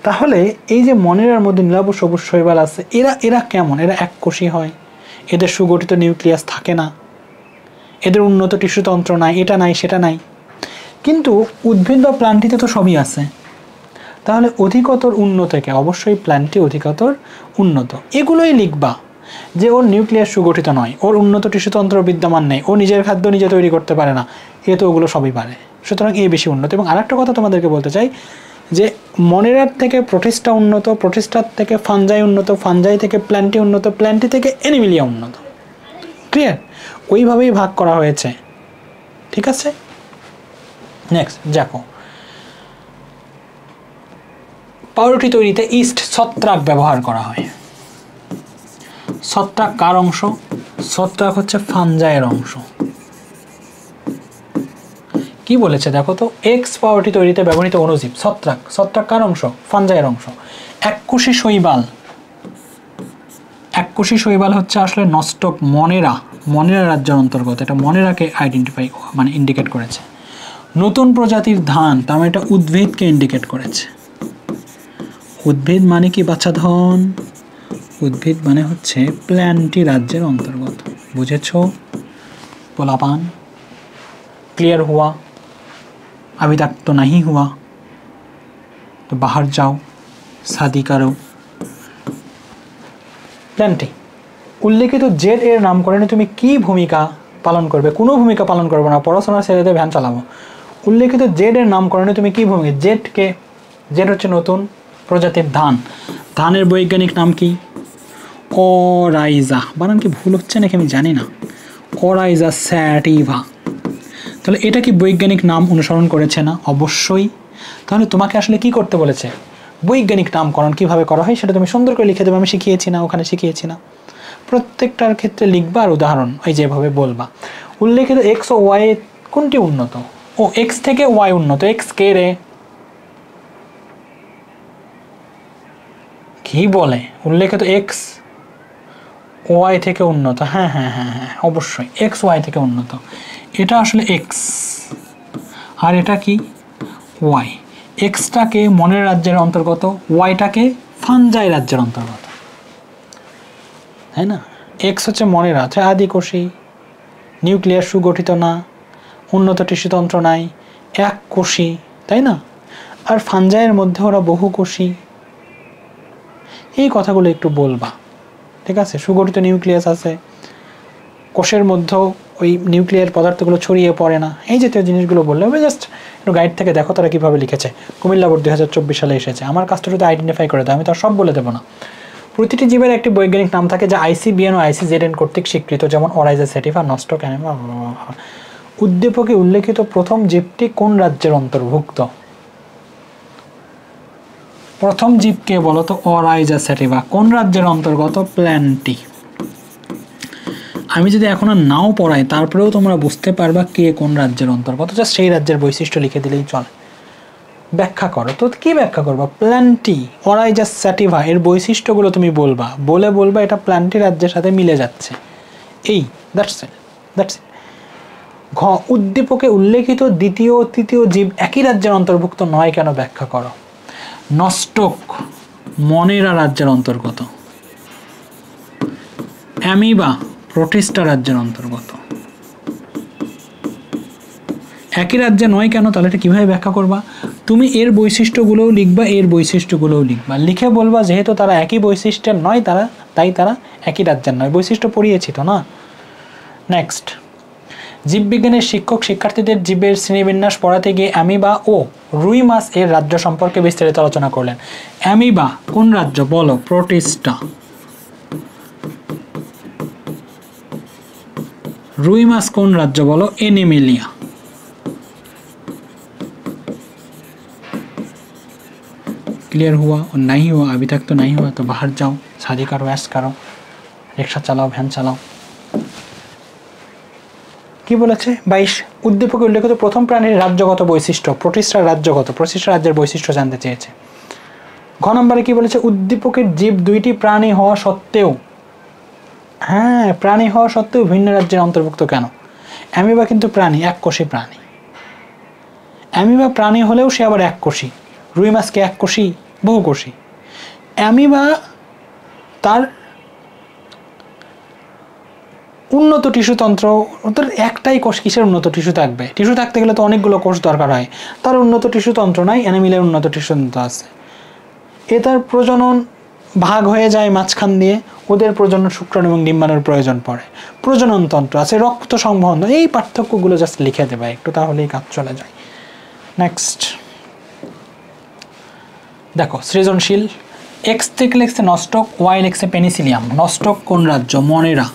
তাহলে এই যে মনেরার মধ্যে নীলাভ সবুজ শৈবাল আছে, এরা কেমন? এরা এক কোষী হয়, এদের সুগঠিত নিউক্লিয়াস থাকে না, এদের উন্নত টিস্যুতন্ত্র নাই, এটা নাই সেটা নাই। কিন্তু উদ্ভিদ বা প্লান্টিতে তো সবই আছে। তাহলে অধিকতর উন্নত কে? অবশ্যই প্ল্যান্টটি অধিকতর উন্নত। এগুলোই লিখবা যে ওর নিউক্লিয়াস সুগঠিত নয়, ওর উন্নত টিস্যুতন্ত্র বিদ্যমান নেই, ও নিজের খাদ্য নিজে তৈরি করতে পারে না, এ তো ওগুলো সবই পারে, সুতরাং এ বেশি উন্নত। এবং আরেকটা কথা তোমাদেরকে বলতে চাই যে মনেরার থেকে প্রোটিস্টা উন্নত, প্রোটিস্টার থেকে ফানজাই উন্নত, ফানজাই থেকে প্ল্যান্টি উন্নত, প্ল্যান্টি থেকে অ্যানিমিলিয়া উন্নত। ক্লিয়ার? ওইভাবেই ভাগ করা হয়েছে, ঠিক আছে? নেক্সট দেখো, পাউরুটি তৈরিতে ইস্ট, ছত্রাক ব্যবহার করা হয়। ছত্রাক কার অংশ? ছত্রাক হচ্ছে ফানজাইয়ের অংশ। কি বলেছে দেখো তো, এক্স পাউরুটি তৈরিতে ব্যবহৃত অণুজীব ছত্রাক। ছত্রাক কার অংশ? ফানজাইয়ের অংশ। এককোষী শৈবাল, এককোষী শৈবাল হচ্ছে আসলে নস্টক, মনেরা, মনেরা রাজ্যের অন্তর্গত। এটা মনেরাকে আইডেন্টিফাই মানে ইন্ডিকেট করেছে। নতুন প্রজাতির ধান, তার মানে এটা উদ্ভিদকে ইন্ডিকেট করেছে। উদ্ভিদ মানে কি বাচ্চা ধন? উদ্ভিদ মানে হচ্ছে প্ল্যান্টি রাজ্যের অন্তর্গত। বুঝেছো পোলাপান? क्लियर हुआ? अभी तक तो नहीं हुआ तो बाहर जाओ, शादी करो। প্ল্যান্টি। উল্লেখিত জেড এর নামকরণে তুমি কি ভূমিকা পালন করবে? কোনো ভূমিকা পালন করবে না, পড়াশোনা ছেড়ে দিয়ে ভ্যান চালাবো। উল্লেখিত জেড এর নামকরণে তুমি কি ভূমিকা? জেডকে, জেড হচ্ছে নতুন প্রজাতির ধান। ধানের বৈজ্ঞানিক নাম কি? ওরাইজা। বানান কি ভুল হচ্ছে নাকি আমি জানি না। ওরাইজা স্যাটিভা। তাহলে এটা কি বৈজ্ঞানিক নাম অনুসরণ করেছে না? অবশ্যই। তাহলে তোমাকে আসলে কি করতে বলেছে? বৈজ্ঞানিক নামকরণ কিভাবে করা হয় সেটা তুমি সুন্দর করে লিখে দেবে। আমি শিখিয়েছি না, ওখানে শিখিয়েছি না? প্রত্যেকটার ক্ষেত্রে লিখবা আর উদাহরণ ওই যেভাবে বলবা। উল্লেখিত এক্স ও ওয়াই কোনটি উন্নত? ও এক্স থেকে ওয়াই উন্নত। এক্স কে রে? কি বলে? উল্লেখিত এক্স ওয়াই থেকে উন্নত। হ্যাঁ হ্যাঁ হ্যাঁ হ্যাঁ অবশ্যই এক্স ওয়াই থেকে উন্নত। এটা আসলে এক্স আর এটা কি ওয়াই। এক্সটাকে মনের রাজ্যের অন্তর্গত, ওয়াইটাকে ফানজাই রাজ্যের অন্তর্গত, তাই না? এক্স হচ্ছে মনের রাজ্য, আদিকোষী, নিউক্লিয়াস সুগঠিত না, উন্নত টিস্যুতন্ত্র নাই, এক কোষী, তাই না? আর ফানজাইয়ের মধ্যে ওরা বহুকোষী। এই কথাগুলো একটু বলবা, ঠিক আছে? সুগঠিত নিউক্লিয়াস আছে, কোষের মধ্যেও ওই নিউক্লিয়ার পদার্থগুলো ছড়িয়ে পড়ে না, এই জাতীয় জিনিসগুলো বললে হবে। জাস্ট একটু গাইড থেকে দেখো তারা কীভাবে লিখেছে। কুমিল্লা বোর্ড 2024 সালে এসেছে। আমার কাজটা শুধু আইডেন্টিফাই করে দেয়, আমি তো আর সব বলে দেবো না। প্রতিটি জীবের একটি বৈজ্ঞানিক নাম থাকে যা ICBN ও ICZN কর্তৃক স্বীকৃত, যেমন অরাইজা স্যাটিভা, নস্টক অ্যানিমা। উদ্দীপকে উল্লেখিত প্রথম জীবটি কোন রাজ্যের অন্তর্ভুক্ত? প্রথম জীবকে বলো তো? অরাইজা স্যাটিভা। কোন রাজ্যের অন্তর্গত? প্ল্যান্টি। আমি যদি এখন আর নাও পড়াই তারপরেও তোমরা বুঝতে পারবা কে কোন রাজ্যের অন্তর্গত, জাস্ট সেই রাজ্যের বৈশিষ্ট্য লিখে দিলেই চলে। ব্যাখ্যা করো তো, কি ব্যাখ্যা করবা? প্ল্যান্টি অরাইজা স্যাটিভা এর বৈশিষ্ট্যগুলো তুমি বলবা এটা প্ল্যান্টি রাজ্যের সাথে মিলে যাচ্ছে, এই দ্যাটস ইট। ঘ, উদ্দীপকে উল্লেখিত দ্বিতীয় ও তৃতীয় জীব একই রাজ্যের অন্তর্ভুক্ত নয় কেন? ব্যাখ্যা করো। নস্টক মনেরা রাজ্যের অন্তর্গত, অ্যামিবা প্রোটিস্টা রাজ্যের অন্তর্গত। একই রাজ্যে নয় কেন? তাহলে এটা কীভাবে ব্যাখ্যা করবা? তুমি এর বৈশিষ্ট্যগুলোও লিখবা, এর বৈশিষ্ট্যগুলোও লিখবা, লিখে বলবা যেহেতু তারা একই বৈশিষ্ট্যের নয় তাই তারা একই রাজ্যের নয়। বৈশিষ্ট্য পড়িয়েছি তো না? নেক্সট, জীববিজ্ঞানের শিক্ষক শিক্ষার্থীদের জীবের শ্রেণীবিন্যাস পড়াতে গিয়ে অ্যামিবা ও রুই মাছ এর রাজ্য সম্পর্কে বিস্তারিত আলোচনা করলেন। অ্যামিবা কোন রাজ্য? বলো। প্রোটিস্টা। রুই মাছ কোন রাজ্য? বলো। এনিমেলিয়া। क्लियर हुआ और नहीं हुआ? अभी तक तो नहीं हुआ तो बाहर जाओ, शादी करो, ऐश करो, रिक्शा चालाओ, ভ্যান চালাও। কি বলেছে? 22, উদ্দীপকে উল্লেখিত প্রথম প্রাণীর রাজ্যগত বৈশিষ্ট্য। প্রোটিস্টার রাজ্যগত, প্রোটিস্টা রাজ্যের বৈশিষ্ট্য জানতে চেয়েছে। ঘ নম্বরে কি বলেছে? উদ্দীপকের জীব দুইটি প্রাণী হওয়া সত্ত্বেও, হ্যাঁ প্রাণী হওয়া সত্ত্বেও ভিন্ন রাজ্যের অন্তর্ভুক্ত কেন? অ্যামিবা কিন্তু প্রাণী, এককোষী প্রাণী। অ্যামিবা প্রাণী হলেও সে আবার এককোষী। রুই মাছকে এককোষী, বহুকোষী। অ্যামিবা তার উন্নত টিস্যুতন্ত্র, ওদের একটাই কোষ, কিসের উন্নত টিস্যু থাকবে? টিস্যু থাকতে গেলে তো অনেকগুলো কোষ দরকার হয়। তার উন্নত টিস্যুতন্ত্র নাই, অ্যানিমেলের উন্নত টিস্যুতন্ত্র আছে। তার প্রজনন ভাগ হয়ে যায় মাঝখান দিয়ে, ওদের প্রজনন শুক্রাণু এবং ডিম্বাণুর প্রয়োজন পড়ে। প্রজনন তন্ত্র আছে, রক্ত সংবহন, এই পার্থক্যগুলো জাস্ট লিখে দেবে একটু, তাহলেই কাজ চলে যায়। নেক্সট দেখো, সৃজনশীল। এক্স থেকে লিখছে নস্টক, ওয়াই লিখছে পেনিসিলিয়াম। নস্টক কোন রাজ্য? মনেরা।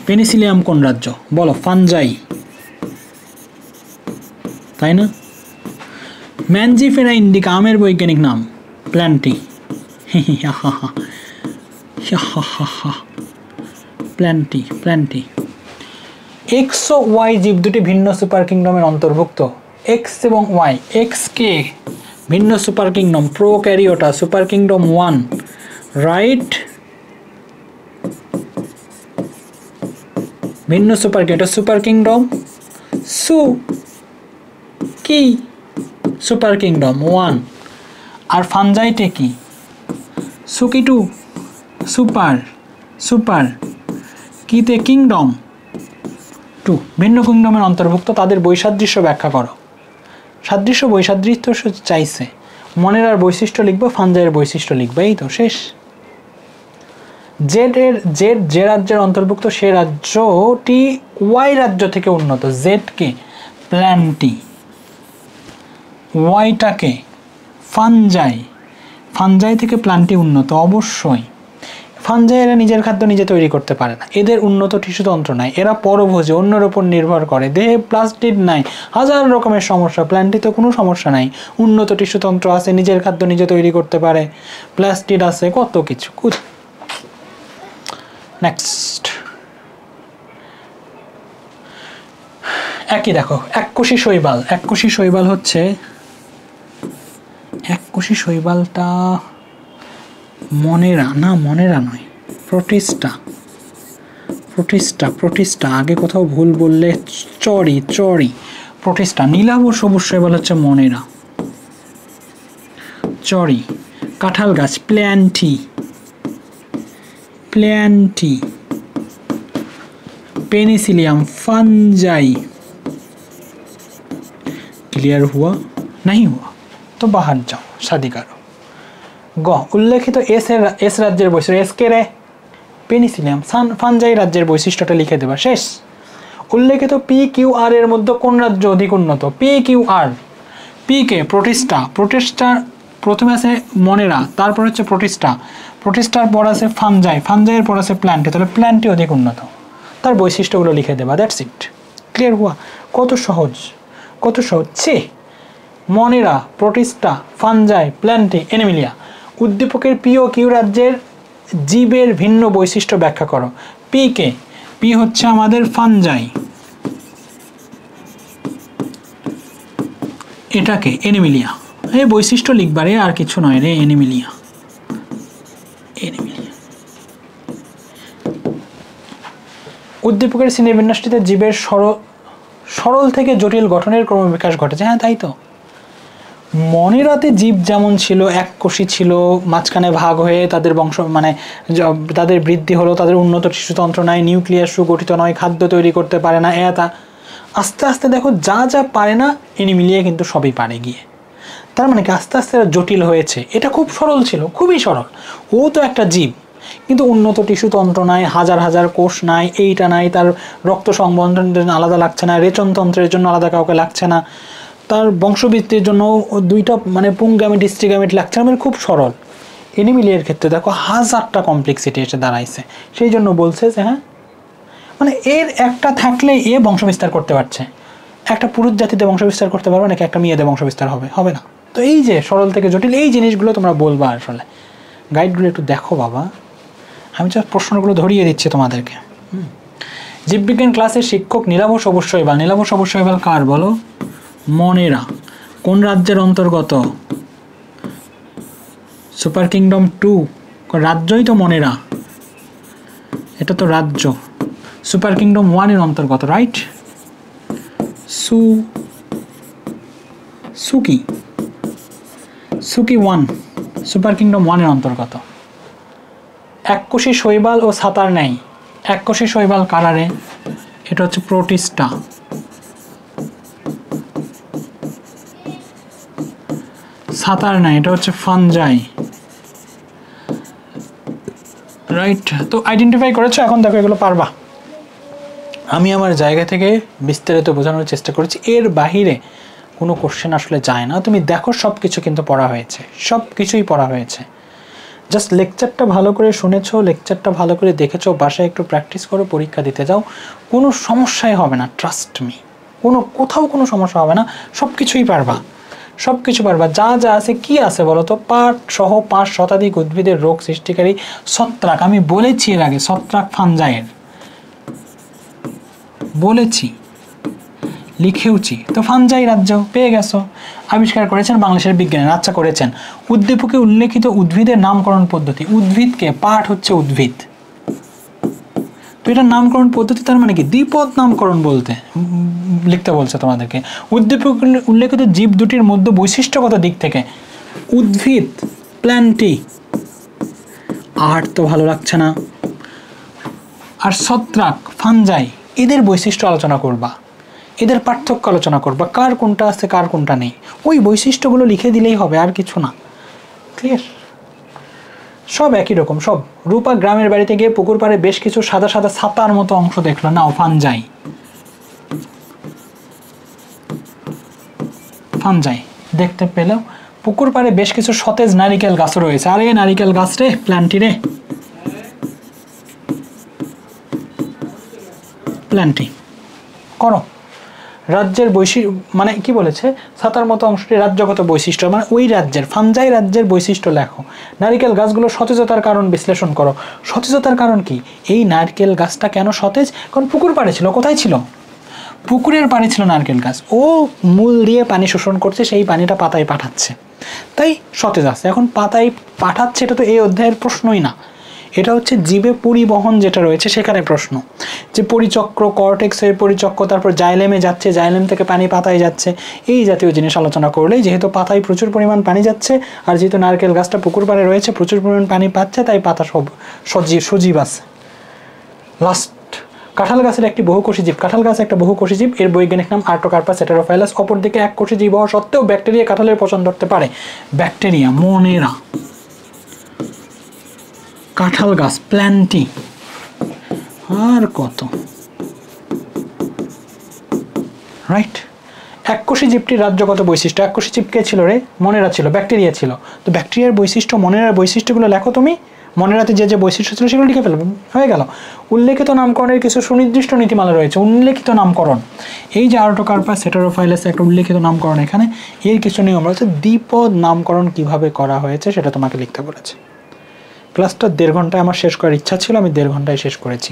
পেনিসিলিয়াম কোন রাজ্য? বলো। ফানজাই, তাই না? ম্যানজিফেরা ইন্ডিকা আমের বৈজ্ঞানিক নাম? প্ল্যান্টি। প্ল্যান্টি। এক্স ও ওয়াই জীব দুটি ভিন্ন সুপার কিংডমের অন্তর্ভুক্ত। এক্স এবং ওয়াই। এক্স কে ভিন্ন super kingdom, prokaryota, super kingdom 1, right? ভিন্ন সুপার কিংডম, সুপার কিংডম কি সুপার কিংডম 1। আর ফানজাইটে কি? সুকি 2, সুপার কিতে কিংডম 2, ভিন্ন কিংডমের অন্তর্ভুক্ত। তাদের বৈসাদৃশ্য ব্যাখ্যা করো। সাদৃশ্য বৈসাদৃশ্য চাইছে, মনেরার বৈশিষ্ট্য লিখবো, ফানজাইয়ের বৈশিষ্ট্য লিখবো, এই তো শেষ। জেড যে রাজ্যের অন্তর্ভুক্ত সে রাজ্যটি ওয়াই রাজ্য থেকে উন্নত। জেড কে? প্ল্যান্টি। ওয়াইটাকে? ফানজাই থেকে প্ল্যান্টি উন্নত অবশ্যই। ফানজাই এরা নিজের খাদ্য নিজে তৈরি করতে পারে না, এদের উন্নত টিস্যুতন্ত্র নাই, এরা পরভোজী, অন্যের ওপর নির্ভর করে, দেহে প্লাস্টিড নাই, হাজার রকমের সমস্যা। প্ল্যান্টিতে কোনো সমস্যা নাই, উন্নত টিস্যুতন্ত্র আছে, নিজের খাদ্য নিজে তৈরি করতে পারে, প্লাস্টিড আছে, কত কিছু। নেক্সট, একই দেখো, এককোষী শৈবাল। এককোষী শৈবাল হচ্ছে, এককোষী শৈবালটা মনেরা নয়, প্রোটিস্টা। আগে কোথাও ভুল বললে চরি। প্রোটিস্টা। নীলাভ ও সবুজ শৈবাল হচ্ছে মনেরা। চরি। কাঁঠাল গাছ? প্ল্যান্টি। Penicillium, fungi. क्लियर हुआ? नहीं हुआ तो बाहर जाओ, शादी करो। ग उल्लेखित एस राज्य वैशिष्ट्य, एस के रे पेनिसिलियम, फानजाई राज्य वैशिष्ट्यटा लिखे देवा शेष। उल्लेखित पी किউ আর মধ্যে কোন রাজ্য অধিক উন্নত? P Q R. পি কে? প্রোটিস্টা। প্রথমে আছে মনেরা, তারপর হচ্ছে প্রোটিস্টা, প্রোটিস্টার পর আছে ফানজাই, ফানজাইয়ের পর আছে প্ল্যান্টে, তাহলে প্ল্যান্টই অধিক উন্নত। তার বৈশিষ্ট্যগুলো লিখে দেবা, দ্যাটস ইট। ক্লিয়ার হুয়া? কত সহজ, কত সহজ। ছে মনেরা, প্রোটিস্টা, ফানজাই, প্ল্যান্টে, এনিমিলিয়া। উদ্দীপকের পি ও কিউ রাজ্যের জীবের ভিন্ন বৈশিষ্ট্য ব্যাখ্যা করো। P K? পি হচ্ছে আমাদের ফানজাই, এটাকে এনিমিলিয়া। এই বৈশিষ্ট্য লিখবা রে, আর কিছু নয় রে, এনিমিলিয়া, এনিমিলিয়া। উদ্দীপকের শ্রেণীবিন্যাসটিতে জীবের সরল থেকে জটিল গঠনের ক্রমবিকাশ ঘটেছে। হ্যাঁ তাই তো। মনেরাতে জীব যেমন ছিল, এককোষী ছিল, মাঝখানে ভাগ হয়ে তাদের বংশ মানে তাদের বৃদ্ধি হলো, তাদের উন্নত টিস্যুতন্ত্র নাই, নিউক্লিয়াস সুগঠিত নয়, খাদ্য তৈরি করতে পারে না, তা আস্তে আস্তে দেখো যা যা পারে না এনিমিলিয়া কিন্তু সবই পারে গিয়ে। তার মানে কি আস্তে আস্তে জটিল হয়েছে। এটা খুব সরল ছিল, খুবই সরল। ও তো একটা জীব, কিন্তু উন্নত টিস্যুতন্ত্র নাই, হাজার হাজার কোষ নাই, এইটা নাই, তার রক্ত সংবন্ধনের জন্য আলাদা লাগছে না, রেচনতন্ত্রের জন্য আলাদা কাউকে লাগছে না, তার বংশবৃদ্ধির জন্য দুইটা মানে পুংগ্যামেট স্ট্রিগ্যামেট লাগছে না, মানে খুব সরল। এনিমিলিয়ার ক্ষেত্রে দেখো হাজারটা কমপ্লেক্সিটি এসে দাঁড়াইছে। সেই জন্য বলছে যে হ্যাঁ মানে এর একটা থাকলে এ বংশবিস্তার করতে পারছে। একটা পুরুষ জাতিতে বংশবিস্তার করতে পারবে নাকি একটা মেয়েদের বংশবিস্তার হবে? হবে না। তো এই যে সরল থেকে জটিল, এই জিনিসগুলো তোমরা বলবা। আসলে গাইডগুলো একটু দেখো বাবা, আমি যা প্রশ্নগুলো ধরিয়ে দিচ্ছি তোমাদেরকে। জীববিজ্ঞান ক্লাসের শিক্ষক নীলাভ অবশ্যইবাল। নীলাভ অবশ্যইবাল কার বলো? মনেরা। কোন রাজ্যের অন্তর্গত? Super kingdom 2। রাজ্যই তো মনেরা, এটা তো রাজ্য। সুপার কিংডম 1 এর অন্তর্গত, রাইট? সুকি 1 সুপার কিংডম 1 এর অন্তর্গত। এককোষী শৈবাল ও ছাতার ন্যায়। এককোষী শৈবাল কারারে? এটা হচ্ছে প্রোটিস্টা। ছাতার ন্যায় এটা হচ্ছে ফানজাই, রাইট? তো আইডেন্টিফাই করেছো, এখন দেখো এগুলো পারবা। আমি আমার জায়গা থেকে বিস্তারিত বোঝানোর চেষ্টা করেছি, এর বাহিরে কোনো কোশ্চেন আসলে যায় না। তুমি দেখো সব কিছু কিন্তু পড়া হয়েছে, সব কিছুই পড়া হয়েছে। জাস্ট লেকচারটা ভালো করে শুনেছো, লেকচারটা ভালো করে দেখেছো, বাসায় একটু প্র্যাকটিস করো, পরীক্ষা দিতে যাও, কোনো সমস্যাই হবে না, ট্রাস্ট মি। কোথাও কোনো সমস্যা হবে না, সব কিছুই পারবা, সব কিছু পারবা। যা যা আছে, কি আছে বলো তো? পাট সহ 5 শতাধিক উদ্ভিদের রোগ সৃষ্টিকারী ছত্রাক। আমি বলেছি এর আগে, ছত্রাক ফানজাইয়ের বলেছি, লিখেওছি। তো ফানজাই রাজ্য পেয়ে গেছো। আবিষ্কার করেছেন বাংলাদেশের বিজ্ঞানী, আচ্ছা করেছেন। উদ্দীপকে উল্লেখিত উদ্ভিদের নামকরণ পদ্ধতি। উদ্ভিদকে, পাট হচ্ছে উদ্ভিদ, তো এটার নামকরণ পদ্ধতি তার মানে কি? দ্বিপদ নামকরণ বলতে লিখতে বলছে তোমাদেরকে। উদ্দীপকে উল্লেখিত জীব দুটির মধ্যে বৈশিষ্ট্যগত দিক থেকে। উদ্ভিদ প্ল্যান্টি, আর তো ভালো লাগছে না। আর ছত্রাক ফানজাই, এদের বৈশিষ্ট্য আলোচনা করবা, এদের পার্থক্য আলোচনা করবা, কার কোনটা আছে কার কোনটা নেই। ওই বৈশিষ্ট্যগুলো লিখে দিলেই হবে, আর কিছু না। ক্লিয়ার? সব একই রকম সব। রূপা গ্রামের বাড়িতে গিয়ে পুকুর পাড়ে বেশ কিছু সাদা সাদা ছাতার মতো অংশ দেখলো। নাও ফানজাই, ফানজাই দেখতে পেলেও পুকুর পাড়ে বেশ কিছু সতেজ নারিকেল গাছও রয়েছে। আরে নারিকেল গাছ রে, প্ল্যান্টি রে, প্ল্যান্টি করো। রাজ্যের মানে কি বলেছে? ছাতার মতো অংশটি রাজ্যগত বৈশিষ্ট্য, মানে ওই রাজ্যের, ফানজাই রাজ্যের বৈশিষ্ট্য লেখো। নারিকেল গাছগুলো সতেজতার কারণ বিশ্লেষণ করো। সতেজতার কারণ কি? এই নারকেল গাছটা কেন সতেজ? কারণ পুকুর পাড়ে ছিল। কোথায় ছিল? পুকুরের পাড়ে ছিল নারকেল গাছ। ও মূল দিয়ে পানি শোষণ করছে, সেই পানিটা পাতায় পাঠাচ্ছে, তাই সতেজ আছে। এখন পাতায় পাঠাচ্ছে, এটা তো এই অধ্যায়ের প্রশ্নই না। এটা হচ্ছে জীবে পরিবহন যেটা রয়েছে সেখানে প্রশ্ন, যে পরিচক্র, কর্টেক্সের পরিচক্র, তারপর জাইলেমে যাচ্ছে, জাইলেম থেকে পানি পাতায় যাচ্ছে, এই জাতীয় জিনিস আলোচনা করলেই, যেহেতু পাতায় প্রচুর পরিমাণ পানি যাচ্ছে, আর যেহেতু নারকেল গাছটা পুকুর পাড়ে রয়েছে, প্রচুর পরিমাণ পানি পাচ্ছে, তাই পাতা সব সজীব আছে। লাস্ট, কাঁঠাল গাছের একটি বহুকোষী জীব। কাঁঠাল গাছ একটা বহুকোষী জীব, এর বৈজ্ঞানিক নাম আর্টোকার্পাস হেটেরোফাইলাস। অপরদিকে এককোষী জীব হওয়া সত্ত্বেও ব্যাকটেরিয়া কাঁঠালের পচন ধরতে পারে। ব্যাকটেরিয়া, মনেরা। কাঁঠাল গাছ প্ল্যান্টি, আর কত, রাইট? এককোষী জীবটির রাজ্যগত বৈশিষ্ট্য। এককোষী জীব কে ছিল রে? মনেরা ছিল, ব্যাকটেরিয়া ছিল। তো ব্যাকটেরিয়ার বৈশিষ্ট্য, মনেরার বৈশিষ্ট্যগুলো লেখো তুমি। মনেরাতে যে যে বৈশিষ্ট্য ছিল সেগুলো লিখে ফেলবে, হয়ে গেল। উল্লেখিত নামকরণের কিছু সুনির্দিষ্ট নীতিমালা রয়েছে। উল্লেখিত নামকরণ, এই যে আর্টোকার্পাস হেটেরোফাইলাস একটা উল্লেখিত নামকরণ, এখানে এর কিছু নিয়ম রয়েছে। দ্বিপদ নামকরণ কিভাবে করা হয়েছে সেটা তোমাকে লিখতে বলেছে। ক্লাসটা 1.5 ঘন্টায় আমার শেষ করার ইচ্ছা ছিল, আমি 1.5 ঘন্টায় শেষ করেছি।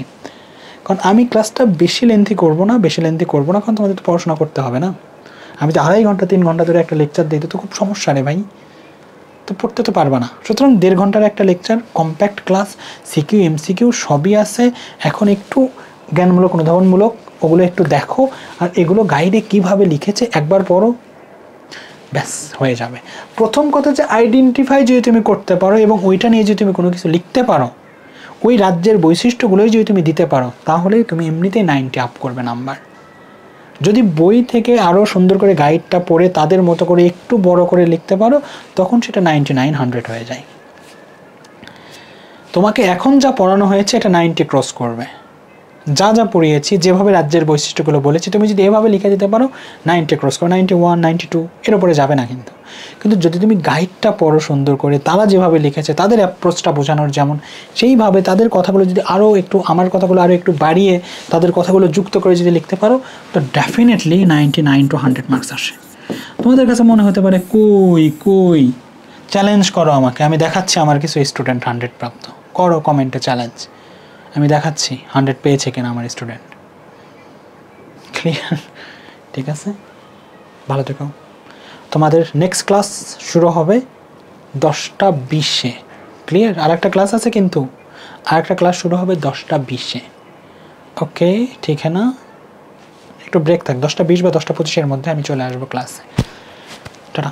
কারণ আমি ক্লাসটা বেশি লেন্থি করবো না, কারণ তোমাদের তো পড়াশোনা করতে হবে না। আমি তো 2.5 ঘন্টা 3 ঘন্টা ধরে একটা লেকচার দিই, তো খুব সমস্যা রে ভাই, তো পড়তে তো পারবা না। সুতরাং 1.5 ঘন্টার একটা lecture, compact class, CQ MCQ সবই আছে। এখন একটু জ্ঞানমূলক অনুধাবনমূলক ওগুলো একটু দেখো, আর এগুলো গাইডে কিভাবে লিখেছে একবার পড়ো, ব্যাস হয়ে যাবে। প্রথম কথা যে আইডেন্টিফাই যদি তুমি করতে পারো এবং ওইটা নিয়ে যদি তুমি কোনো কিছু লিখতে পারো, ওই রাজ্যের বৈশিষ্ট্যগুলোই যদি তুমি দিতে পারো, তাহলেই তুমি এমনিতেই 90 আপ করবে নাম্বার। যদি বই থেকে আরও সুন্দর করে গাইডটা পড়ে তাদের মতো করে একটু বড় করে লিখতে পারো, তখন সেটা 99 100 হয়ে যায়। তোমাকে এখন যা পড়ানো হয়েছে এটা 90 ক্রস করবে। যা যা পড়িয়েছি, যেভাবে রাজ্যের বৈশিষ্ট্যগুলো বলেছি, তুমি যদি এভাবে লিখে দিতে পারো 90 ক্রস করো, 91 92 এর উপরে যাবে না। কিন্তু যদি তুমি গাইডটা পড়ো সুন্দর করে, তারা যেভাবে লিখেছে, তাদের অ্যাপ্রোচটা বোঝানোর যেমন, সেইভাবে তাদের কথাগুলো যদি আরও একটু, আমার কথাগুলো আরও একটু বাড়িয়ে তাদের কথাগুলো যুক্ত করে যদি লিখতে পারো, তো ডেফিনেটলি 99 to 100 মার্কস আসে। তোমাদের কাছে মনে হতে পারে কই চ্যালেঞ্জ করো আমাকে, আমি দেখাচ্ছি আমার কিছু স্টুডেন্ট 100 প্রাপ্ত, করো কমেন্টে চ্যালেঞ্জ, আমি দেখাচ্ছি 100 পেয়েছে কিনা আমার স্টুডেন্ট। ক্লিয়ার? ঠিক আছে, ভালো থেকো। তোমাদের নেক্সট ক্লাস শুরু হবে 10টা 20-এ। ক্লিয়ার? আর একটা ক্লাস আছে, কিন্তু আর একটা ক্লাস শুরু হবে 10টা 20-এ। ওকে, ঠিক না? একটু ব্রেক থাক, 10টা 20 বা 10টা 25-এর মধ্যে আমি চলে আসবো ক্লাসে। টাটা।